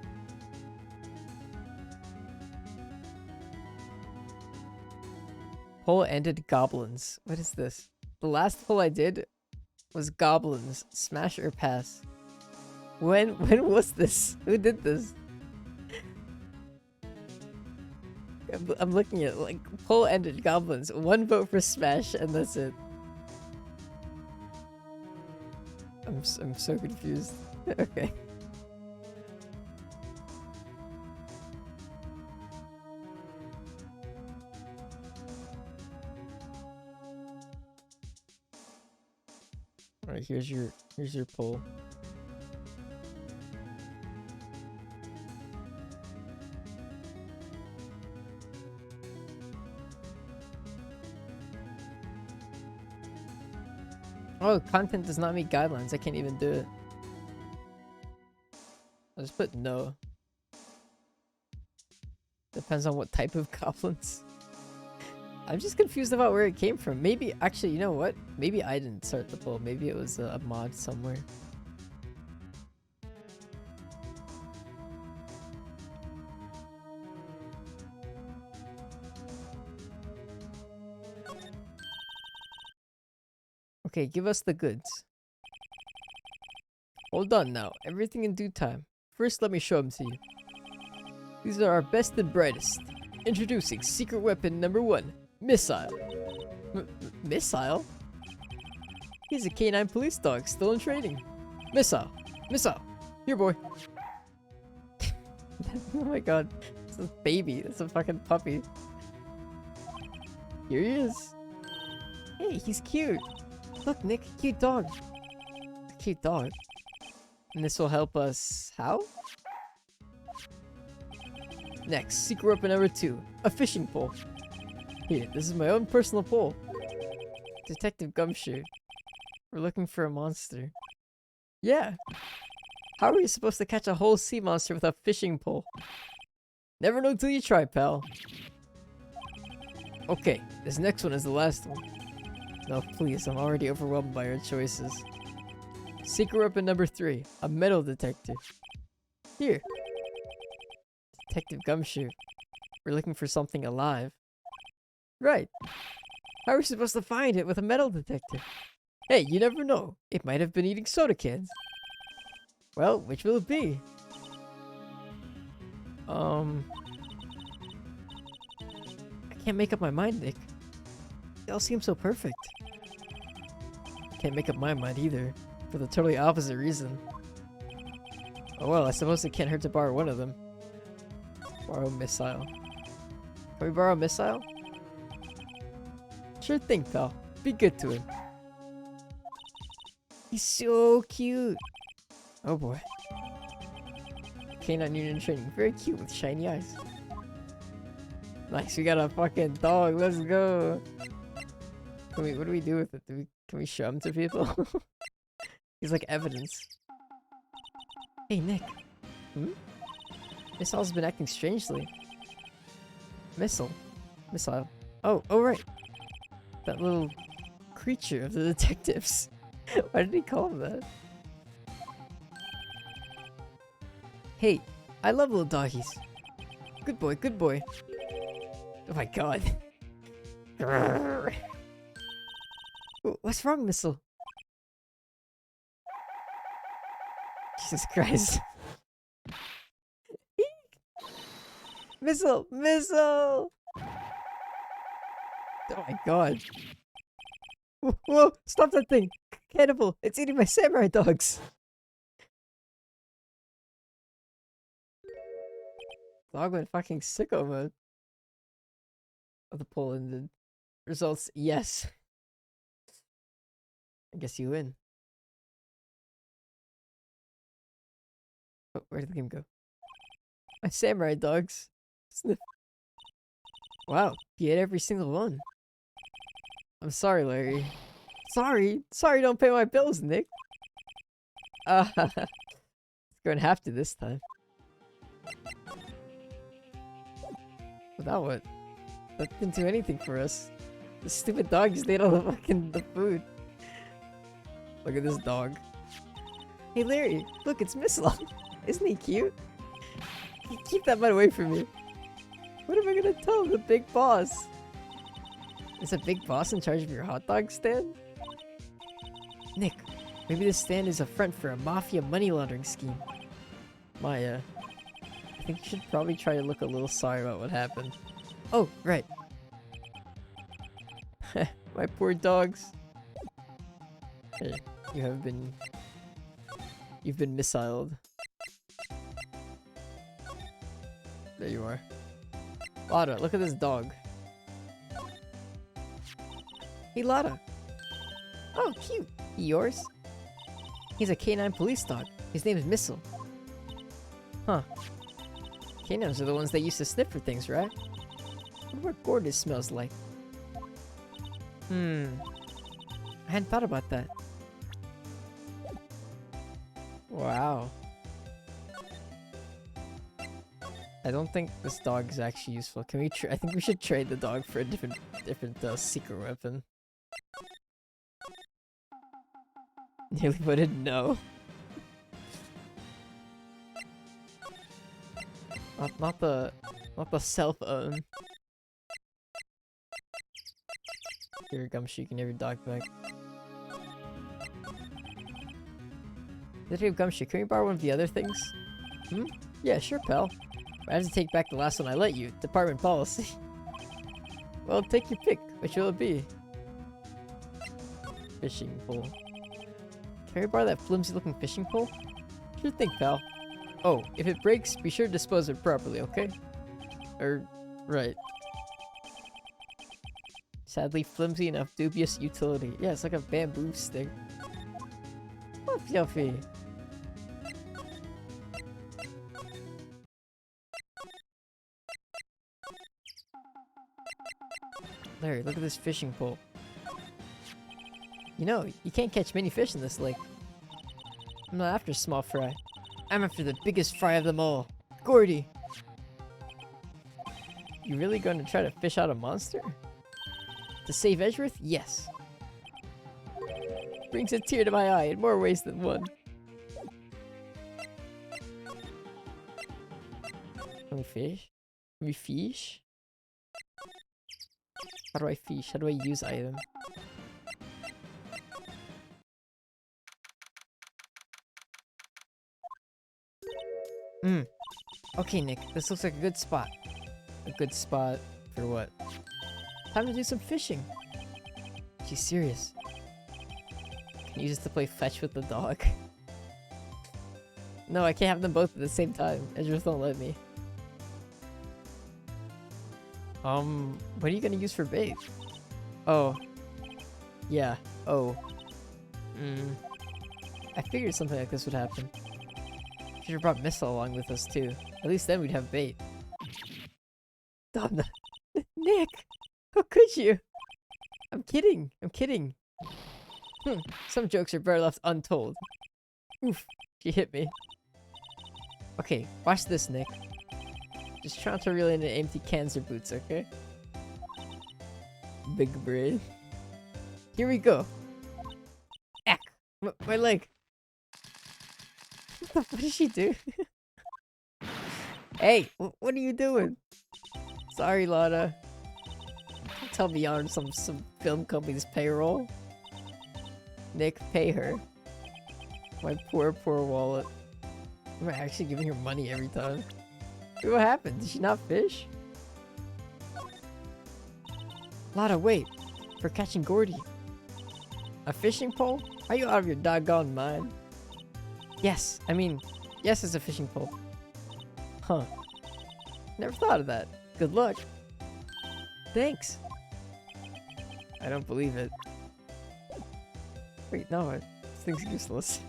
[SPEAKER 1] Poll ended goblins. What is this? The last poll I did was goblins. Smash or pass? When was this? Who did this? I'm looking at like poll ended goblins. 1 vote for smash and that's it. I'm so confused. Okay. All right, here's your poll. Oh, content does not meet guidelines. I can't even do it. I'll just put no. Depends on what type of goblins. I'm just confused about where it came from. Maybe, actually, you know what? Maybe I didn't start the poll. Maybe it was a mod somewhere. Okay, give us the goods. Hold on now. Everything in due time. First, let me show them to you. These are our best and brightest. Introducing secret weapon number 1. Missile. Missile? He's a canine police dog still in training. Missile. Missile. Here, boy. Oh my god. It's a baby. It's a fucking puppy. Here he is. Hey, he's cute. Look, Nick. Cute dog. A cute dog. And this will help us... How? Next, secret weapon number 2. A fishing pole. Here, this is my own personal pole. Detective Gumshoe. We're looking for a monster. Yeah. How are we supposed to catch a whole sea monster with a fishing pole? Never know till you try, pal. Okay, this next one is the last one. No, please, I'm already overwhelmed by our choices. Secret weapon number 3, a metal detector. Here. Detective Gumshoe. We're looking for something alive. Right. How are we supposed to find it with a metal detector? Hey, you never know. It might have been eating soda cans. Well, which will it be? I can't make up my mind, Nick. They all seem so perfect. Can't make up my mind either, for the totally opposite reason. Oh well, I suppose it can't hurt to borrow one of them. Borrow missile. Can we borrow a missile? Sure thing, pal. Be good to him. He's so cute. Oh boy. Canine Union training. Very cute with shiny eyes. Nice, we got a fucking dog. Let's go. What do we do with it? Can we show him to people? He's like evidence. Hey, Nick. Hmm? Missile's been acting strangely. Missile. Oh, right. That little creature of the detectives. Why did he call him that? Hey, I love little doggies. Good boy, good boy. Oh my god. What's wrong, Missile? Jesus Christ. Missile! Missile! Oh my god. Whoa! Stop that thing! Cannibal! It's eating my samurai dogs! Dog went fucking sicko mode. Oh, the poll ended. Results, yes. I guess you win. Oh, where did the game go? My samurai dogs. Sniff. Wow, he ate every single one. I'm sorry, Larry. Sorry, don't pay my bills, Nick. It's going to have to this time. Without what? That didn't do anything for us. The stupid dog just ate all the food. Look at this dog. Hey Larry, look, it's Missile. Isn't he cute? Keep that butt away from me. What am I gonna tell the big boss? Is a big boss in charge of your hot dog stand? Nick, maybe this stand is a front for a mafia money laundering scheme. Maya, I think you should probably try to look a little sorry about what happened. Oh, right. My poor dogs. Hey, you've been missiled. There you are. Lada, look at this dog. Hey Lada. Oh, cute. He yours? He's a canine police dog. His name is Missile. Huh. Canines are the ones that used to sniff for things, right? I wonder what Gordon smells like. I hadn't thought about that. Wow. I don't think this dog is actually useful. Can we I think we should trade the dog for a different secret weapon. Nearly voted no. Not the cell phone. Here, Gumshoe, you can have your dog back. Detective Gumshoe, can we borrow one of the other things? Yeah, sure, pal. I have to take back the last one I let you. Department policy. Well, take your pick. Which will it be? Fishing pole. Can we borrow that flimsy-looking fishing pole? Sure thing, pal. Oh, if it breaks, be sure to dispose of it properly, okay? Right. Sadly, flimsy enough dubious utility. Yeah, it's like a bamboo stick. Oh, fluffy. Larry, look at this fishing pole. You know, you can't catch many fish in this lake. I'm not after small fry. I'm after the biggest fry of them all. Gordy! You really gonna try to fish out a monster? To save Edgeworth? Yes. Brings a tear to my eye in more ways than one. Can we fish? Can we fish? How do I fish? How do I use item? Okay, Nick, this looks like a good spot. A good spot for what? Time to do some fishing. She's serious. Can you use this to play fetch with the dog? No, I can't have them both at the same time. Edgeworth don't let me. What are you gonna use for bait? Oh. Yeah. Oh. I figured something like this would happen. Should've brought Missile along with us too. At least then we'd have bait. Stop. Nick! How could you? I'm kidding. I'm kidding. Some jokes are better left untold. Oof. She hit me. Okay, watch this, Nick. Just try not to reel in the empty cans or boots, okay? Big brain. Here we go. Ack! My leg. What did she do? Hey, what are you doing? Sorry, Lana. Tell me on some film company's payroll. Nick, pay her. My poor wallet. Am I actually giving her money every time? Wait, what happened? Did she not fish? Lana, wait. For catching Gordy. A fishing pole? Are you out of your doggone mind? Yes, I mean, yes, it's a fishing pole. Huh. Never thought of that. Good luck. Thanks. I don't believe it. Wait, no, this thing's useless.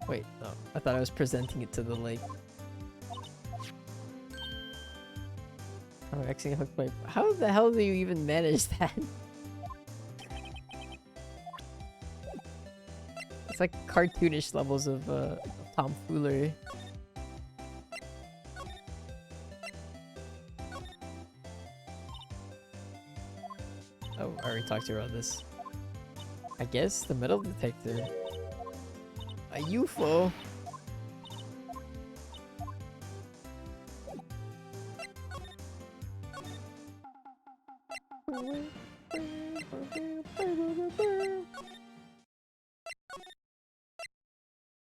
[SPEAKER 1] Wait, no, I thought I was presenting it to the lake. Oh, I actually hooked my... How the hell do you even manage that? It's like cartoonish levels of tomfoolery. Oh, I already talked to her about this. I guess the metal detector. A UFO.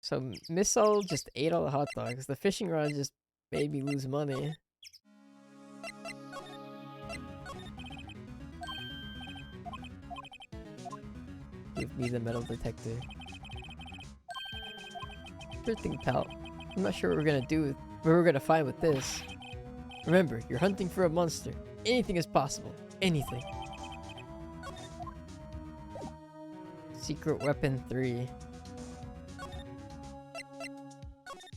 [SPEAKER 1] So Missile just ate all the hot dogs. The fishing rod just made me lose money. Give me the metal detector. Sure thing, pal. I'm not sure what we're gonna find with this. Remember, you're hunting for a monster. Anything is possible. Anything. Secret Weapon 3.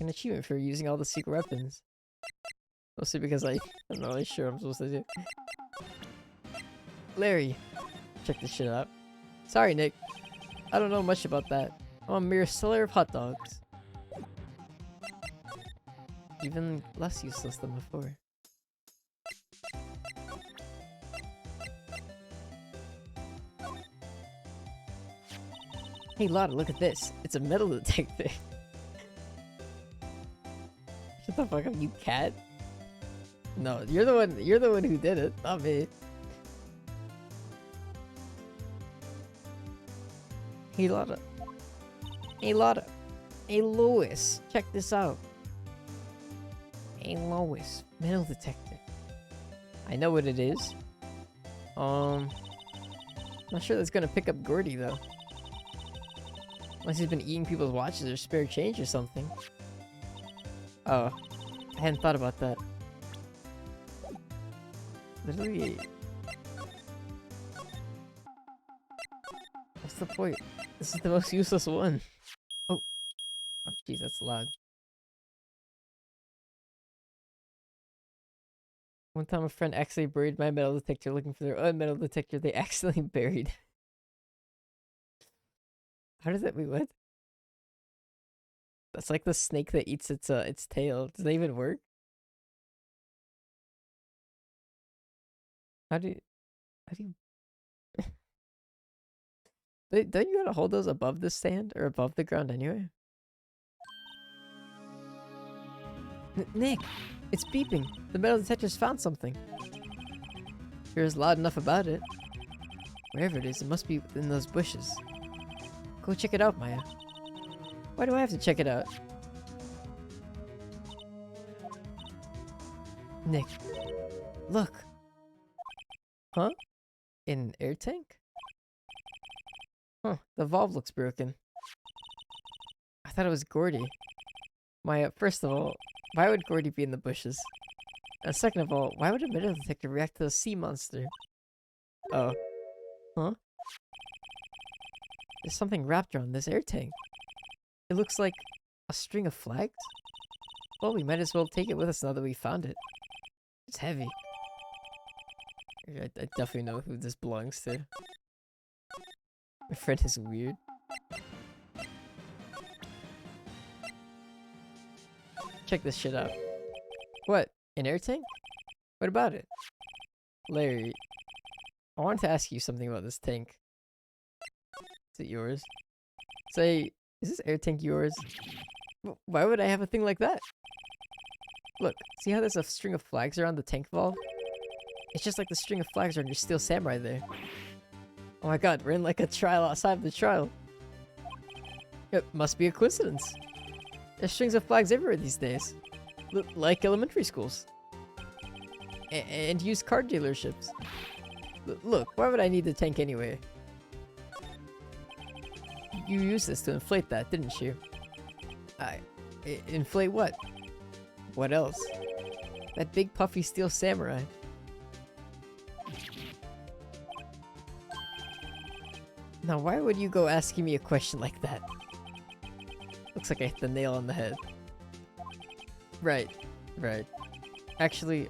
[SPEAKER 1] An achievement for using all the secret weapons. Mostly because I'm not really sure what I'm supposed to do. Larry, check this shit out. Sorry, Nick. I don't know much about that. I'm a mere seller of hot dogs. Even less useless than before. Hey Lotta, look at this. It's a metal detector. Shut the fuck up, you cat. No, you're the one who did it, not me. Hey Lotta. Hey Lotta. Hey Lois, check this out. Hey Lois, metal detector. I know what it is. Not sure that's gonna pick up Gordy though. Unless he's been eating people's watches or spare change or something. Oh, I hadn't thought about that. Literally. What's the point? This is the most useless one. Oh. Oh, jeez, that's loud. One time a friend accidentally buried my metal detector looking for their own metal detector they accidentally buried. How does that... Wait, what? That's like the snake that eats its tail. Does that even work? How do you... How do you... Don't you gotta hold those above the stand? Or above the ground anyway? Nick! It's beeping! The metal detector's found something! Here's loud enough about it. Wherever it is, it must be within those bushes. Go check it out, Maya. Why do I have to check it out? Nick. Look! Huh? An air tank? Huh, the valve looks broken. I thought it was Gordy. Maya, first of all, why would Gordy be in the bushes? And second of all, why would a metal detector react to a sea monster? Oh. Huh? There's something wrapped around this air tank. It looks like a string of flags? Well, we might as well take it with us now that we found it. It's heavy. I definitely know who this belongs to. My friend is weird. Check this shit out. What? An air tank? What about it? Larry, I wanted to ask you something about this tank. Is it yours? Say, is this air tank yours? Why would I have a thing like that? Look, see how there's a string of flags around the tank valve? It's just like the string of flags around your steel samurai there. Oh my god, we're in like a trial outside of the trial. It must be a coincidence. There's strings of flags everywhere these days. Like elementary schools. And used car dealerships. Look, why would I need the tank anyway? You used this to inflate that, didn't you? Inflate what? What else? That big puffy steel samurai. Now why would you go asking me a question like that? Looks like I hit the nail on the head. Right. Actually,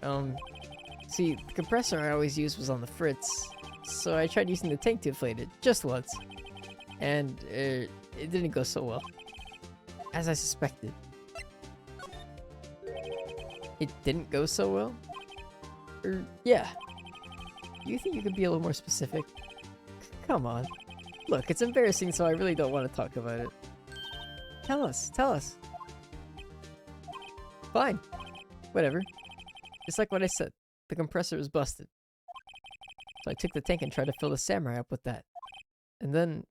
[SPEAKER 1] see, the compressor I always used was on the Fritz, so I tried using the tank to inflate it, just once. And, it didn't go so well. As I suspected. It didn't go so well? Yeah. You think you could be a little more specific? Come on. Look, it's embarrassing, so I really don't want to talk about it. Tell us. Fine. Whatever. Just like what I said. The compressor was busted. So I took the tank and tried to fill the samurai up with that. And then...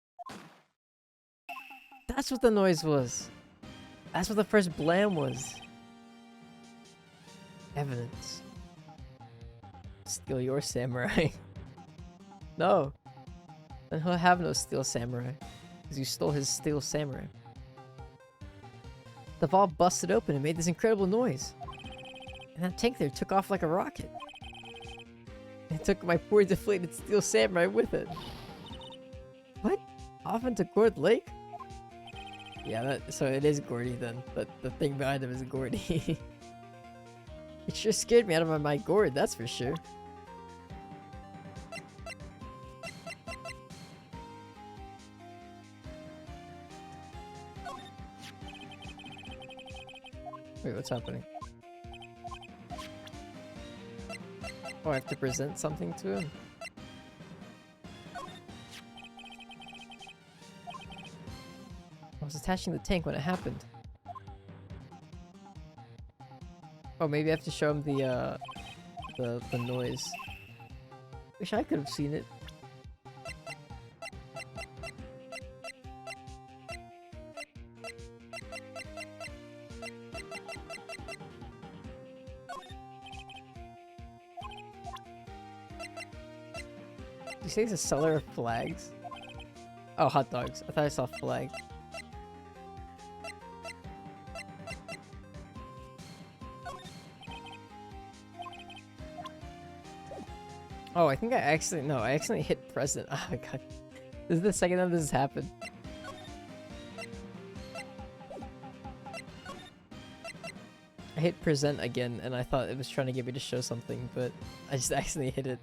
[SPEAKER 1] That's what the noise was. That's what the first blam was. Evidence. Steal your samurai. No. Then he'll have no steel samurai. Because you stole his steel samurai. The valve busted open and made this incredible noise. And that tank there took off like a rocket. It took my poor deflated steel samurai with it. What? Off into Gourd Lake? Yeah, so it is Gordy then. But the thing behind him is Gordy. It sure scared me out of my gourd, that's for sure. Wait, what's happening? Oh, I have to present something to him? I was attaching the tank when it happened. Oh, maybe I have to show him the noise. Wish I could have seen it. Did you say he's a seller of flags? Oh, hot dogs. I thought I saw flag. Oh, I think I accidentally hit present. Oh my god. This is the second time this has happened. I hit present again, and I thought it was trying to get me to show something, but I just accidentally hit it.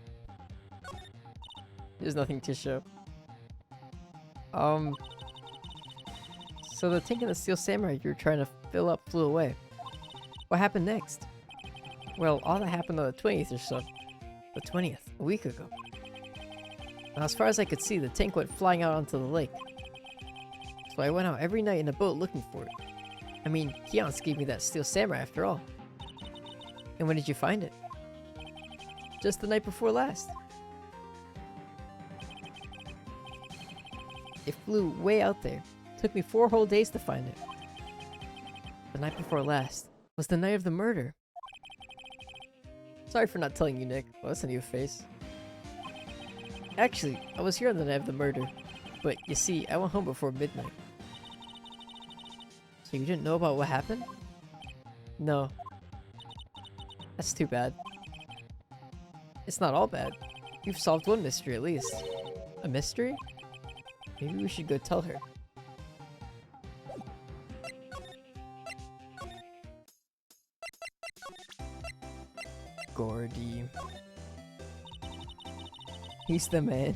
[SPEAKER 1] There's nothing to show. So the tank and the steel samurai you were trying to fill up flew away. What happened next? Well, all that happened on the 20th or so. The 20th, a week ago. Now, as far as I could see, the tank went flying out onto the lake. So I went out every night in a boat looking for it. I mean, Keon's gave me that steel samurai after all. And when did you find it? Just the night before last. It flew way out there. Took me 4 whole days to find it. The night before last was the night of the murder. Sorry for not telling you, Nick. Well, that's a new face. Actually, I was here on the night of the murder. But, you see, I went home before midnight. So you didn't know about what happened? No. That's too bad. It's not all bad. You've solved one mystery at least. A mystery? Maybe we should go tell her. Gordy. He's the man.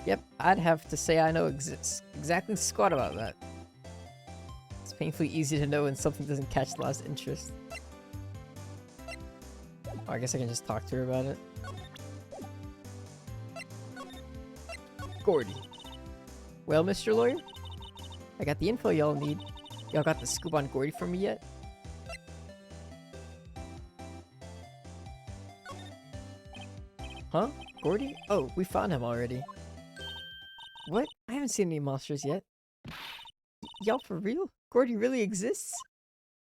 [SPEAKER 1] Yep, I'd have to say I know exactly squat about that. It's painfully easy to know when something doesn't catch the last interest. Oh, I guess I can just talk to her about it. Gordy. Well, Mr. Lawyer? I got the info y'all need. Y'all got the scoop on Gordy for me yet? Huh? Gordy? Oh, we found him already. What? I haven't seen any monsters yet. Y'all for real? Gordy really exists?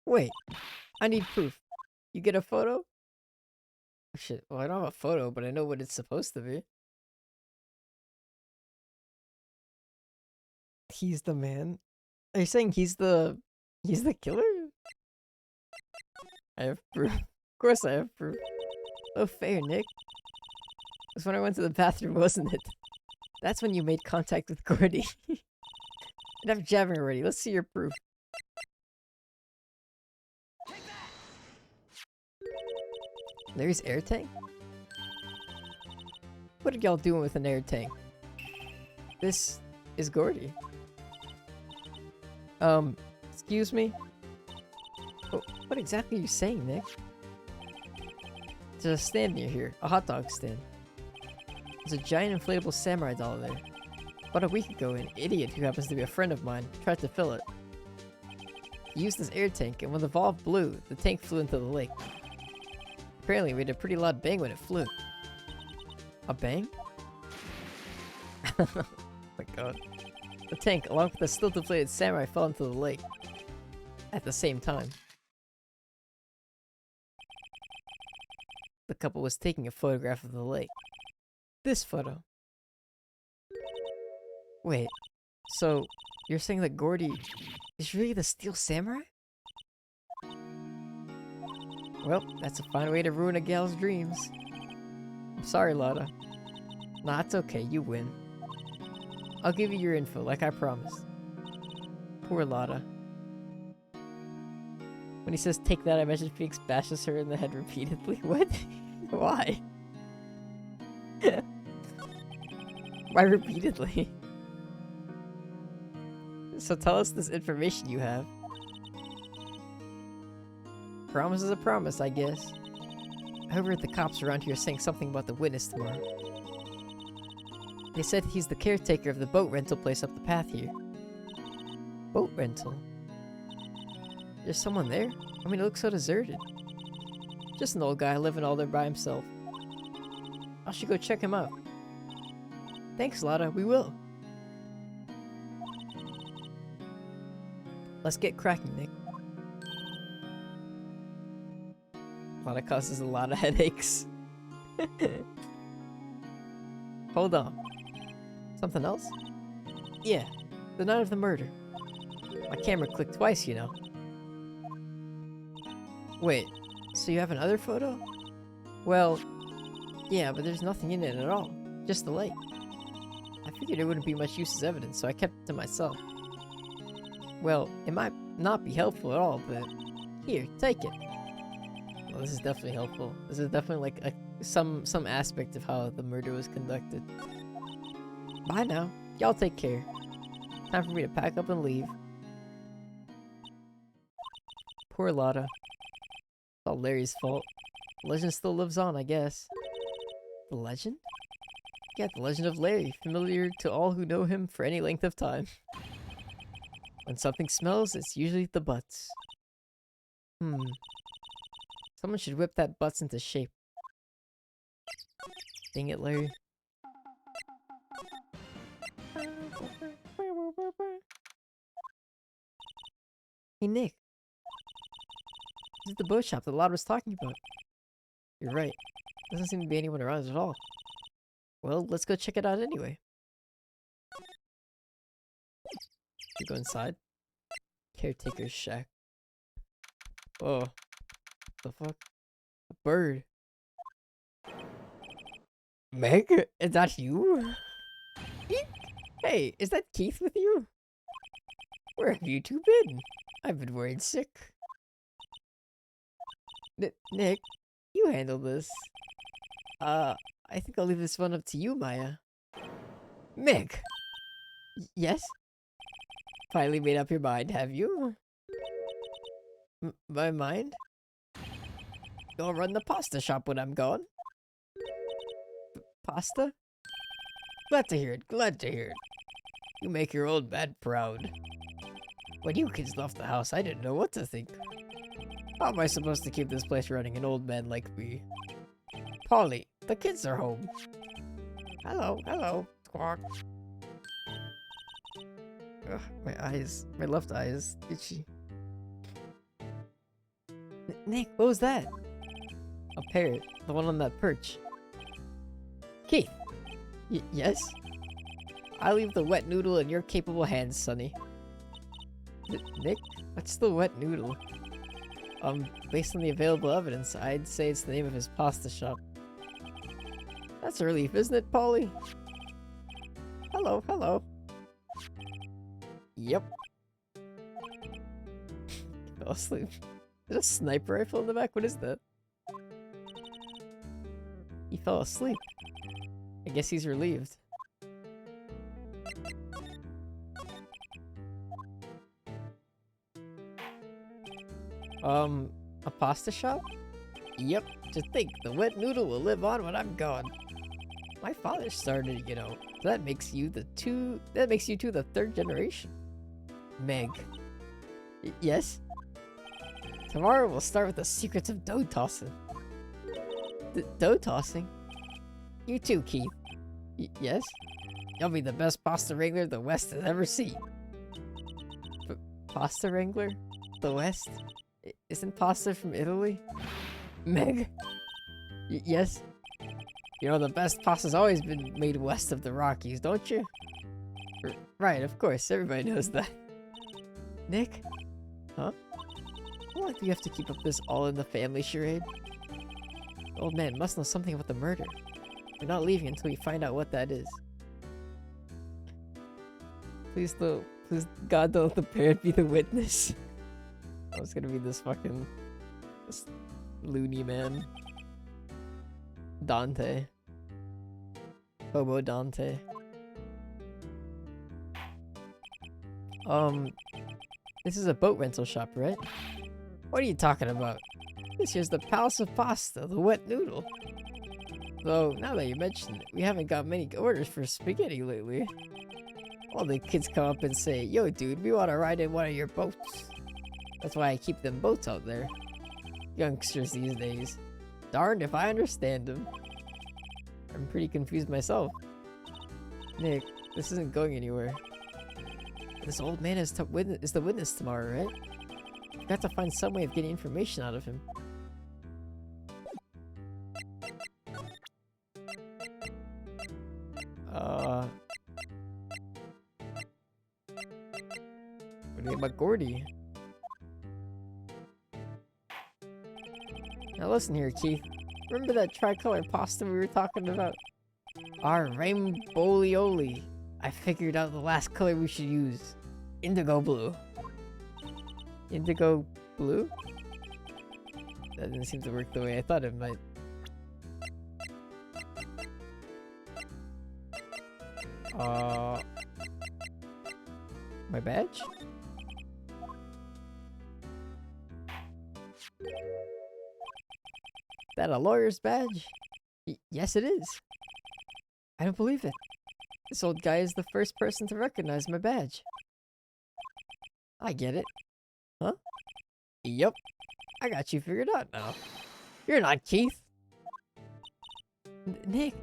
[SPEAKER 1] Wait, I need proof. You get a photo? Oh, shit, well I don't have a photo, but I know what it's supposed to be. He's the man? Are you saying he's the killer? I have proof. Of course I have proof. Oh, fair, Nick. That's when I went to the bathroom, wasn't it? That's when you made contact with Gordy. Enough jabbing already. Let's see your proof. There's air tank? What are y'all doing with an air tank? This is Gordy. Excuse me? What exactly are you saying, Nick? There's a stand near here. A hot dog stand. There's a giant inflatable samurai doll there. About a week ago, an idiot who happens to be a friend of mine tried to fill it. He used this air tank, and when the valve blew, the tank flew into the lake. Apparently, we made a pretty loud bang when it flew. A bang? Oh my god. The tank, along with the still deflated samurai, fell into the lake. At the same time. The couple was taking a photograph of the lake. This photo. Wait, so you're saying that Gordy is really the Steel Samurai? Well, that's a fine way to ruin a gal's dreams. I'm sorry, Lotta. Nah, it's okay, you win. I'll give you your info, like I promised. Poor Lotta. When he says take that, I imagine Phoenix bashes her in the head repeatedly. What? Why? Why repeatedly? So tell us this information you have. Promise is a promise, I guess. I overheard the cops around here saying something about the witness tomorrow. They said he's the caretaker of the boat rental place up the path here. Boat rental? There's someone there? I mean, it looks so deserted. Just an old guy living all there by himself. I should go check him out. Thanks, Lotta, we will. Let's get cracking, Nick. Lotta causes a lot of headaches. Hold on. Something else? Yeah, the night of the murder. My camera clicked twice, you know. Wait, so you have another photo? Well, yeah, but there's nothing in it at all. Just the lake. I figured it wouldn't be much use as evidence, so I kept it to myself. Well, it might not be helpful at all, but Here, take it. Well, this is definitely helpful. This is definitely like some aspect of how the murder was conducted. Bye now. Y'all take care. Time for me to pack up and leave. Poor Lotta. It's all Larry's fault. The legend still lives on, I guess. The legend? Yeah, the legend of Larry, familiar to all who know him for any length of time. When something smells, it's usually the butts. Someone should whip that butts into shape. Dang it, Larry. Hey, Nick. This is the boat shop that Lod was talking about. You're right. Doesn't seem to be anyone around at all. Well, let's go check it out anyway. You go inside. Caretaker's shack. Oh. The fuck? A bird. Meg? Is that you? Eek. Hey, is that Keith with you? Where have you two been? I've been worried sick. Nick, you handle this. I think I'll leave this one up to you, Maya. Meg! Yes? Finally made up your mind, have you? My mind? You'll run the pasta shop when I'm gone. Pasta? Glad to hear it, glad to hear it. You make your old man proud. When you kids left the house, I didn't know what to think. How am I supposed to keep this place running, an old man like me? Polly, the kids are home. Hello, hello. Squawk. Ugh, my left eye is itchy. Nick, what was that? A parrot, the one on that perch. Keith. Yes? I leave the wet noodle in your capable hands, Sonny. Nick? What's the wet noodle? Based on the available evidence, I'd say it's the name of his pasta shop. That's a relief, isn't it, Polly? Hello, hello. Yep. Fell asleep. Is there a sniper rifle in the back? What is that? He fell asleep. I guess he's relieved. A pasta shop? Yep, to think the wet noodle will live on when I'm gone. My father started, you know. So that makes you two the third generation. Meg. Yes? Tomorrow we'll start with the secrets of dough tossing. Dough tossing? You too, Keith. Yes? You'll be the best pasta wrangler the West has ever seen. Pasta wrangler? The West? Isn't pasta from Italy? Meg? Yes? You know the best pasta's always been made west of the Rockies, don't you? Right, of course, everybody knows that. Nick? Huh? How long do you have to keep up this all-in-the-family charade? The old man must know something about the murder. We're not leaving until we find out what that is. Please God don't let the parent be the witness. I was gonna be this loony man. Dante. Bobo Dante. This is a boat rental shop, right? What are you talking about? This here's the Palace of Pasta, the wet noodle. Though, now that you mention it, we haven't got many orders for spaghetti lately. All the kids come up and say, yo dude, we wanna ride in one of your boats. That's why I keep them boats out there. Youngsters these days. Darned if I understand them. I'm pretty confused myself. Nick, this isn't going anywhere. This old man is the witness tomorrow, right? We've got to find some way of getting information out of him. What about Gordy? Now listen here, Keith. Remember that tricolor pasta we were talking about? Our rainbowlioli. I figured out the last color we should use. Indigo blue. Indigo blue? That didn't seem to work the way I thought it might. My badge? That a lawyer's badge? Yes, it is. I don't believe it. This old guy is the first person to recognize my badge. I get it. Huh? Yep. I got you figured out now. You're not Keith. Nick,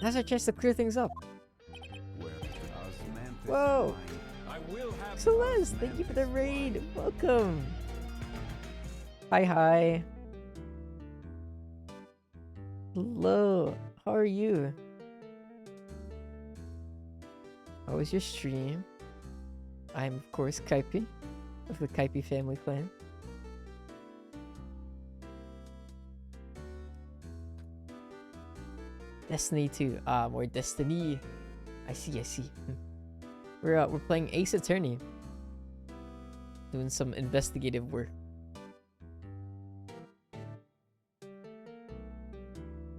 [SPEAKER 1] now's our chance to clear things up. Whoa! Celeste, thank you for the raid. Welcome. Hi. Hello. How are you? How was your stream? I'm of course Kaipi of the Kaipi family clan. Destiny 2. More Destiny. I see. We're playing Ace Attorney. Doing some investigative work.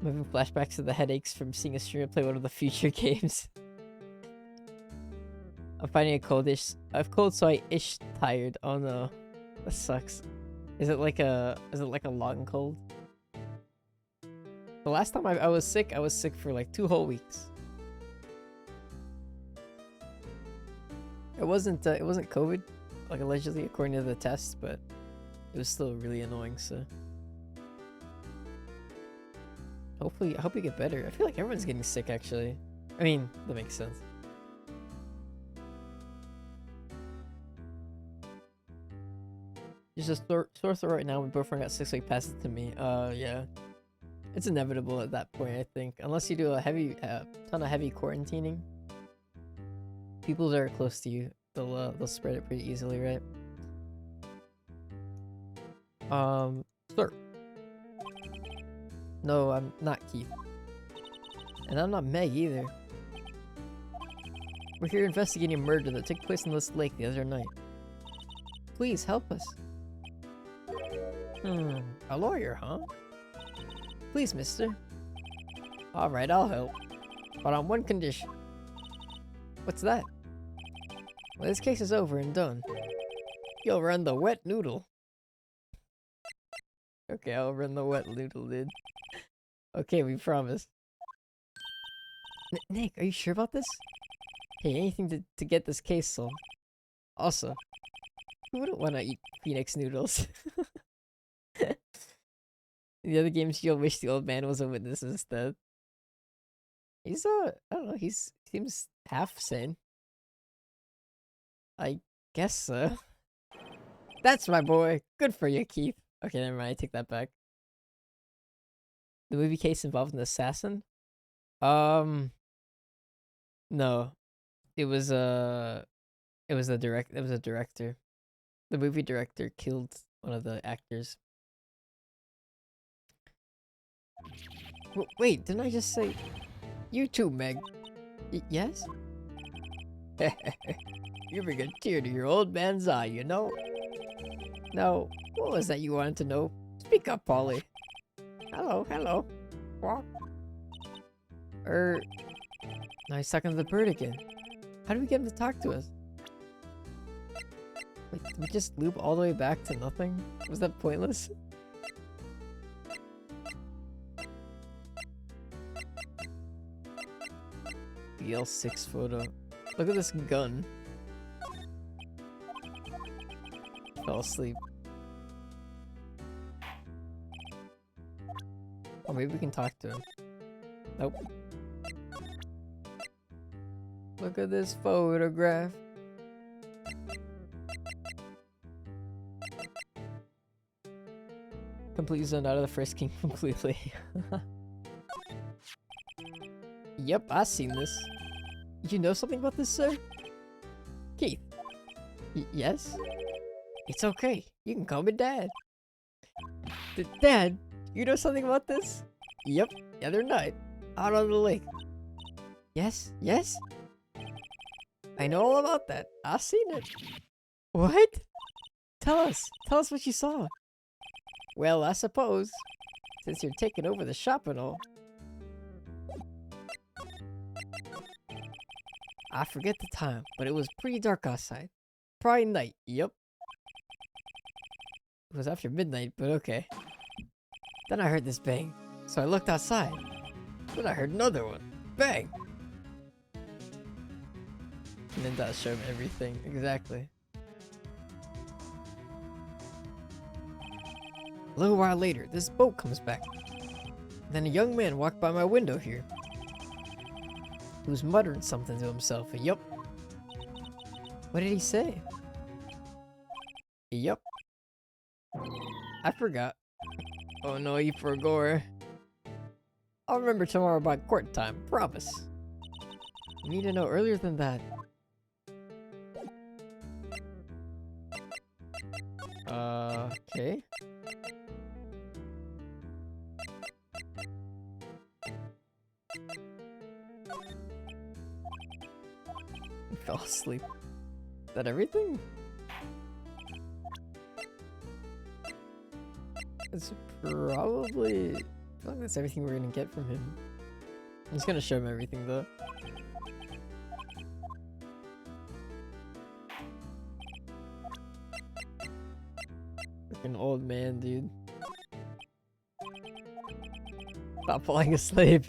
[SPEAKER 1] I'm having flashbacks to the headaches from seeing a streamer play one of the future games. I'm finding a coldish. I've cold, so I ish tired. Oh no, that sucks. Is it like a long cold? The last time I was sick for like 2 whole weeks. It wasn't COVID, like allegedly according to the test, but it was still really annoying. So hopefully, I hope you get better. I feel like everyone's getting sick actually. I mean, that makes sense. Just a sore throat right now. My boyfriend got sick, so he passed it to me. Yeah. It's inevitable at that point, I think. Unless you do a ton of heavy quarantining. People that are close to you, they'll spread it pretty easily, right? Sir. No, I'm not Keith. And I'm not Meg either. We're here investigating a murder that took place in this lake the other night. Please help us. A lawyer, huh? Please, mister. Alright, I'll help. But on one condition. What's that? When this case is over and done, you'll run the wet noodle. Okay, I'll run the wet noodle, dude. Okay, we promise. Nick, are you sure about this? Hey, anything to get this case solved. Also, who wouldn't want to eat Phoenix noodles? In the other games, you'll wish the old man was a witness instead. He's I don't know, seems half sane. I guess so. That's my boy. Good for you, Keith. Okay, never mind, I take that back. The movie case involved an assassin? No. It was a director. The movie director killed one of the actors. Wait, didn't I just say... You too, Meg. Yes? You bring a tear to your old man's eye, you know? Now, what was that you wanted to know? Speak up, Polly. Hello. What? Now he's talking to the bird again. How do we get him to talk to us? Wait, did we just loop all the way back to nothing? Was that pointless? BL6 photo. Look at this gun. Fell asleep. Or maybe we can talk to him. Nope. Look at this photograph. Completely zoned out of the frisking completely. Yep, I've seen this. You know something about this, sir? Keith. Yes? It's okay. You can call me Dad. Dad, you know something about this? Yep, the other night. Out on the lake. Yes? I know all about that. I've seen it. What? Tell us what you saw. Well, I suppose. Since you're taking over the shop and all. I forget the time, but it was pretty dark outside. Probably night, yep. It was after midnight, but okay. Then I heard this bang, so I looked outside. Then I heard another one. Bang! And then that'll show him everything, exactly. A little while later, this boat comes back. Then a young man walked by my window here. He was muttering something to himself. Yup. What did he say? Yup. I forgot. Oh no, you forgot. I'll remember tomorrow by court time, promise. You need to know earlier than that. Okay. He fell asleep. Is that everything? It's probably... I feel like that's everything we're gonna get from him. I'm just gonna show him everything though. Like an old man, dude. Stop falling asleep.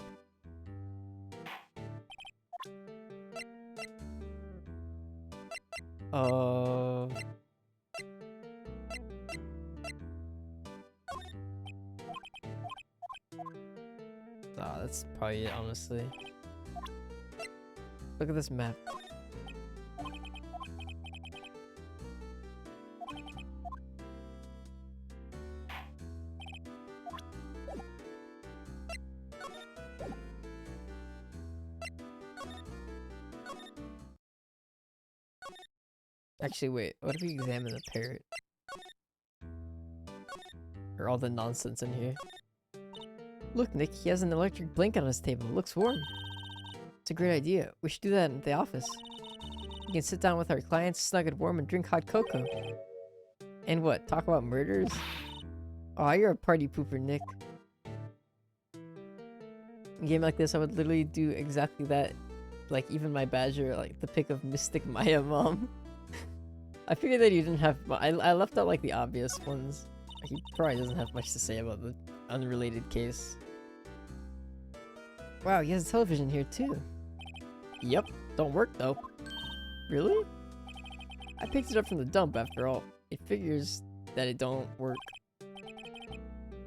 [SPEAKER 1] Nah, that's probably it, honestly. Look at this map. Actually, wait, what if we examine the parrot? Or all the nonsense in here? Look, Nick, he has an electric blanket on his table. It looks warm. It's a great idea. We should do that in the office. We can sit down with our clients, snug and warm, and drink hot cocoa. And what, talk about murders? Aw, you're a party pooper, Nick. In a game like this, I would literally do exactly that. Like, even my badger, like, the pick of Mystic Maya Mom. I figured that you didn't have... I left out, like, the obvious ones. He probably doesn't have much to say about the unrelated case. Wow, he has a television here, too. Yep, don't work, though. Really? I picked it up from the dump, after all. It figures that it don't work.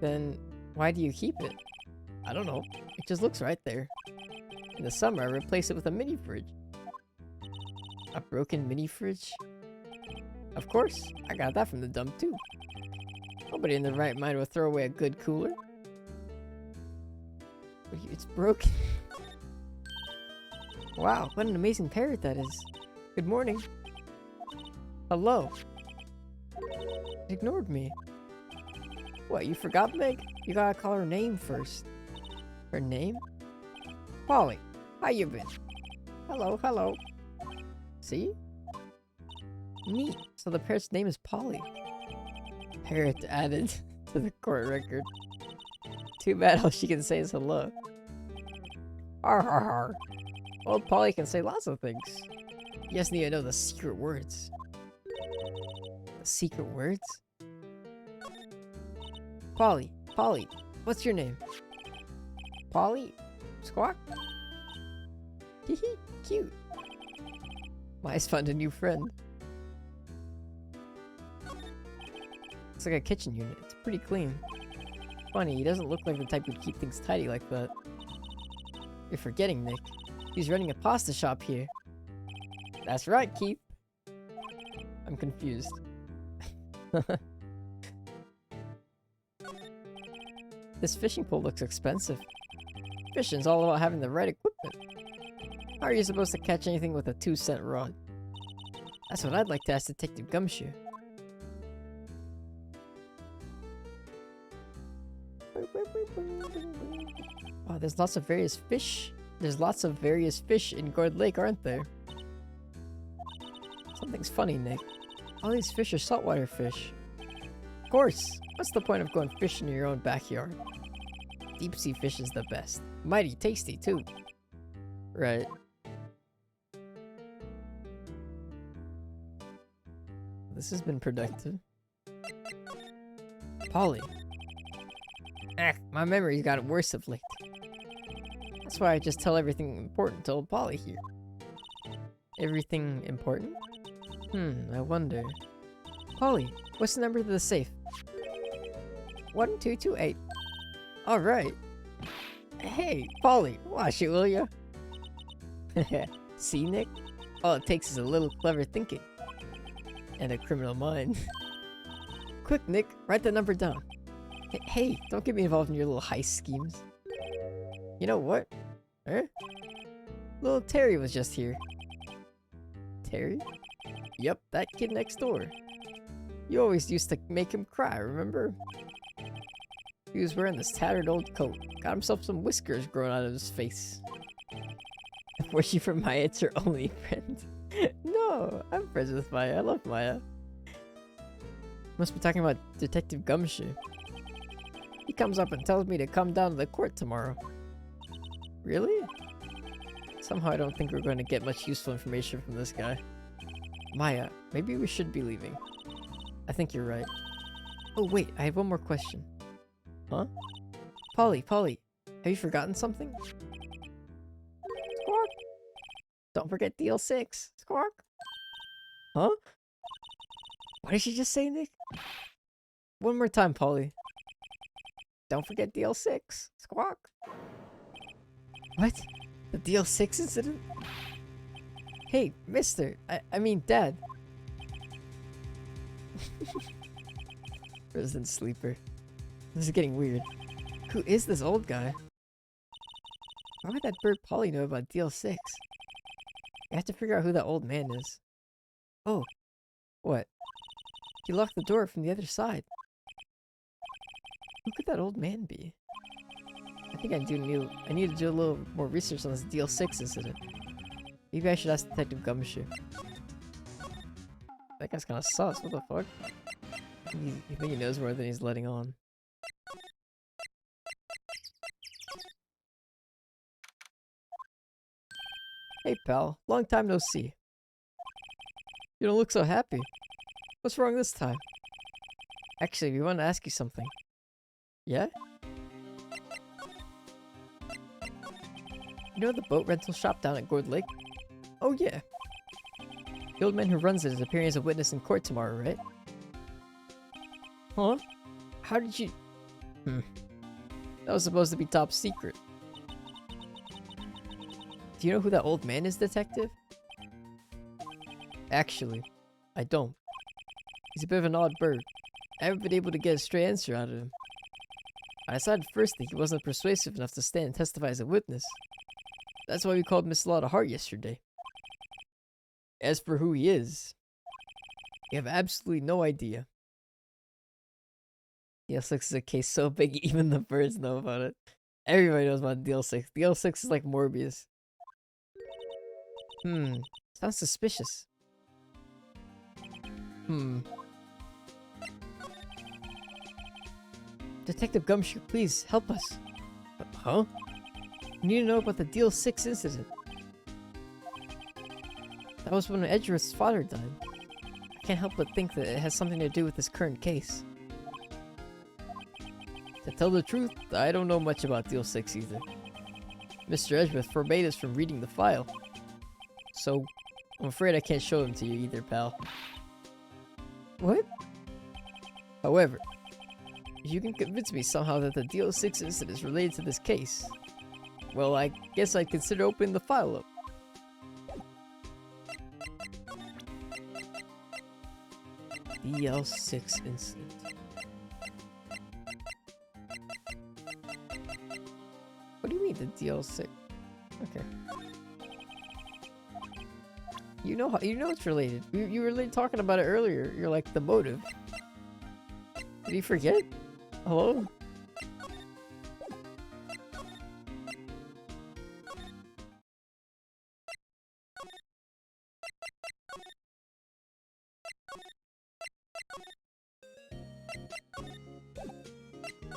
[SPEAKER 1] Then, why do you keep it? I don't know. It just looks right there. In the summer, I replaced it with a mini fridge. A broken mini fridge? Of course, I got that from the dump too. Nobody in their right mind will throw away a good cooler. It's broken. Wow, what an amazing parrot that is. Good morning. Hello. It ignored me. What, you forgot, Meg? You gotta call her name first. Her name? Polly, how you been? Hello, hello. See? Neat. So the parrot's name is Polly. Parrot added to the court record. Too bad all she can say is hello. Har har har. Well, Polly can say lots of things. You just need to know the secret words. The secret words? Polly, Polly, what's your name? Polly? Squawk? Hehe, cute. Mice found a new friend. It's like a kitchen unit. It's pretty clean. Funny, he doesn't look like the type who'd keep things tidy like that. You're forgetting, Nick. He's running a pasta shop here. That's right, Keith. I'm confused. This fishing pole looks expensive. Fishing's all about having the right equipment. How are you supposed to catch anything with a 2-cent rod? That's what I'd like to ask Detective Gumshoe. Wow, there's lots of various fish. There's lots of various fish in Gourd Lake, aren't there? Something's funny, Nick. All these fish are saltwater fish. Of course. What's the point of going fishing in your own backyard? Deep sea fish is the best. Mighty tasty, too. Right. This has been productive. Polly. My memory's gotten worse of late. That's why I just tell everything important to old Polly here. Everything important? I wonder. Polly, what's the number to the safe? 1228. Alright. Hey, Polly, wash it, will ya? See, Nick? All it takes is a little clever thinking. And a criminal mind. Quick, Nick, write the number down. Hey, don't get me involved in your little heist schemes. You know what? Huh? Little Terry was just here. Terry? Yep, that kid next door. You always used to make him cry, remember? He was wearing this tattered old coat. Got himself some whiskers growing out of his face. Was she from Maya? It's her only friend. No, I'm friends with Maya. I love Maya. Must be talking about Detective Gumshoe. He comes up and tells me to come down to the court tomorrow. Really? Somehow I don't think we're going to get much useful information from this guy. Maya, maybe we should be leaving. I think you're right. Oh wait, I had one more question. Huh? Polly, have you forgotten something? Squawk! Don't forget DL6. Squawk! Huh? What did she just say, Nick? One more time, Polly. Don't forget DL6. Squawk! What? The DL6 incident? Hey, mister. I mean, Dad. Resident Sleeper. This is getting weird. Who is this old guy? Why would that bird Polly know about DL6? I have to figure out who that old man is. Oh. What? He locked the door from the other side. Who could that old man be? I think I need to do a little more research on this DL6 incident. Maybe I should ask Detective Gumshoe. That guy's kinda sus, what the fuck? You think he knows more than he's letting on. Hey pal, long time no see. You don't look so happy. What's wrong this time? Actually, we want to ask you something. Yeah? You know the boat rental shop down at Gourd Lake? Oh yeah. The old man who runs it is appearing as a witness in court tomorrow, right? Huh? How did you... That was supposed to be top secret. Do you know who that old man is, Detective? Actually, I don't. He's a bit of an odd bird. I haven't been able to get a straight answer out of him. I decided first that he wasn't persuasive enough to stand and testify as a witness. That's why we called Miss Lotta Hart yesterday. As for who he is, we have absolutely no idea. DL6 is a case so big even the birds know about it. Everybody knows about DL6. DL6 is like Morbius. Sounds suspicious. Detective Gumshoe, please help us. Huh? We need to know about the DL6 incident. That was when Edgeworth's father died. I can't help but think that it has something to do with this current case. To tell the truth, I don't know much about DL6 either. Mr. Edgeworth forbade us from reading the file. So, I'm afraid I can't show them to you either, pal. What? However, if you can convince me somehow that the DL6 incident is related to this case, well, I guess I'd consider opening the file up. DL6 incident. What do you mean the DL6? Okay. You know it's related. You were talking about it earlier. You're like the motive. Did you forget? Hello?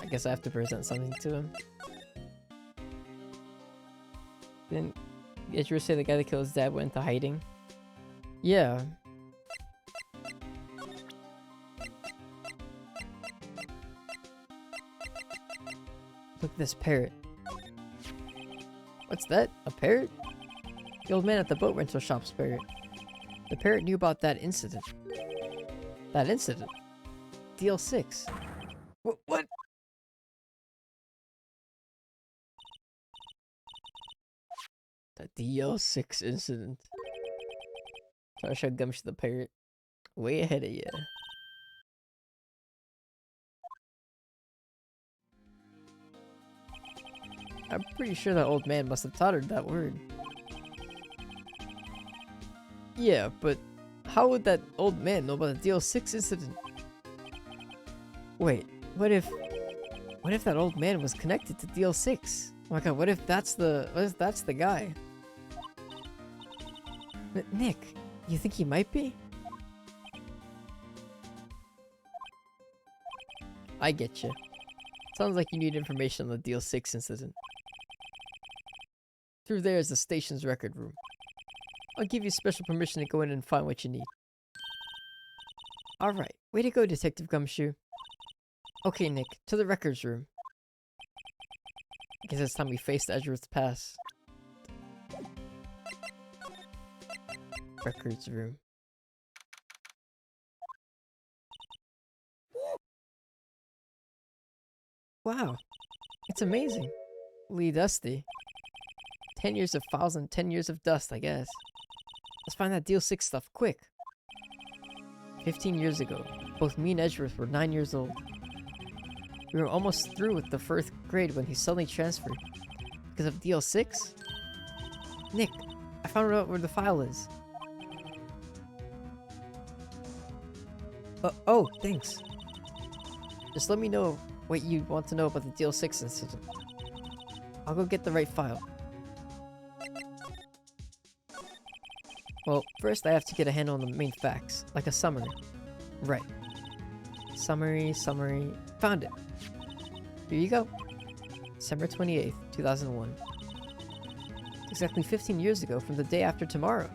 [SPEAKER 1] guess I have to present something to him. Didn't Edgeworth say the guy that killed his dad went into hiding? Yeah. Look at this parrot. What's that? A parrot? The old man at the boat rental shop's parrot. The parrot knew about that incident. That incident? DL6. What? The DL6 incident. So I showed Gumshoe the parrot. Way ahead of you. I'm pretty sure that old man must have taught her that word. Yeah, but how would that old man know about the DL6 incident? Wait, what if that old man was connected to DL6? Oh my god, what if that's the guy? Nick, you think he might be? I get you. Sounds like you need information on the DL6 incident. Through there is the station's record room. I'll give you special permission to go in and find what you need. Alright, way to go, Detective Gumshoe. Okay, Nick, to the records room. I guess it's time we faced Edgeworth's past. Records room. Wow, it's amazing. Lee Dusty. 10 years of files and 10 years of dust, I guess. Let's find that DL6 stuff, quick. 15 years ago, both me and Edgeworth were 9 years old. We were almost through with the 1st grade when he suddenly transferred. Because of DL6? Nick, I found out where the file is. Oh, thanks. Just let me know what you want to know about the DL6 incident. I'll go get the right file. Well, first I have to get a handle on the main facts, like a summary. Right. Summary. Found it. Here you go. December 28th, 2001. Exactly 15 years ago from the day after tomorrow.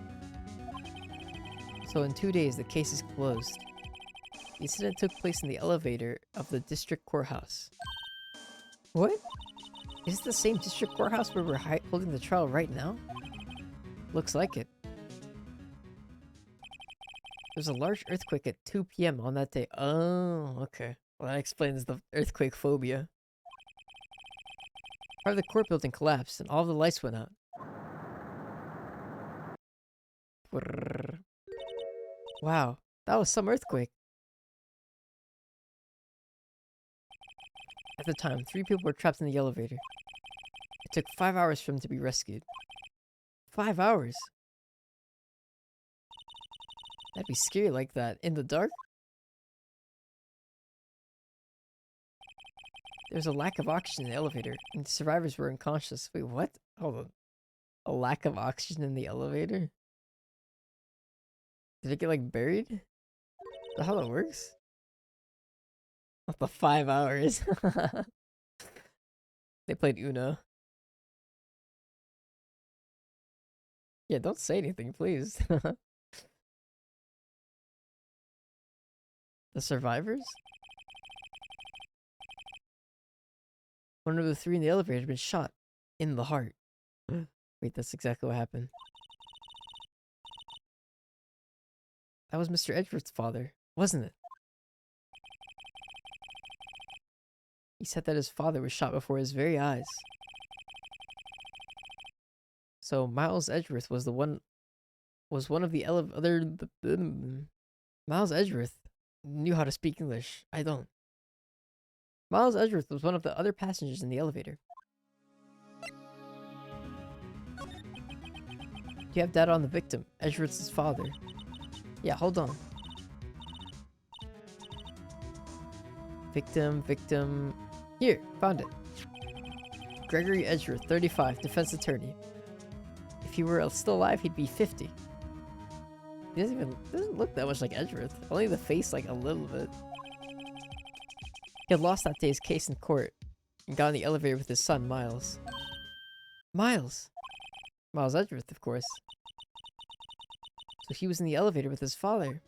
[SPEAKER 1] So in 2 days, the case is closed. The incident took place in the elevator of the district courthouse. What? Is it the same district courthouse where we're holding the trial right now? Looks like it. There's a large earthquake at 2 p.m. on that day. Oh, okay. Well, that explains the earthquake phobia. Part of the court building collapsed and all of the lights went out. Brrr. Wow, that was some earthquake. At the time, 3 people were trapped in the elevator. It took 5 hours for them to be rescued. 5 hours? That'd be scary like that. In the dark? There's a lack of oxygen in the elevator, and the survivors were unconscious. Wait, what? Hold on. A lack of oxygen in the elevator? Did it get, like, buried? Is that how that works? Not the 5 hours. They played Uno. Yeah, don't say anything, please. The survivors? One of the 3 in the elevator had been shot in the heart. Wait, that's exactly what happened. That was Mr. Edgeworth's father, wasn't it? He said that his father was shot before his very eyes. So Miles Edgeworth was one of the other. Miles Edgeworth knew how to speak English. I don't. Miles Edgeworth was one of the other passengers in the elevator. You have data on the victim, Edgeworth's father. Yeah, hold on. Victim. Here, found it. Gregory Edgeworth, 35, defense attorney. If he were still alive, he'd be 50. He doesn't look that much like Edgeworth. Only the face, like, a little bit. He had lost that day's case in court and got in the elevator with his son, Miles. Miles! Miles Edgeworth, of course. So he was in the elevator with his father.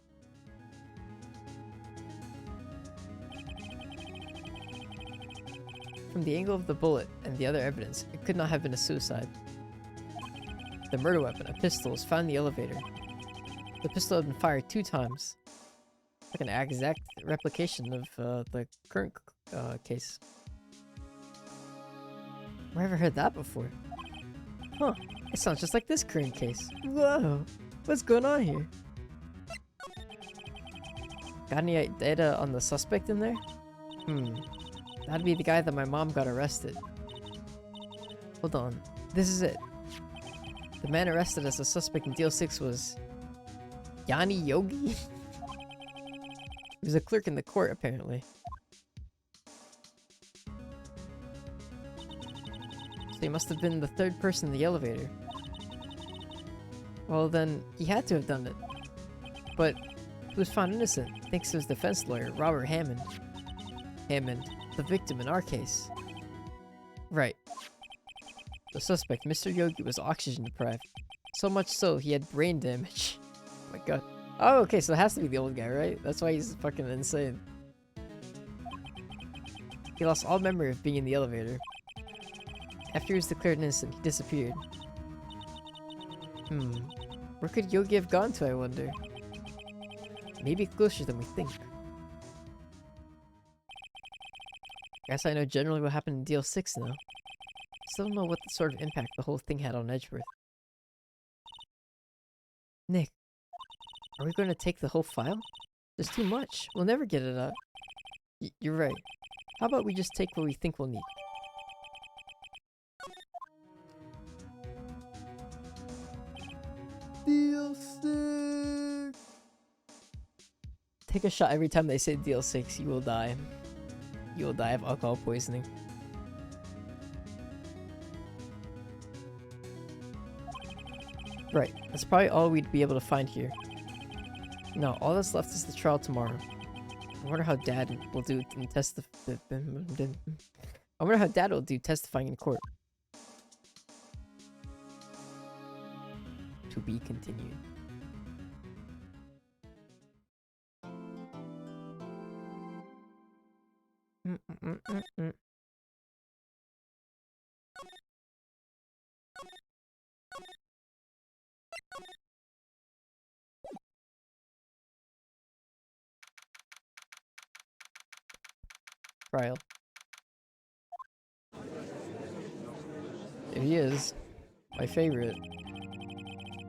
[SPEAKER 1] From the angle of the bullet and the other evidence, it could not have been a suicide. The murder weapon, a pistol, was found in the elevator. The pistol had been fired 2 times. Like an exact replication of the current case. I never heard that before. Huh, it sounds just like this current case. Whoa, what's going on here? Got any data on the suspect in there? That'd be the guy that my mom got arrested. Hold on, this is it. The man arrested as a suspect in Deal 6 was... Yanni Yogi? He was a clerk in the court, apparently. So he must have been the 3rd person in the elevator. Well then, he had to have done it. But he was found innocent, thanks to his defense lawyer, Robert Hammond. Hammond, the victim in our case. Right. The suspect, Mr. Yogi, was oxygen deprived. So much so, he had brain damage. Oh my god. Oh, okay, so it has to be the old guy, right? That's why he's fucking insane. He lost all memory of being in the elevator. After he was declared innocent, he disappeared. Where could Yogi have gone to, I wonder? Maybe closer than we think. Guess I know generally what happened in Deal 6 now. Still don't know what sort of impact the whole thing had on Edgeworth. Nick, are we going to take the whole file? There's too much. We'll never get it out. You're right. How about we just take what we think we'll need? Deal 6! Take a shot every time they say Deal 6. You will die. You will die of alcohol poisoning. Right, that's probably all we'd be able to find here. No, all that's left is the trial tomorrow. I wonder how Dad will do in I wonder how Dad will do testifying in court. To be continued. Trial. There he is. My favorite.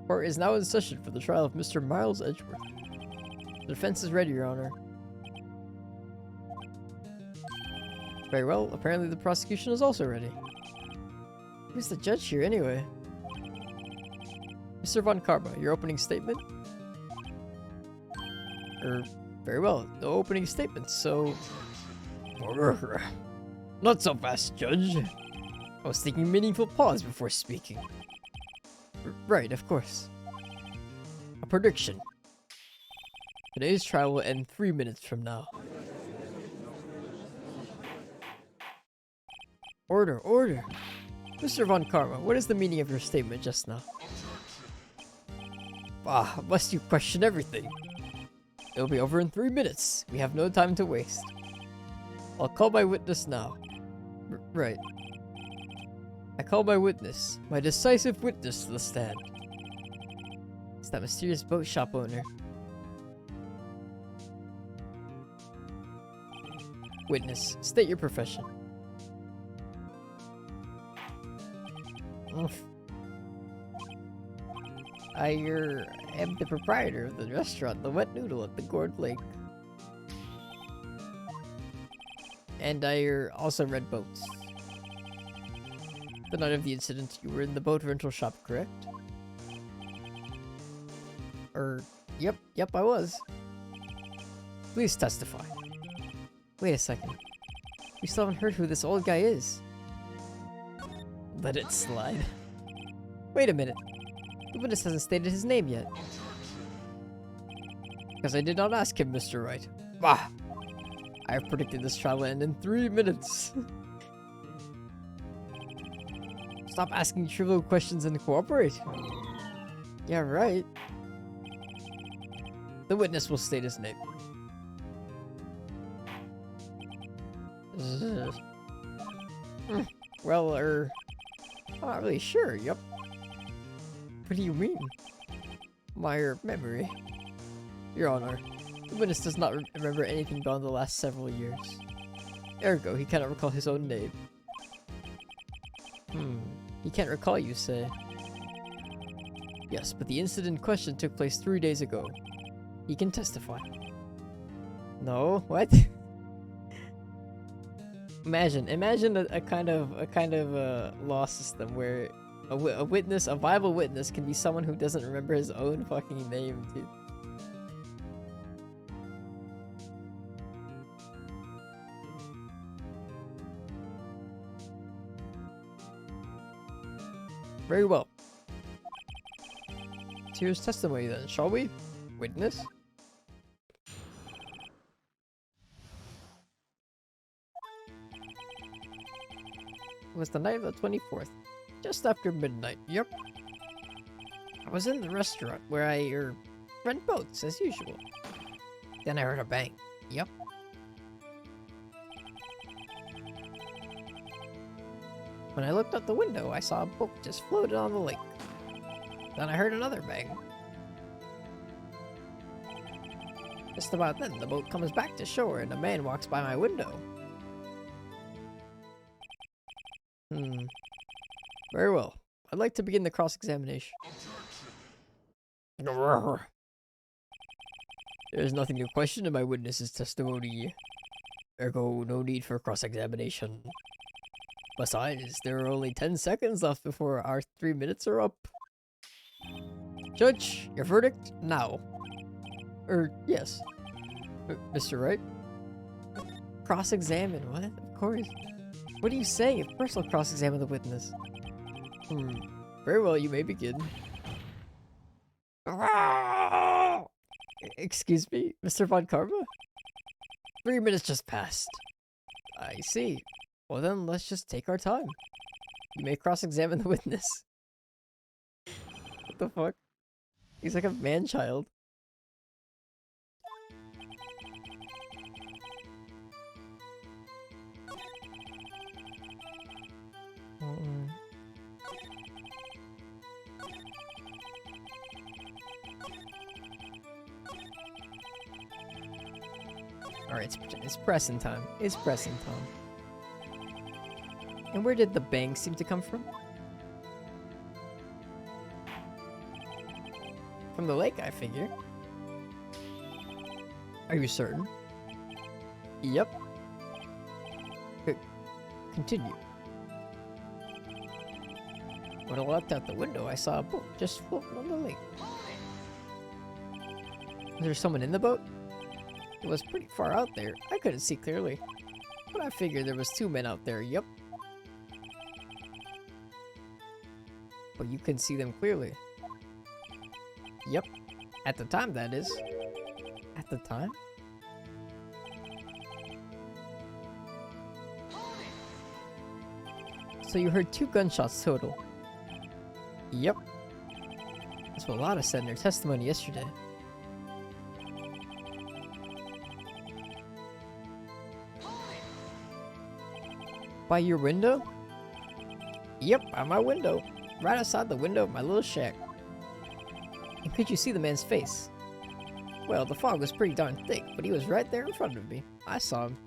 [SPEAKER 1] Court is now in session for the trial of Mr. Miles Edgeworth. The defense is ready, Your Honor. Very well, apparently the prosecution is also ready. Who's the judge here, anyway? Mr. Von Karma, your opening statement? Very well, no opening statement, so... Not so fast, Judge. I was taking a meaningful pause before speaking. Right, of course. A prediction. Today's trial will end 3 minutes from now. Order, order! Mr. Von Karma, what is the meaning of your statement just now? Ah, must you question everything? It'll be over in 3 minutes. We have no time to waste. I'll call my witness now. Right. I call my witness, my decisive witness to the stand. It's that mysterious boat shop owner. Witness, state your profession. I am the proprietor of the restaurant, The Wet Noodle at the Gourd Lake. And I also rent boats. The night of the incident, you were in the boat rental shop, correct? Yep, I was. Please testify. Wait a second. We still haven't heard who this old guy is. Let it slide. Wait a minute. The witness hasn't stated his name yet. Because I did not ask him, Mr. Wright. Bah! I have predicted this trial will end in 3 minutes. Stop asking trivial questions and cooperate. Yeah, right. The witness will state his name. Well, I'm not really sure, yup. What do you mean? My memory. Your Honor, the witness does not remember anything beyond the last several years. Ergo, he cannot recall his own name. He can't recall, you say? Yes, but the incident in question took place 3 days ago. He can testify. No? What? Imagine a kind of law system where a witness, a viable witness, can be someone who doesn't remember his own fucking name, dude. Very well. Here's testimony then, shall we? Witness? It was the night of the 24th. Just after midnight, yep. I was in the restaurant where I, rent boats, as usual. Then I heard a bang. Yep. When I looked out the window, I saw a boat just floated on the lake. Then I heard another bang. Just about then, the boat comes back to shore and a man walks by my window. Very well. I'd like to begin the cross-examination. There is nothing to question in my witness's testimony. Ergo, no need for cross-examination. Besides, there are only 10 seconds left before our 3 minutes are up. Judge, your verdict now. Yes. Mr. Wright? Cross-examine, what? Of course. What do you say? Of course I'll cross-examine the witness. Very well, you may begin. Excuse me, Mr. Von Karma? 3 minutes just passed. I see. Well then, let's just take our time. You may cross-examine the witness. What the fuck? He's like a man-child. Alright, it's pressing time. It's pressing time. And where did the bang seem to come from? From the lake, I figure. Are you certain? Yep. Continue. When I looked out the window, I saw a boat just floating on the lake. Was there someone in the boat? It was pretty far out there. I couldn't see clearly. But I figured there was 2 men out there, yep. But you couldn't see them clearly. Yep. At the time, that is. At the time? So you heard 2 gunshots total? Yep. That's what Lana said in her testimony yesterday. By your window? Yep, by my window. Right outside the window of my little shack. And could you see the man's face? Well, the fog was pretty darn thick, but he was right there in front of me. I saw him.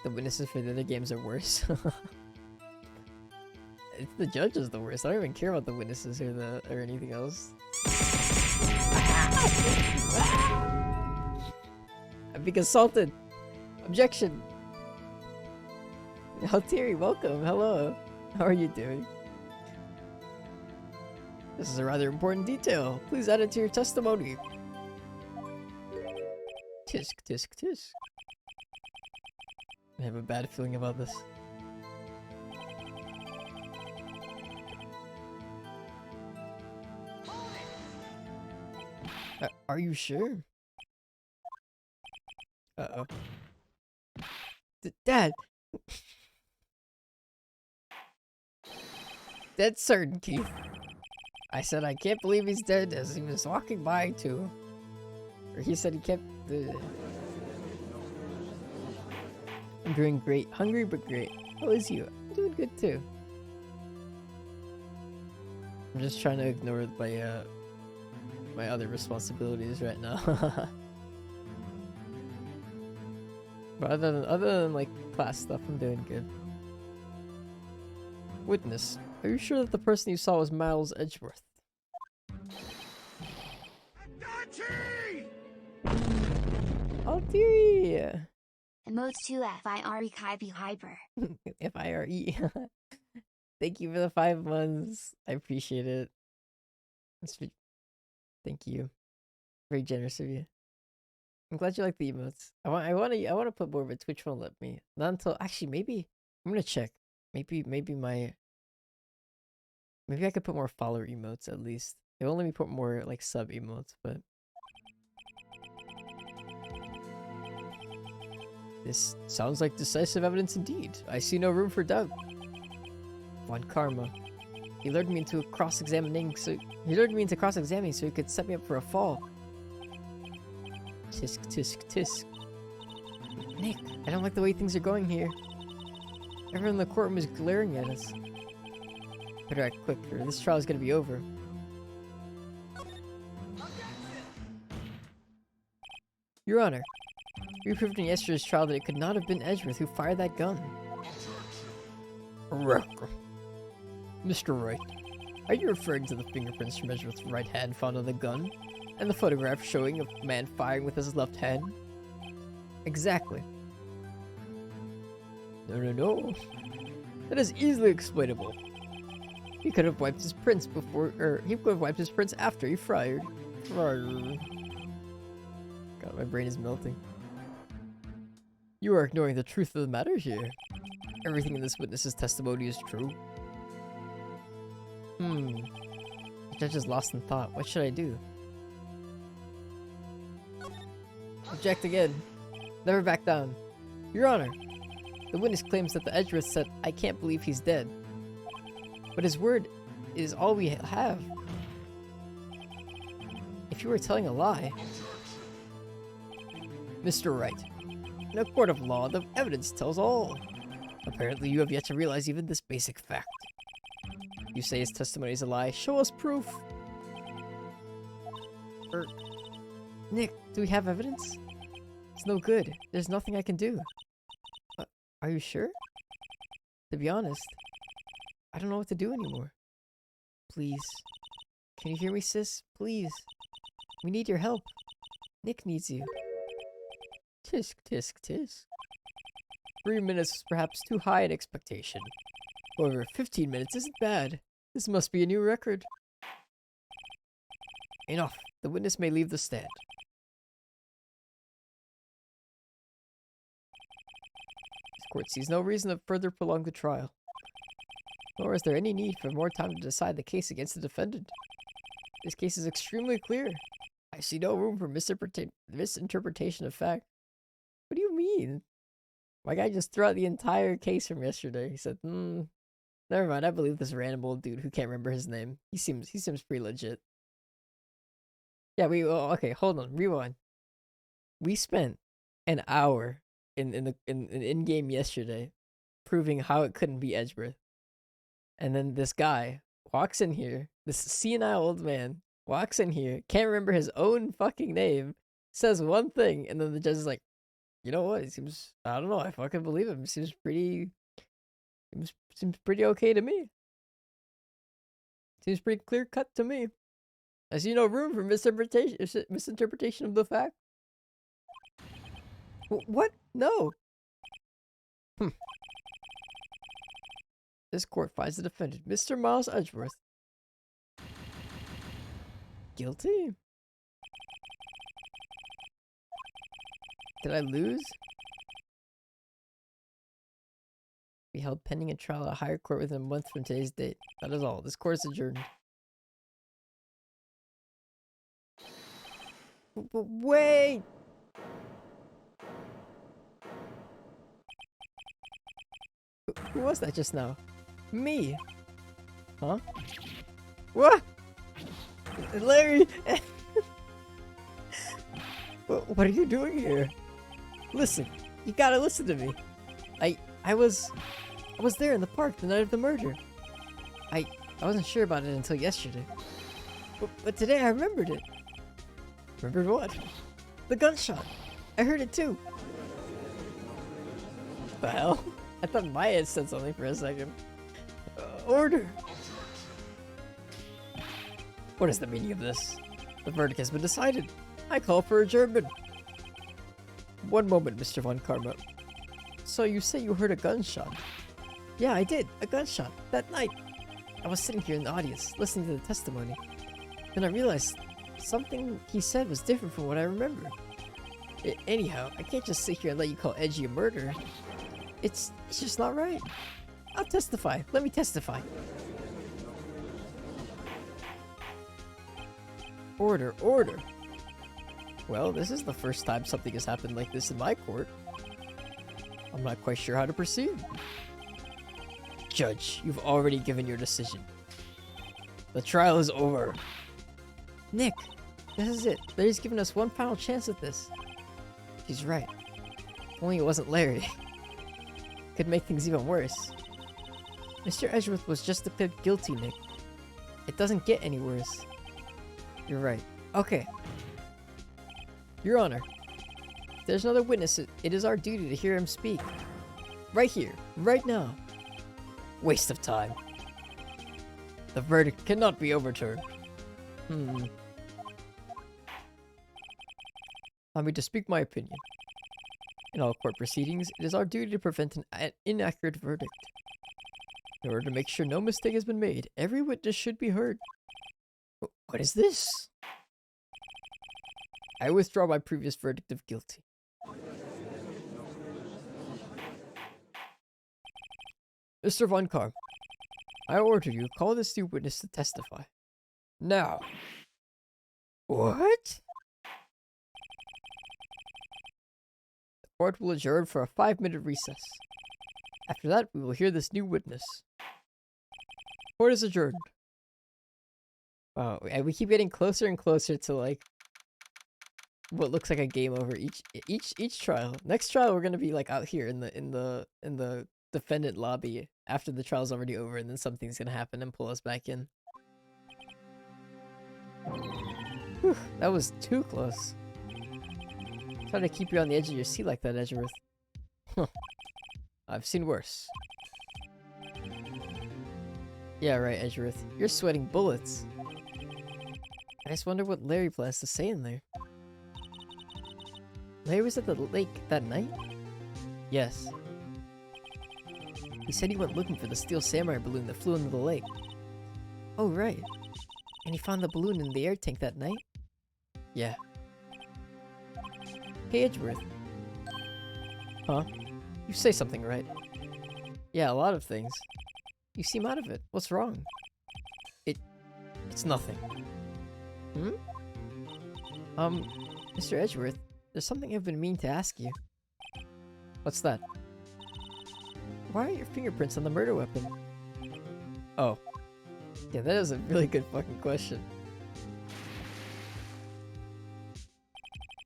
[SPEAKER 1] The witnesses for the other games are worse. It's the judge is the worst. I don't even care about the witnesses or anything else. I'm being assaulted. Objection. Altieri, welcome. Hello. How are you doing? This is a rather important detail. Please add it to your testimony. Tisk, tisk, tisk. I have a bad feeling about this. Are you sure? Uh-oh. Dad! Dead certain, Keith. I said I can't believe he's dead as he was walking by too. Or he said he kept the... I'm doing great. Hungry but great. How is you? I'm doing good too. I'm just trying to ignore my my other responsibilities right now. But other than like class stuff, I'm doing good. Witness, are you sure that the person you saw was Miles Edgeworth? Oh dearie!
[SPEAKER 2] Emotes to FIRE Kaibi Hyper.
[SPEAKER 1] FIRE. Thank you for the 5 months. I appreciate it. Thank you. Very generous of you. I'm glad you like the emotes. I want to put more, but Twitch won't let me. Not until actually maybe I'm gonna check. Maybe I could put more follower emotes at least. It won't let me put more like sub emotes, but this sounds like decisive evidence indeed. I see no room for doubt. Von Karma. He lured me into cross-examining so he could set me up for a fall. Tisk tisk tisk. Nick, I don't like the way things are going here. Everyone in the courtroom is glaring at us. Better act quick, or this trial is gonna be over. Your Honor, you proved in yesterday's trial that it could not have been Edgeworth who fired that gun. Mr. Wright, are you referring to the fingerprints from Edgeworth's right hand found on the gun? And the photograph showing a man firing with his left hand? Exactly. No. That is easily explainable. He could have wiped his prints before, or he could have wiped his prints after he fired. God, my brain is melting. You are ignoring the truth of the matter here. Everything in this witness's testimony is true. The judge is lost in thought. What should I do? Object again. Never back down. Your Honor, the witness claims that the Edgeworth said, "I can't believe he's dead." But his word is all we have. If you were telling a lie... Mr. Wright, in a court of law, the evidence tells all. Apparently you have yet to realize even this basic fact. You say his testimony is a lie. Show us proof! Nick, do we have evidence? It's no good. There's nothing I can do. Are you sure? To be honest, I don't know what to do anymore. Please. Can you hear me, sis? Please. We need your help. Nick needs you. Tisk, tisk, tisk. 3 minutes is perhaps too high an expectation. However, 15 minutes isn't bad. This must be a new record. Enough. The witness may leave the stand. This court sees no reason to further prolong the trial. Nor is there any need for more time to decide the case against the defendant. This case is extremely clear. I see no room for misinterpretation of fact. What do you mean? My guy just threw out the entire case from yesterday. He said, never mind, I believe this random old dude who can't remember his name. He seems pretty legit. Yeah, okay, hold on, rewind. We spent an hour in game yesterday proving how it couldn't be Edgeworth. And then this guy walks in here, this senile old man walks in here, can't remember his own fucking name, says one thing, and then the judge is like, you know what? It seems, I don't know, I fucking believe him. It seems pretty okay to me. Seems pretty clear cut to me. I see no room for misinterpretation of the fact. What? No. This court finds the defendant, Mr. Miles Edgeworth, guilty. Did I lose? Be held pending a trial at a higher court within a month from today's date. That is all. This court is adjourned. Wait! Who was that just now? Me. Huh? What? Larry! What are you doing here? Listen, you gotta listen to me. I was there in the park the night of the murder. I wasn't sure about it until yesterday. But today I remembered it. Remembered what? The gunshot. I heard it too. The hell? I thought my head said something for a second. Order! What is the meaning of this? The verdict has been decided. I call for adjournment. One moment, Mr. Von Karma. So you say you heard a gunshot? Yeah, I did. A gunshot. That night. I was sitting here in the audience, listening to the testimony. Then I realized something he said was different from what I remember. Anyhow, I can't just sit here and let you call Edgy a murderer. It's just not right. I'll testify. Let me testify. Order, order. Well, this is the first time something has happened like this in my court. I'm not quite sure how to proceed. Judge, you've already given your decision. The trial is over. Nick, this is it. Larry's given us one final chance at this. She's right. If only it wasn't Larry. Could make things even worse. Mr. Edgeworth was just declared guilty, Nick. It doesn't get any worse. You're right. Okay. Your Honor, if there's another witness, it is our duty to hear him speak. Right here, right now. Waste of time. The verdict cannot be overturned. Allow me to speak my opinion. In all court proceedings, it is our duty to prevent an inaccurate verdict. In order to make sure no mistake has been made, every witness should be heard. What is this? I withdraw my previous verdict of guilty. Mr. Von Karm, I order you call this new witness to testify. Now. What? The court will adjourn for a 5-minute recess. After that, we will hear this new witness. Court is adjourned. Wow, and we keep getting closer and closer to like what looks like a game over each trial. Next trial, we're gonna be like out here in the defendant lobby after the trial's already over, and then something's gonna happen and pull us back in. Whew, that was too close. Trying to keep you on the edge of your seat like that, Edgeworth. Huh. I've seen worse. Yeah, right, Edgeworth. You're sweating bullets. I just wonder what Larry plans to say in there. Larry was at the lake that night? Yes. He said he went looking for the steel samurai balloon that flew into the lake. Oh, right. And he found the balloon in the air tank that night? Yeah. Hey, Edgeworth. Huh? You say something, right? Yeah, a lot of things. You seem out of it. What's wrong? It's nothing. Mr. Edgeworth, there's something I've been meaning to ask you. What's that? Why are your fingerprints on the murder weapon? Oh. Yeah, that is a really good fucking question.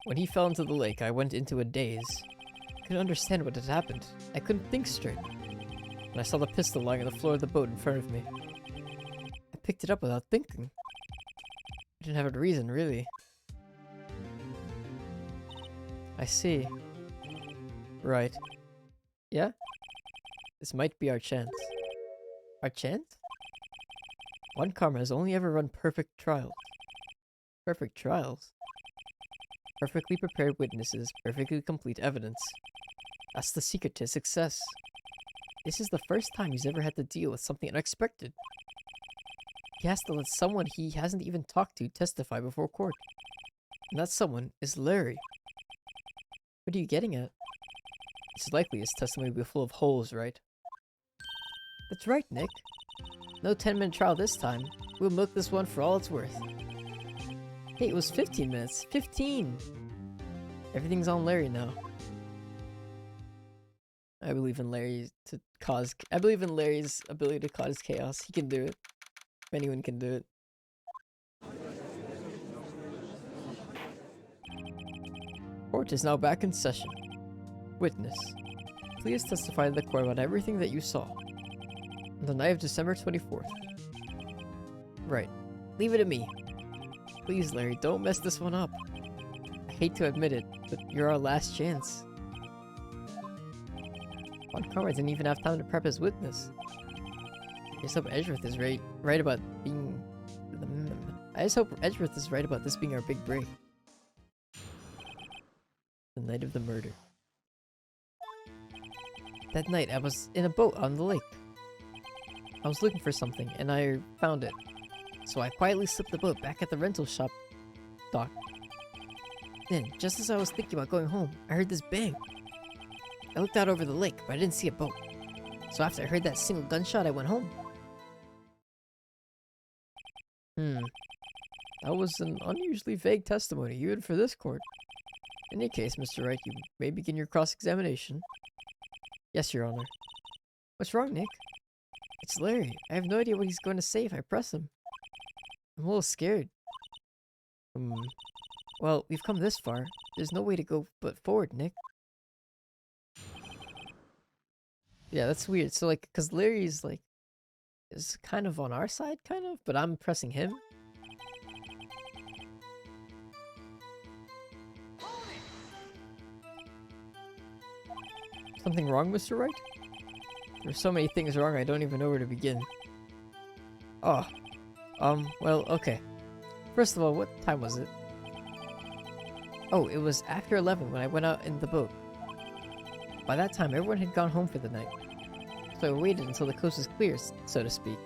[SPEAKER 1] When he fell into the lake, I went into a daze. I couldn't understand what had happened. I couldn't think straight. When I saw the pistol lying on the floor of the boat in front of me, I picked it up without thinking. I didn't have a reason, really. I see. Right. Yeah? This might be our chance. Our chance? One Karma has only ever run perfect trials. Perfect trials? Perfectly prepared witnesses, perfectly complete evidence. That's the secret to success. This is the first time he's ever had to deal with something unexpected. He has to let someone he hasn't even talked to testify before court. And that someone is Larry. What are you getting at? It's likely his testimony will be full of holes, right? That's right, Nick. No 10-minute trial this time. We'll milk this one for all it's worth. Hey, it was 15 minutes. 15! Everything's on Larry now. I believe in Larry to cause. I believe in Larry's ability to cause chaos. He can do it. Anyone can do it. Court is now back in session. Witness, please testify to the court about everything that you saw on the night of December 24th. Right. Leave it to me. Please, Larry, don't mess this one up. I hate to admit it, but you're our last chance. Von Karma didn't even have time to prep his witness. I just hope Edgeworth is right about being... I just hope Edgeworth is right about this being our big break. The night of the murder. That night, I was in a boat on the lake. I was looking for something, and I found it. So I quietly slipped the boat back at the rental shop dock. Then, just as I was thinking about going home, I heard this bang. I looked out over the lake, but I didn't see a boat. So after I heard that single gunshot, I went home. That was an unusually vague testimony, even for this court. In any case, Mr. Wright, you may begin your cross-examination. Yes, Your Honor. What's wrong, Nick? It's Larry. I have no idea what he's going to say if I press him. I'm a little scared. Well, we've come this far. There's no way to go but forward, Nick. Yeah, that's weird. So, like, because Larry's, like, is kind of on our side, kind of, but I'm pressing him. Something wrong, Mr. Wright? There's so many things wrong, I don't even know where to begin. Oh. Well, okay. First of all, what time was it? Oh, it was after 11 when I went out in the boat. By that time, everyone had gone home for the night. So I waited until the coast was clear, so to speak.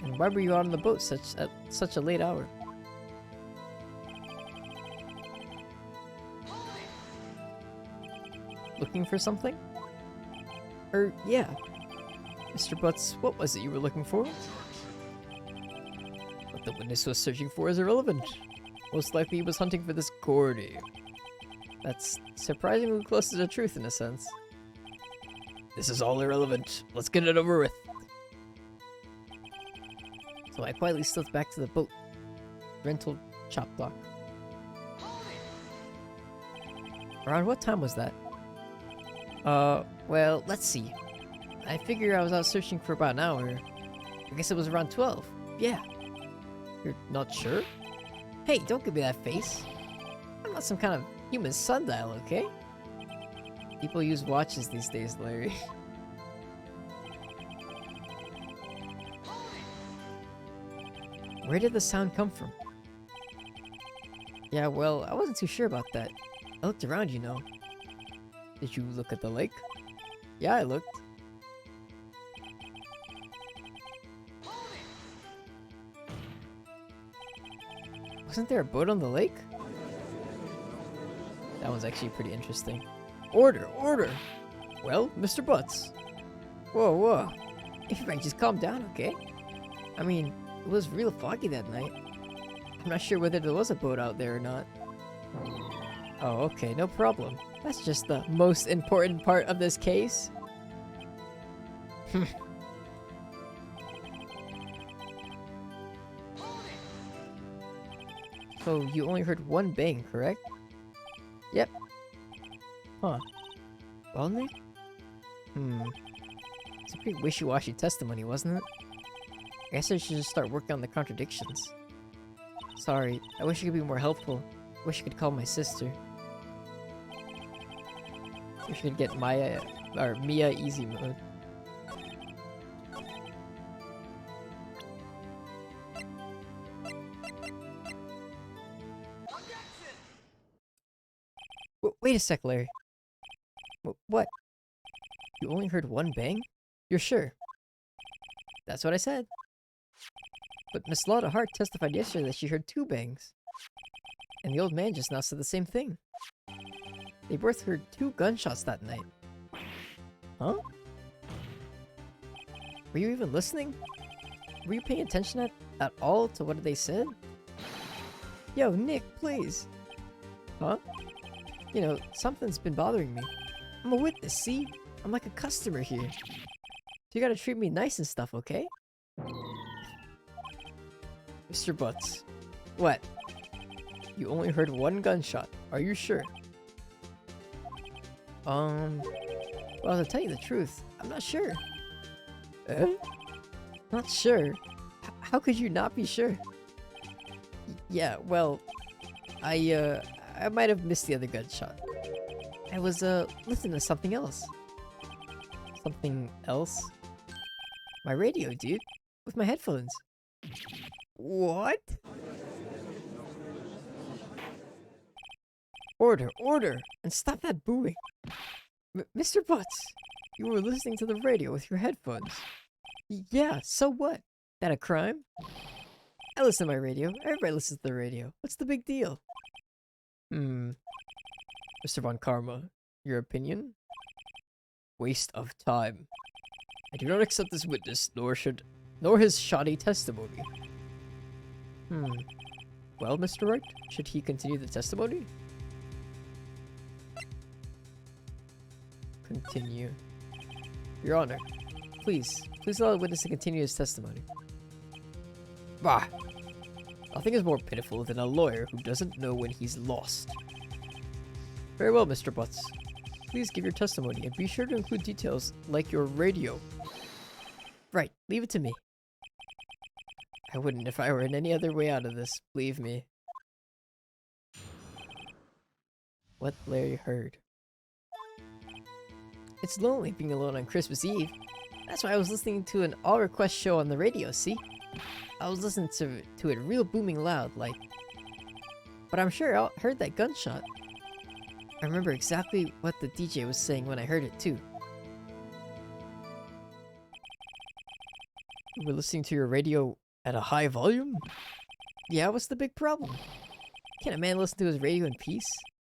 [SPEAKER 1] And why were you out on the boat at such a late hour? Looking for something? Yeah. Mr. Butts, what was it you were looking for? What the witness was searching for is irrelevant. Most likely he was hunting for this Gordy. That's surprisingly close to the truth in a sense. This is all irrelevant. Let's get it over with. So I quietly slipped back to the boat. Rental shop dock. Around what time was that? Well, let's see. I figure I was out searching for about an hour. I guess it was around 12. Yeah. You're not sure? Hey, don't give me that face. I'm not some kind of human sundial, okay? People use watches these days, Larry. Where did the sound come from? Yeah, well, I wasn't too sure about that. I looked around, you know. Did you look at the lake? Yeah, I looked. Wasn't there a boat on the lake? That was actually pretty interesting. Order! Order! Well, Mr. Butts. Whoa. If you might just calm down, okay? I mean, it was real foggy that night. I'm not sure whether there was a boat out there or not. Oh, okay, no problem. That's just the most important part of this case. So, you only heard one bang, correct? Yep. Huh. Well, Nick? It's a pretty wishy-washy testimony, wasn't it? I guess I should just start working on the contradictions. Sorry, I wish I could be more helpful. I wish I could call my sister. I wish I could get Mia easy mode. Wait a sec, Larry. What? You only heard one bang? You're sure? That's what I said. But Miss Lotta Hart testified yesterday that she heard 2 bangs. And the old man just now said the same thing. They both heard 2 gunshots that night. Huh? Were you even listening? Were you paying attention at all to what they said? Yo, Nick, please. Huh? You know, something's been bothering me. I'm a witness, see? I'm like a customer here. So you gotta treat me nice and stuff, okay? Mr. Butts. What? You only heard one gunshot. Are you sure? Well, to tell you the truth, I'm not sure. Not sure? How could you not be sure? Yeah, well, I might have missed the other gunshot. I was, listening to something else. Something else? My radio, dude. With my headphones. What? Order, order! And stop that booing! Mr. Butts, you were listening to the radio with your headphones. Yeah, so what? That a crime? I listen to my radio. Everybody listens to the radio. What's the big deal? Mr. Von Karma, your opinion? Waste of time. I do not accept this witness, nor his shoddy testimony. Well, Mr. Wright, should he continue the testimony? Continue. Your Honor, please allow the witness to continue his testimony. Bah! Nothing is more pitiful than a lawyer who doesn't know when he's lost. Very well, Mr. Butts. Please give your testimony and be sure to include details like your radio. Right, leave it to me. I wouldn't if I were in any other way out of this, believe me. What Larry heard. It's lonely being alone on Christmas Eve. That's why I was listening to an all-request show on the radio, see? I was listening to it real booming loud, like... But I'm sure I heard that gunshot. I remember exactly what the DJ was saying when I heard it, too. You were listening to your radio at a high volume? Yeah, what's the big problem? Can't a man listen to his radio in peace?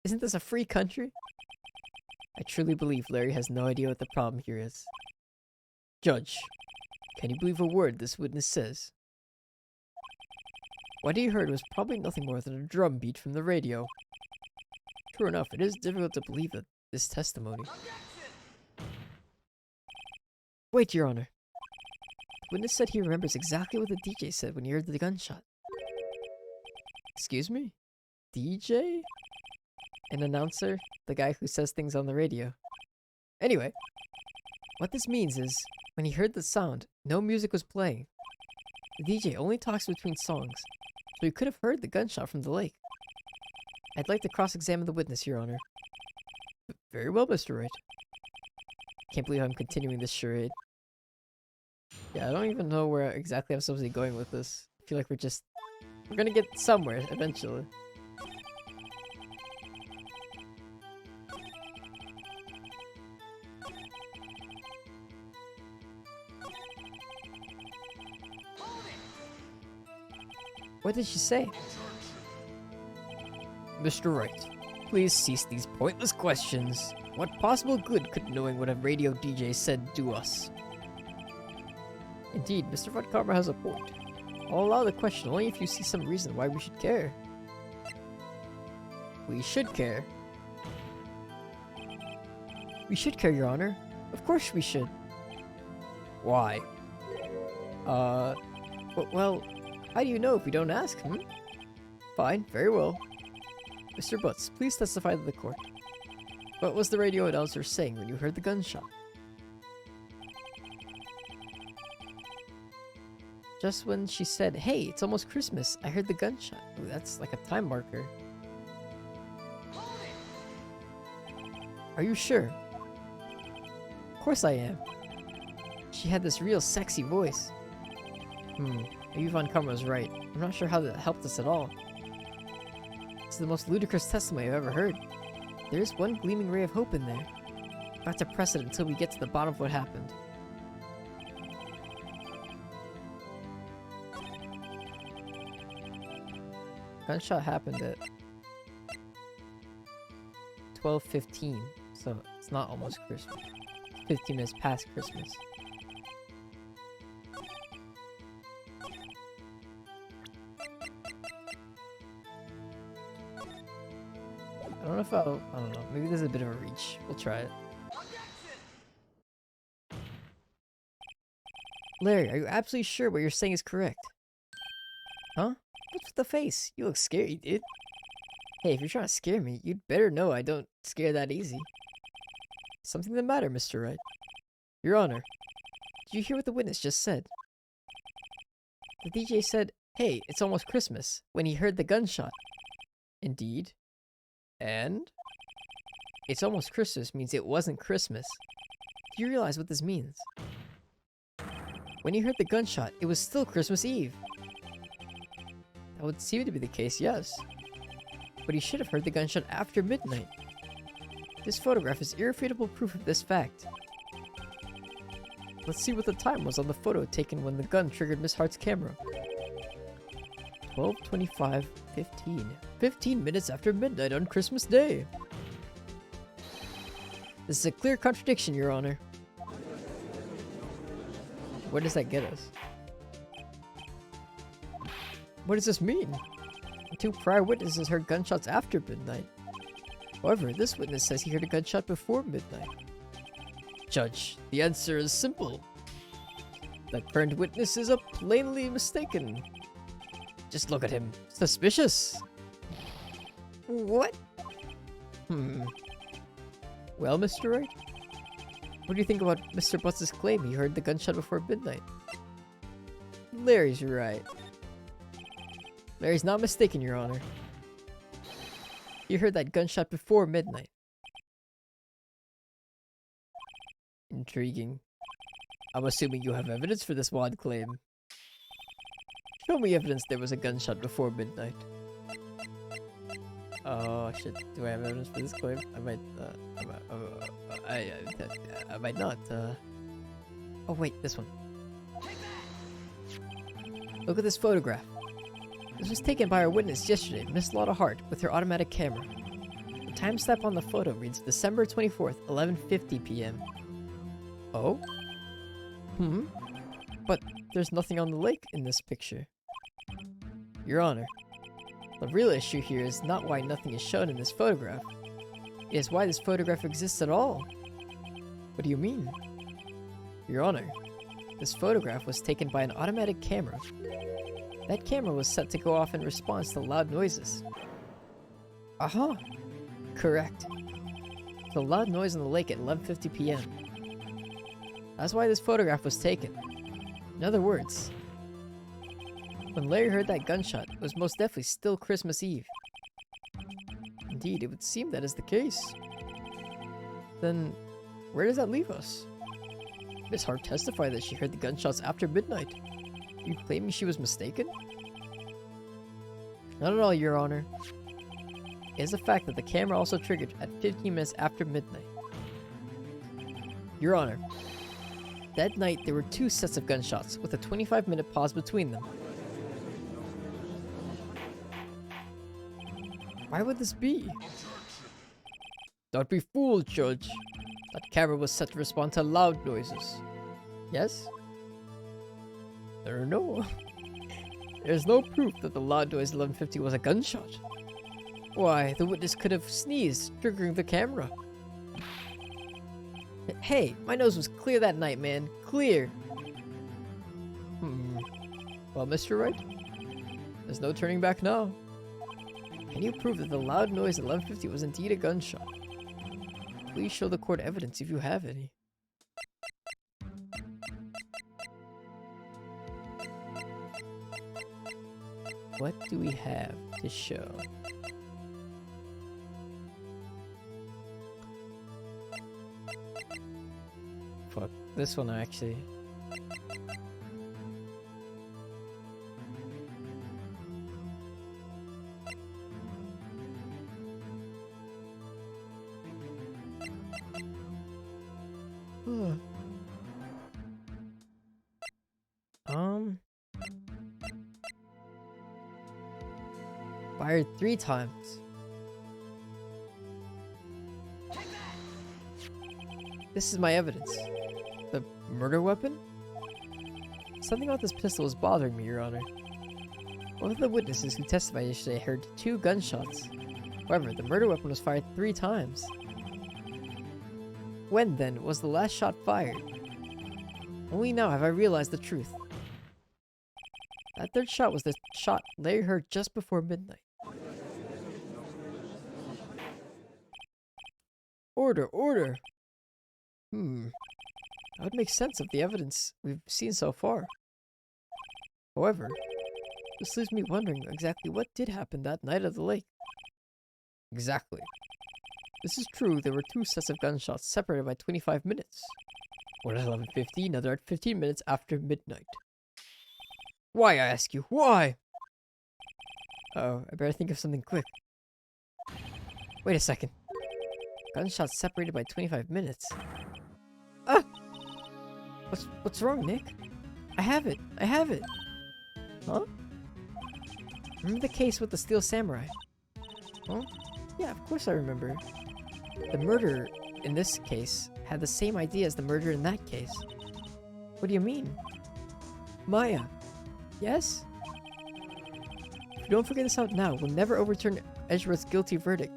[SPEAKER 1] Isn't this a free country? I truly believe Larry has no idea what the problem here is. Judge, can you believe a word this witness says? What he heard was probably nothing more than a drum beat from the radio. True enough, it is difficult to believe this testimony. Wait, Your Honor. The witness said he remembers exactly what the DJ said when he heard the gunshot. Excuse me? DJ? An announcer? The guy who says things on the radio. Anyway, what this means is, when he heard the sound, no music was playing. The DJ only talks between songs, so he could have heard the gunshot from the lake. I'd like to cross-examine the witness, Your Honor. Very well, Mr. Wright. Can't believe I'm continuing this charade. Yeah, I don't even know where exactly I'm supposed to be going with this. I feel like we're gonna get somewhere eventually. What did she say? Mr. Wright, please cease these pointless questions. What possible good could knowing what a radio DJ said do us? Indeed, Mr. Von Karma has a point. I'll allow the question only if you see some reason why we should care. We should care. We should care, Your Honor. Of course we should. Why? Well, how do you know if we don't ask, Fine, very well. Mr. Butts, please testify to the court. What was the radio announcer saying when you heard the gunshot? Just when she said, "Hey, it's almost Christmas," I heard the gunshot. Ooh, that's like a time marker. Are you sure? Of course I am. She had this real sexy voice. Maybe Von Karma was right. I'm not sure how that helped us at all. It's the most ludicrous testimony I've ever heard. There is one gleaming ray of hope in there. Not to press it until we get to the bottom of what happened. Gunshot happened at 12:15, so it's not almost Christmas. It's 15 minutes past Christmas. I don't know if I don't know. Maybe there's a bit of a reach. We'll try it. Larry, are you absolutely sure what you're saying is correct? Huh? What's with the face? You look scary, dude. Hey, if you're trying to scare me, you'd better know I don't scare that easy. Something the matter, Mr. Wright? Your Honor, did you hear what the witness just said? The DJ said, "Hey, it's almost Christmas," when he heard the gunshot. Indeed. And? It's almost Christmas means it wasn't Christmas. Do you realize what this means? When he heard the gunshot, it was still Christmas Eve. That would seem to be the case, yes. But he should have heard the gunshot after midnight. This photograph is irrefutable proof of this fact. Let's see what the time was on the photo taken when the gun triggered Miss Hart's camera. 12:25:15. 15 minutes after midnight on Christmas Day. This is a clear contradiction, Your Honor. What does that get us? What does this mean? The two prior witnesses heard gunshots after midnight. However, this witness says he heard a gunshot before midnight. Judge, the answer is simple. The current witness is plainly mistaken. Just look at him. Suspicious. What? Well, Mr. Wright? What do you think about Mr. Butts' claim he heard the gunshot before midnight? Larry's right. Larry's not mistaken, Your Honor. You heard that gunshot before midnight. Intriguing. I'm assuming you have evidence for this wild claim. Show me evidence there was a gunshot before midnight. Oh shit, do I have evidence for this claim? I might, I might not, Oh wait, this one. Look at this photograph. This was taken by our witness yesterday, Miss Lotta Hart, with her automatic camera. The timestamp on the photo reads December 24th, 11:50 p.m. Oh? But there's nothing on the lake in this picture. Your Honor, the real issue here is not why nothing is shown in this photograph. It is why this photograph exists at all. What do you mean? Your Honor, this photograph was taken by an automatic camera. That camera was set to go off in response to loud noises. Aha! Correct. The loud noise on the lake at 11:50 p.m. That's why this photograph was taken. In other words, when Larry heard that gunshot, it was most definitely still Christmas Eve. Indeed, it would seem that is the case. Then, where does that leave us? Miss Hart testified that she heard the gunshots after midnight. Are you claiming she was mistaken? Not at all, Your Honor. It is a fact that the camera also triggered at 15 minutes after midnight. Your Honor, that night there were two sets of gunshots with a 25-minute pause between them. Why would this be? Don't be fooled, Judge. That camera was set to respond to loud noises. Yes? There's no proof that the loud noise 11:50 was a gunshot. Why, the witness could have sneezed, triggering the camera. Hey, my nose was clear that night, man. Clear. Well, Mr. Wright, there's no turning back now. Can you prove that the loud noise at 11:50 was indeed a gunshot? Please show the court evidence if you have any. What do we have to show? Fuck, this one actually. Fired 3 times. This is my evidence. The murder weapon? Something about this pistol is bothering me, Your Honor. One of the witnesses who testified yesterday heard 2 gunshots. However, the murder weapon was fired 3 times. When, then, was the last shot fired? Only now have I realized the truth. That third shot was the shot Larry heard just before midnight. Order, order! That would make sense of the evidence we've seen so far. However, this leaves me wondering exactly what did happen that night at the lake. Exactly. This is true, there were 2 sets of gunshots separated by 25 minutes. One at 11:50, another at 15 minutes after midnight. Why, I ask you, why? Oh, I better think of something quick. Wait a second. Gunshots separated by 25 minutes. Ah! What's wrong, Nick? I have it! Huh? Remember the case with the Steel Samurai? Huh? Yeah, of course I remember. The murderer in this case had the same idea as the murderer in that case. What do you mean? Maya. Yes? If we don't figure this out now, we'll never overturn Edgeworth's guilty verdict.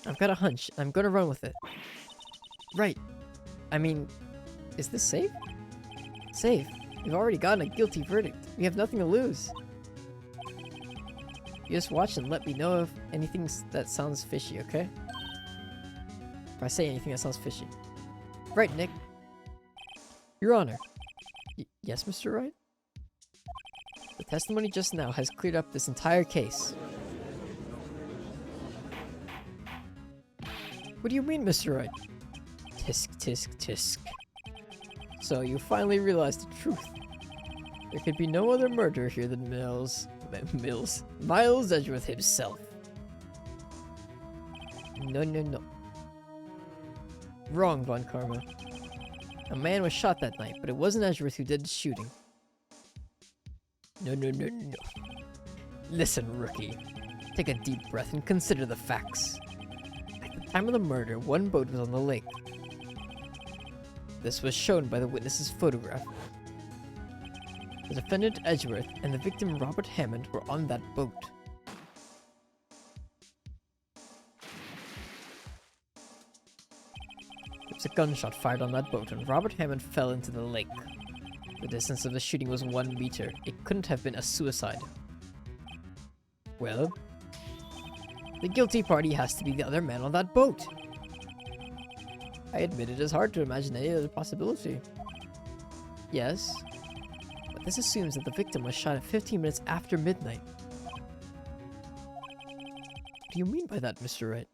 [SPEAKER 1] I've got a hunch, and I'm gonna run with it. Right. I mean, is this safe? Safe? We've already gotten a guilty verdict. We have nothing to lose. You just watch and let me know if anything that sounds fishy, okay? If I say anything that sounds fishy. Right, Nick. Your Honor. Yes, Mr. Wright? The testimony just now has cleared up this entire case. What do you mean, Mr. Wright? Tisk, tisk, tisk. So you finally realized the truth. There could be no other murderer here than Miles Edgeworth himself. No. Wrong, Von Karma. A man was shot that night, but it wasn't Edgeworth who did the shooting. No. Listen, rookie. Take a deep breath and consider the facts. At the time of the murder, 1 boat was on the lake. This was shown by the witness's photograph. The defendant Edgeworth and the victim Robert Hammond were on that boat. There was a gunshot fired on that boat and Robert Hammond fell into the lake. The distance of the shooting was 1 meter. It couldn't have been a suicide. Well, the guilty party has to be the other man on that boat. I admit it is hard to imagine any other possibility. Yes, but this assumes that the victim was shot at 15 minutes after midnight. What do you mean by that, Mr. Wright?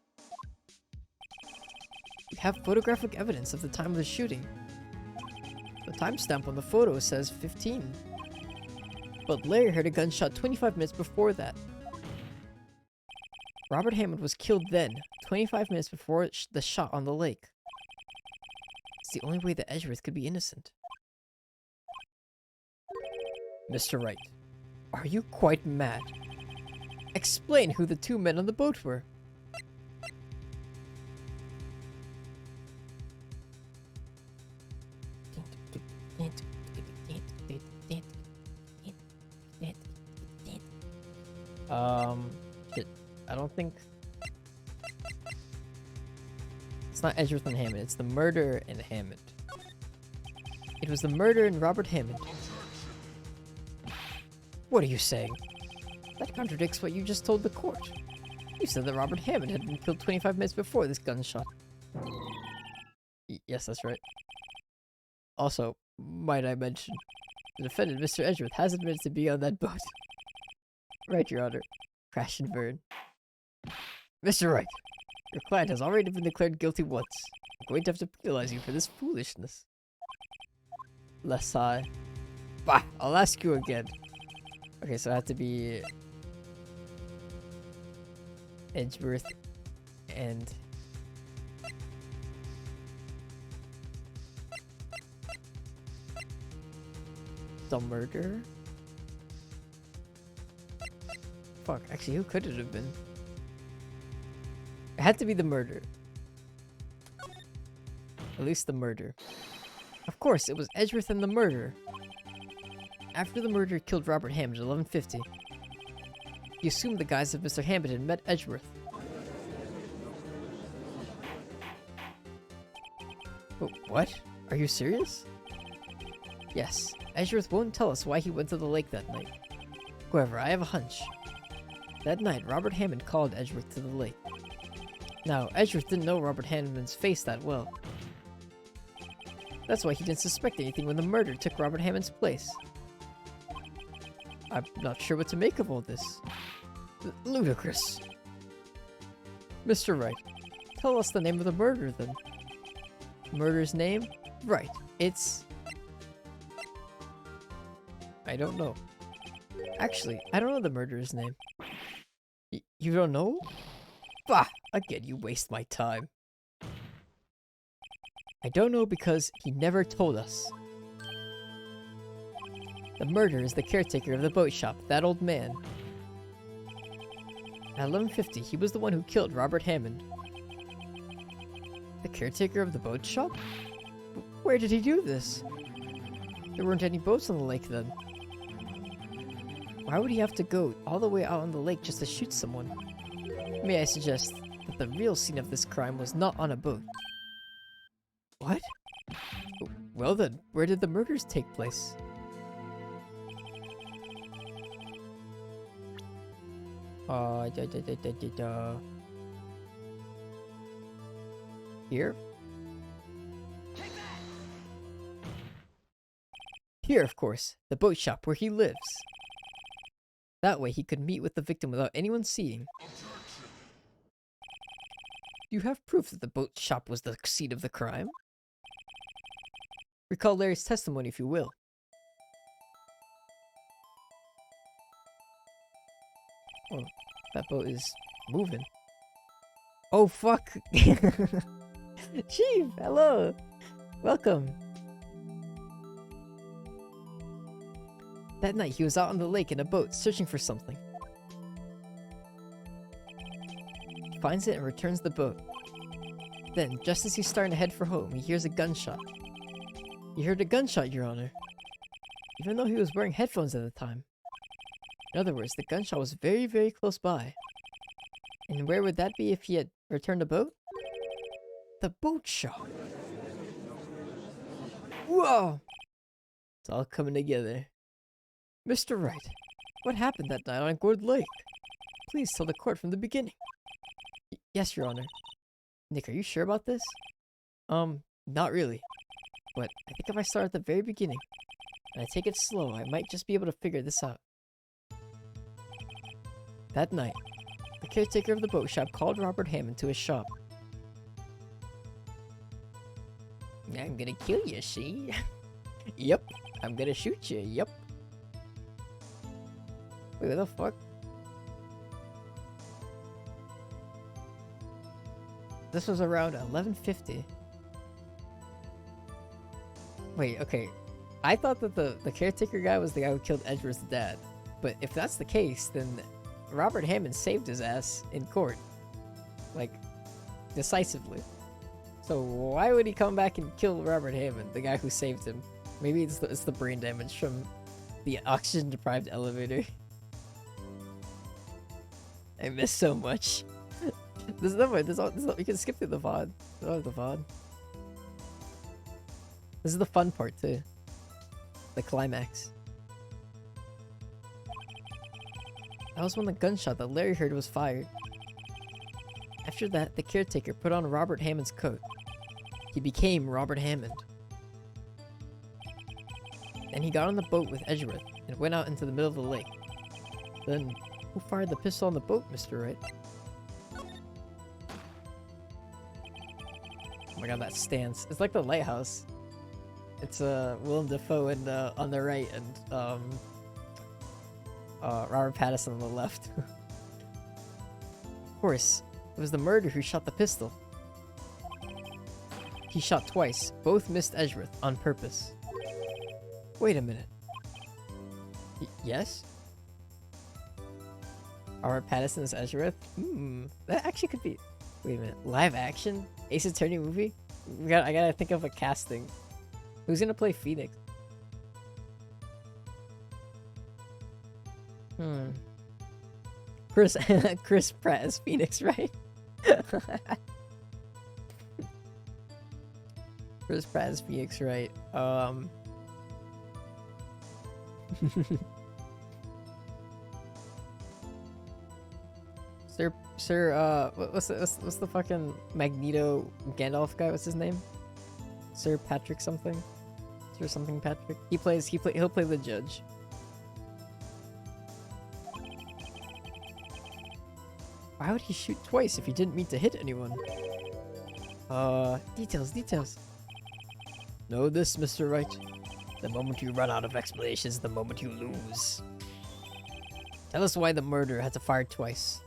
[SPEAKER 1] We have photographic evidence of the time of the shooting. The timestamp on the photo says 15. But Larry heard a gunshot 25 minutes before that. Robert Hammond was killed then, 25 minutes before the shot on the lake. It's the only way that Edgeworth could be innocent. Mr. Wright, are you quite mad? Explain who the 2 men on the boat were. Shit. I don't think... It's not Edgeworth and Hammond, it's the murderer and Hammond. It was the murderer and Robert Hammond. What are you saying? That contradicts what you just told the court. You said that Robert Hammond had been killed 25 minutes before this gunshot. Yes, that's right. Also, might I mention, the defendant, Mr. Edgeworth, has admitted to being on that boat. Right, Your Honor. Crash and burn. Mr. Wright, your client has already been declared guilty once. I'm going to have to penalize you for this foolishness. Less high. Bah, I'll ask you again. Okay, so I have to be Edgeworth and the murderer? Fuck, actually, who could it have been? It had to be the murderer. At least the murderer. Of course, it was Edgeworth and the murderer. After the murderer killed Robert Hammond at 11:50, he assumed the guise of Mr. Hammond had met Edgeworth. What? Are you serious? Yes, Edgeworth won't tell us why he went to the lake that night. However, I have a hunch. That night, Robert Hammond called Edgeworth to the lake. Now, Edgeworth didn't know Robert Hammond's face that well. That's why he didn't suspect anything when the murder took Robert Hammond's place. I'm not sure what to make of all this. Ludicrous. Mr. Wright, tell us the name of the murderer then. Murderer's name? Right, it's... I don't know. Actually, I don't know the murderer's name. You don't know? Bah! Again, you waste my time. I don't know because he never told us. The murderer is the caretaker of the boat shop, that old man. At 11:50, he was the one who killed Robert Hammond. The caretaker of the boat shop? Where did he do this? There weren't any boats on the lake then. Why would he have to go all the way out on the lake just to shoot someone? May I suggest that the real scene of this crime was not on a boat? What? Well then, where did the murders take place? Here? Here, of course, the boat shop where he lives. That way he could meet with the victim without anyone seeing. You have proof that the boat shop was the scene of the crime? Recall Larry's testimony if you will. Oh, that boat is moving. Oh fuck! Chief, hello! Welcome! That night he was out on the lake in a boat searching for something. He finds it and returns the boat. Then, just as he's starting to head for home, he hears a gunshot. He heard a gunshot, Your Honor. Even though he was wearing headphones at the time. In other words, the gunshot was very, very close by. And where would that be if he had returned the boat? The boat shop. Whoa! It's all coming together. Mr. Wright, what happened that night on Gourd Lake? Please tell the court from the beginning. Yes, Your Honor. Nick, are you sure about this? Not really. But I think if I start at the very beginning, and I take it slow, I might just be able to figure this out. That night, the caretaker of the boat shop called Robert Hammond to his shop. I'm gonna kill you, see? Yep, I'm gonna shoot you, yep. Wait, what the fuck? This was around 11:50. Wait, okay. I thought that the caretaker guy was the guy who killed Edgeworth's dad. But if that's the case, then Robert Hammond saved his ass in court. Like, decisively. So why would he come back and kill Robert Hammond, the guy who saved him? Maybe it's the brain damage from the oxygen-deprived elevator. I miss so much. There's no way. We can skip through the VOD. The VOD. This is the fun part too. The climax. That was when the gunshot that Larry heard was fired. After that, the caretaker put on Robert Hammond's coat. He became Robert Hammond. Then he got on the boat with Edgeworth and went out into the middle of the lake. Then, who fired the pistol on the boat, Mr. Wright? Oh my god, that stance. It's like the lighthouse. It's Willem Dafoe and on the right and Robert Pattinson on the left. Of course, it was the murderer who shot the pistol. He shot twice. Both missed Edgeworth on purpose. Wait a minute. Yes? Robert Pattinson is Edgeworth? That actually could be... Wait a minute. Live action? Ace Attorney movie? I gotta think of a casting. Who's gonna play Phoenix? Chris Pratt as Phoenix, right? Chris Pratt as Phoenix, right? What's the fucking Magneto Gandalf guy? What's his name? Sir Patrick something? Sir something Patrick? He'll play the judge. Why would he shoot twice if he didn't mean to hit anyone? Details. Know this, Mr. Wright. The moment you run out of explanations, the moment you lose. Tell us why the murderer had to fire twice.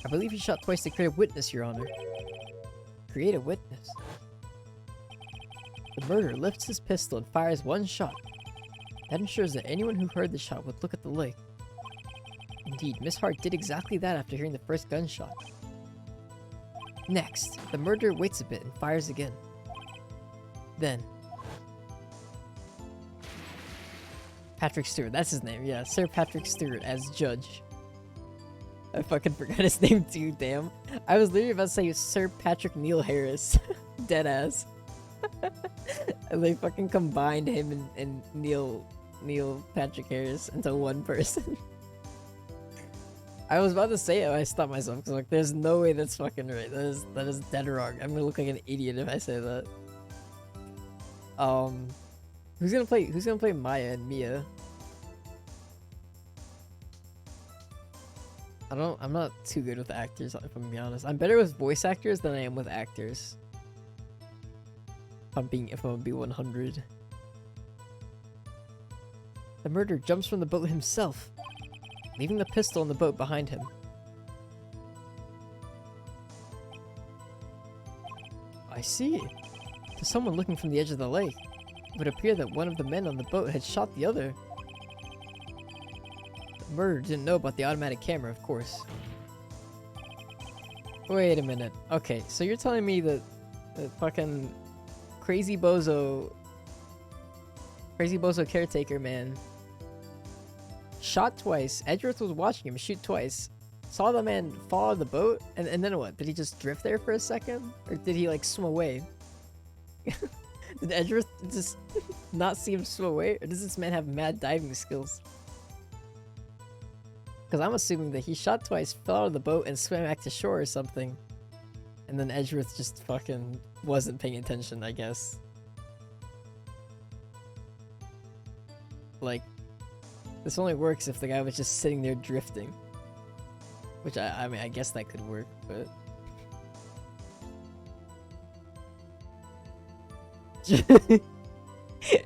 [SPEAKER 1] I believe he shot twice to create a witness, Your Honor. Create a witness? The murderer lifts his pistol and fires one shot. That ensures that anyone who heard the shot would look at the lake. Indeed, Miss Hart did exactly that after hearing the first gunshot. Next, the murderer waits a bit and fires again. Then... Patrick Stewart, that's his name, yeah. Sir Patrick Stewart as judge. I fucking forgot his name too, damn. I was literally about to say Sir Patrick Neil Harris. Deadass. And they fucking combined him and Neil Patrick Harris into one person. I was about to say it, but I stopped myself because like, there's no way that's fucking right. That is dead wrong. I'm gonna look like an idiot if I say that. Who's gonna play Maya and Mia? I'm not too good with actors, if I'm gonna be honest. I'm better with voice actors than I am with actors. If I'm gonna be 100. The murderer jumps from the boat himself, leaving the pistol in the boat behind him. I see. To someone looking from the edge of the lake, it would appear that one of the men on the boat had shot the other. The murderer didn't know about the automatic camera, of course. Wait a minute. Okay, so you're telling me that the fucking crazy bozo caretaker man shot twice. Edgeworth was watching him shoot twice. Saw the man fall out of the boat, and then what? Did he just drift there for a second? Or did he like swim away? Did Edgeworth just not see him swim away? Or does this man have mad diving skills? Because I'm assuming that he shot twice, fell out of the boat, and swam back to shore or something. And then Edgeworth just fucking wasn't paying attention, I guess. Like, this only works if the guy was just sitting there drifting. Which, I mean, I guess that could work, but...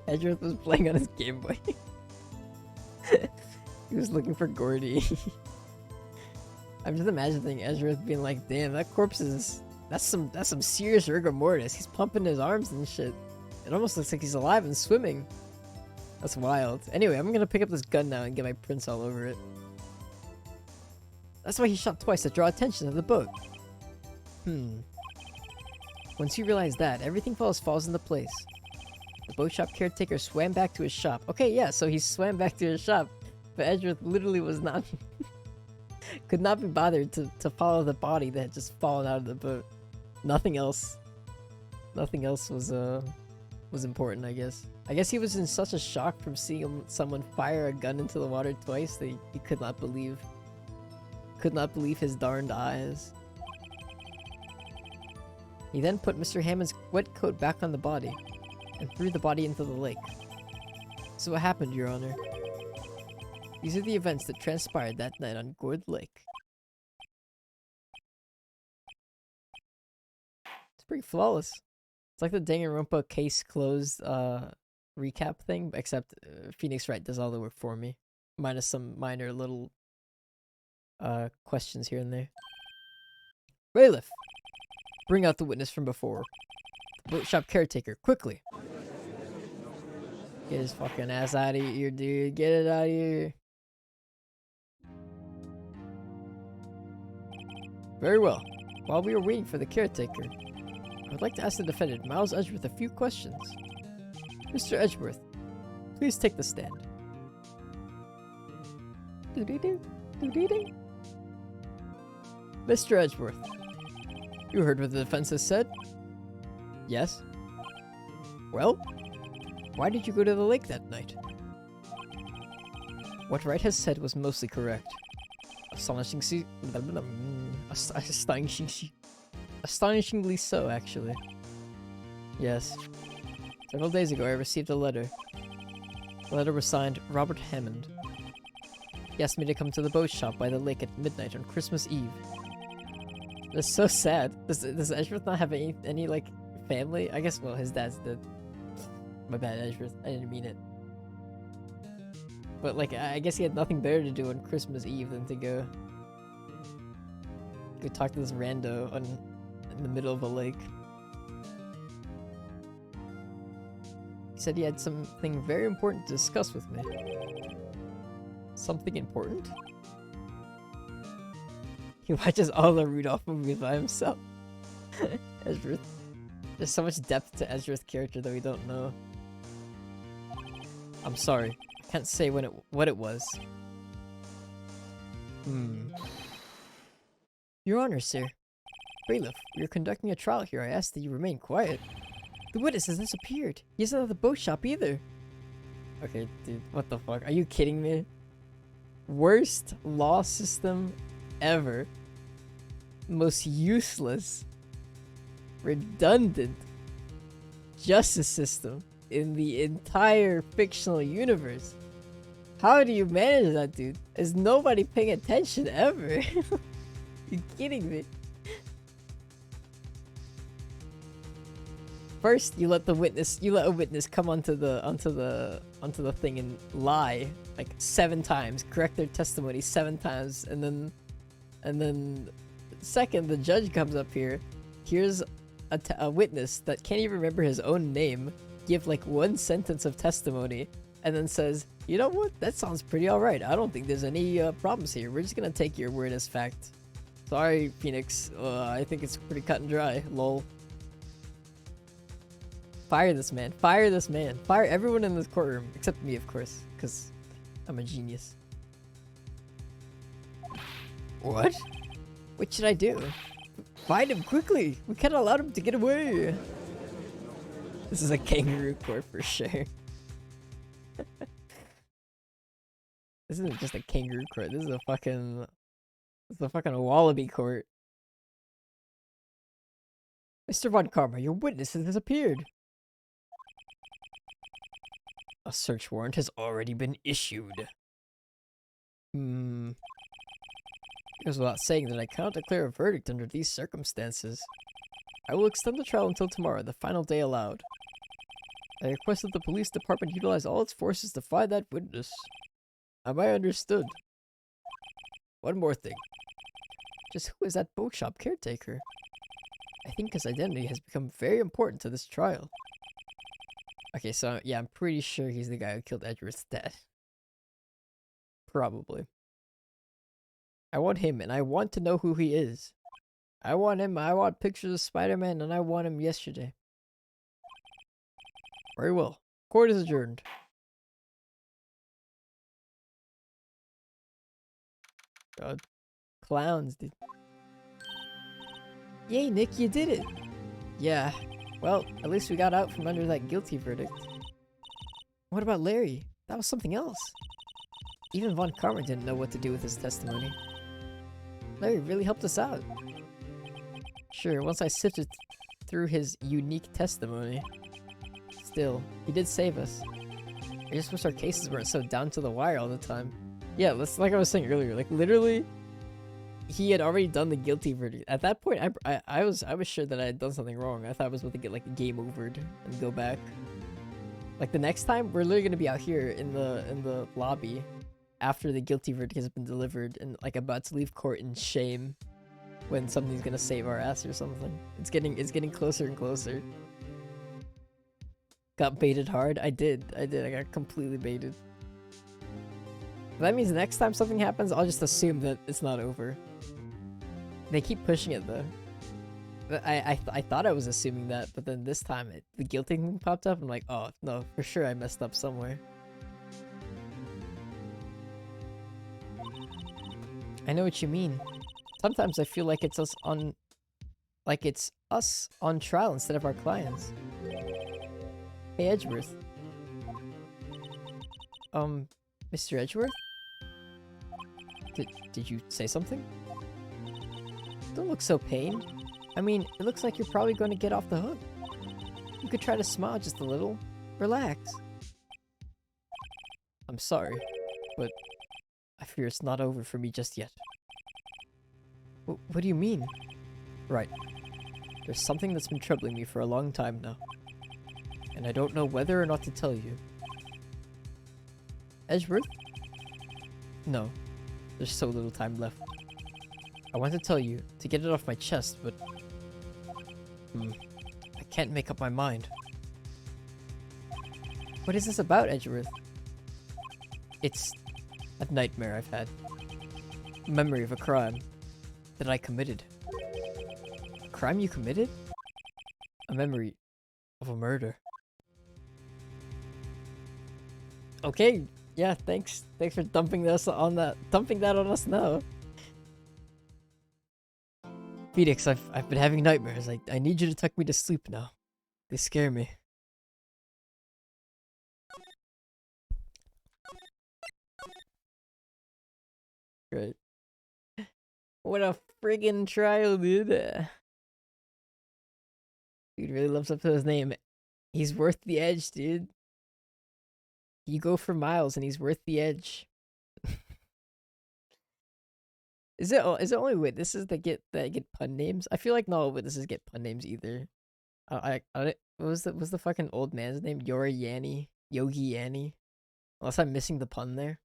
[SPEAKER 1] Edgeworth was playing on his Game Boy. He was looking for Gordy. I'm just imagining Edgeworth being like, damn, that corpse is... That's some serious rigor mortis. He's pumping his arms and shit. It almost looks like he's alive and swimming. That's wild. Anyway, I'm gonna pick up this gun now and get my prints all over it. That's why he shot twice, to draw attention to the boat. Once you realize that, everything falls into place. The boat shop caretaker swam back to his shop. Okay, yeah, so he swam back to his shop. But Edgeworth literally was not... could not be bothered to follow the body that had just fallen out of the boat. Nothing else was important, I guess. I guess he was in such a shock from seeing someone fire a gun into the water twice that he could not believe his darned eyes. He then put Mr. Hammond's wet coat back on the body and threw the body into the lake. So what happened, Your Honor? These are the events that transpired that night on Gourd Lake. It's pretty flawless. It's like the Danganronpa case closed recap thing, except Phoenix Wright does all the work for me. Minus some minor little questions here and there. Bailiff! Bring out the witness from before. The boat shop caretaker, quickly! Get his fucking ass out of here, dude. Get it out of here. Very well. While we are waiting for the caretaker, I would like to ask the defendant, Miles Edgeworth, a few questions. Mr. Edgeworth, please take the stand. Mr. Edgeworth, you heard what the defense has said? Yes. Well, Why did you go to the lake that night? What Wright has said was mostly correct. Astonishingly so, actually. Yes. Several days ago, I received a letter. The letter was signed Robert Hammond. He asked me to come to the boat shop by the lake at midnight on Christmas Eve. That's so sad. Does Edgeworth not have any like family? I guess, well, his dad's dead. My bad, Edgeworth. I didn't mean it. But like, I guess he had nothing better to do on Christmas Eve than to go talk to this rando in the middle of a lake. He said he had something very important to discuss with me. Something important? He watches all the Rudolph movies by himself. Ezra. There's so much depth to Ezra's character that we don't know. I'm sorry. I can't say what it was. Your Honor, sir. Bailiff, we are conducting a trial here. I ask that you remain quiet. The witness has disappeared. He isn't at the boat shop either. Okay, dude, what the fuck? Are you kidding me? Worst law system ever. Most useless, redundant justice system in the entire fictional universe. How do you manage that, dude? Is nobody paying attention ever? You kidding me? First, you let a witness come onto the thing and lie like 7 times, correct their testimony 7 times, and then second, the judge comes up here, here's a witness that can't even remember his own name, give like 1 sentence of testimony, and then says, you know what, that sounds pretty alright. I don't think there's any problems here. We're just gonna take your word as fact. Sorry, Phoenix. I think it's pretty cut and dry. Lol. Fire this man. Fire this man. Fire everyone in this courtroom. Except me, of course. Because I'm a genius. What? What should I do? Find him quickly. We can't allow him to get away. This is a kangaroo court for sure. This isn't just a kangaroo court. This is a fucking... It's a fucking wallaby court. Mr. Von Karma, your witness has disappeared. A search warrant has already been issued. It goes without saying that I cannot declare a verdict under these circumstances. I will extend the trial until tomorrow, the final day allowed. I request that the police department utilize all its forces to find that witness. Am I understood? One more thing. Just who is that boat shop caretaker? I think his identity has become very important to this trial. Okay, so yeah, I'm pretty sure he's the guy who killed Edward's dad. Probably. I want him, and I want to know who he is. I want him, I want pictures of Spider-Man, and I want him yesterday. Very well. Court is adjourned. God. Clowns, dude. Yay, Nick, you did it! Yeah. Well, at least we got out from under that guilty verdict. What about Larry? That was something else. Even Von Karma didn't know what to do with his testimony. Larry really helped us out. Sure, once I sifted through his unique testimony. Still, he did save us. I just wish our cases weren't so down to the wire all the time. Yeah, like I was saying earlier, like literally, he had already done the guilty verdict. At that point, I was sure that I had done something wrong. I thought I was about to get like game overed and go back. Like the next time, we're literally gonna be out here in the lobby after the guilty verdict has been delivered and like about to leave court in shame when something's gonna save our ass or something. It's getting closer and closer. Got baited hard. I did. I got completely baited. That means next time something happens, I'll just assume that it's not over. They keep pushing it though. I thought I was assuming that, but then this time the guilty thing popped up. I'm like, oh no, for sure I messed up somewhere. I know what you mean. Sometimes I feel like it's us on trial instead of our clients. Hey Edgeworth, Mr. Edgeworth? Did you say something? Don't look so pained. I mean, it looks like you're probably going to get off the hook. You could try to smile just a little. Relax. I'm sorry, but I fear it's not over for me just yet. What do you mean? Right. There's something that's been troubling me for a long time now. And I don't know whether or not to tell you. Edgeworth? No. There's so little time left. I want to tell you, to get it off my chest, but... I can't make up my mind. What is this about, Edgeworth? It's a nightmare I've had. A memory of a crime that I committed. A crime you committed? A memory of a murder. Okay, yeah, thanks. Thanks for dumping that on us now. Phoenix, I've been having nightmares. I need you to tuck me to sleep now. They scare me. Right. What a friggin' trial, dude. Dude really lives up to his name. He's worth the edge, dude. You go for miles and he's worth the edge. Is it only witnesses that get pun names? I feel like not all witnesses get pun names either. What was the fucking old man's name? Yogi Yanni. Unless I'm missing the pun there.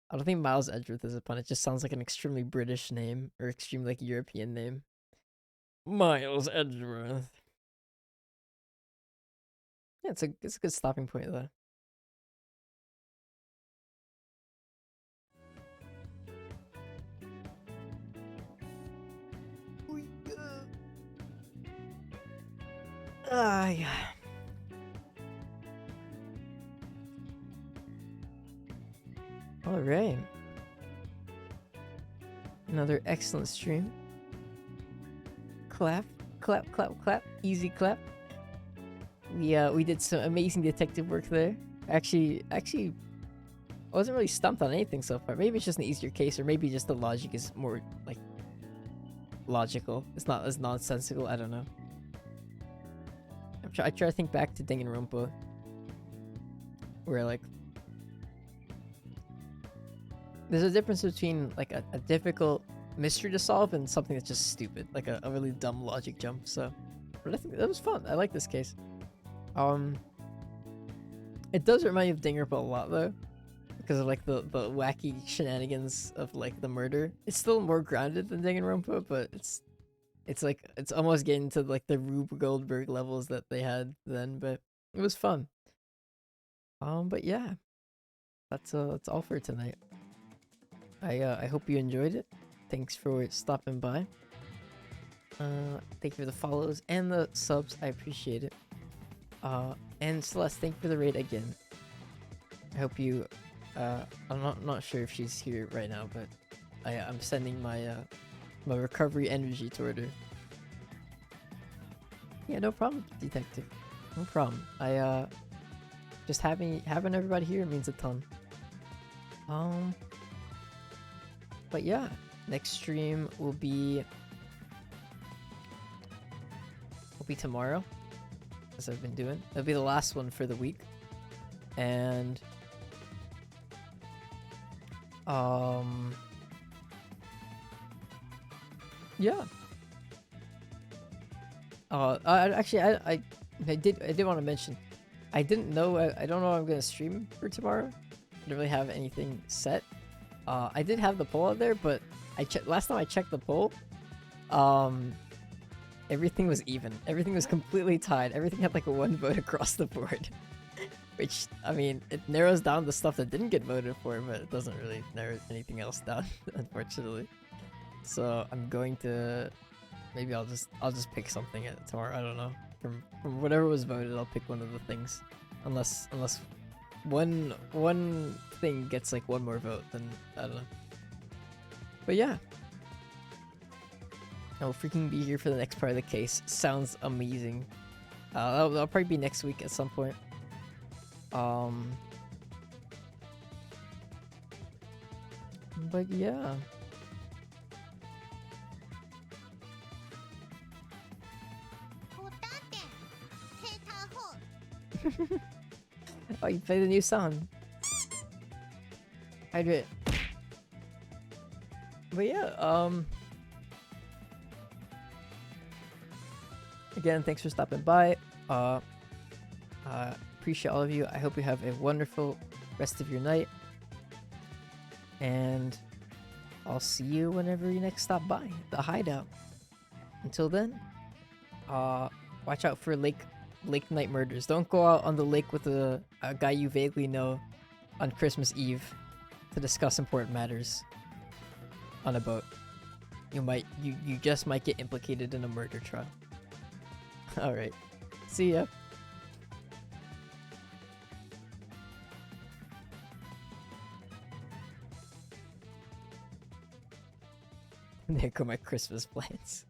[SPEAKER 1] I don't think Miles Edgeworth is a pun. It just sounds like an extremely British name or extremely like European name. Miles Edgeworth. Yeah, it's a good stopping point though. Yeah. All right. Another excellent stream. Clap, clap, clap, clap. Easy clap. We did some amazing detective work there. Actually, I wasn't really stumped on anything so far. Maybe it's just an easier case, or maybe just the logic is more like logical. It's not as nonsensical. I don't know. I try to think back to Danganronpa, where like there's a difference between like a difficult mystery to solve and something that's just stupid, like a really dumb logic jump. So, but I think that was fun. I like this case. It does remind me of Danganronpa a lot though, because of like the wacky shenanigans of like the murder. It's still more grounded than Danganronpa, but it's like it's almost getting to like the Rube Goldberg levels that they had then. But it was fun. But yeah, that's all for tonight. I hope you enjoyed it. Thanks for stopping by. Thank you for the follows and the subs. I appreciate it. And Celeste, thank you for the raid again. I hope you. I'm not sure if she's here right now, but I'm sending my my recovery energy toward her. Yeah, no problem, detective. No problem. Just having everybody here means a ton. But yeah, next stream will be tomorrow, as I've been doing. It'll be the last one for the week, and yeah. I did want to mention, I didn't know I don't know I'm gonna stream for tomorrow. I didn't really have anything set. I did have the poll out there, but last time I checked the poll, everything was even. Everything was completely tied. Everything had like a 1 vote across the board. Which, I mean, it narrows down the stuff that didn't get voted for, but it doesn't really narrow anything else down, unfortunately. So I'm going to, maybe I'll just pick something tomorrow. I don't know. From whatever was voted, I'll pick one of the things. Unless one thing gets like 1 more vote, then I don't know. But yeah, I'll freaking be here for the next part of the case. Sounds amazing. That'll probably be next week at some point. But yeah. Oh, you play the new song. Hydrate. But yeah, again, thanks for stopping by. Appreciate all of you. I hope you have a wonderful rest of your night. And I'll see you whenever you next stop by the hideout. Until then, watch out for lake night murders. Don't go out on the lake with a guy you vaguely know on Christmas Eve to discuss important matters on a boat. You just might get implicated in a murder trial. Alright. See ya. There go my Christmas plans.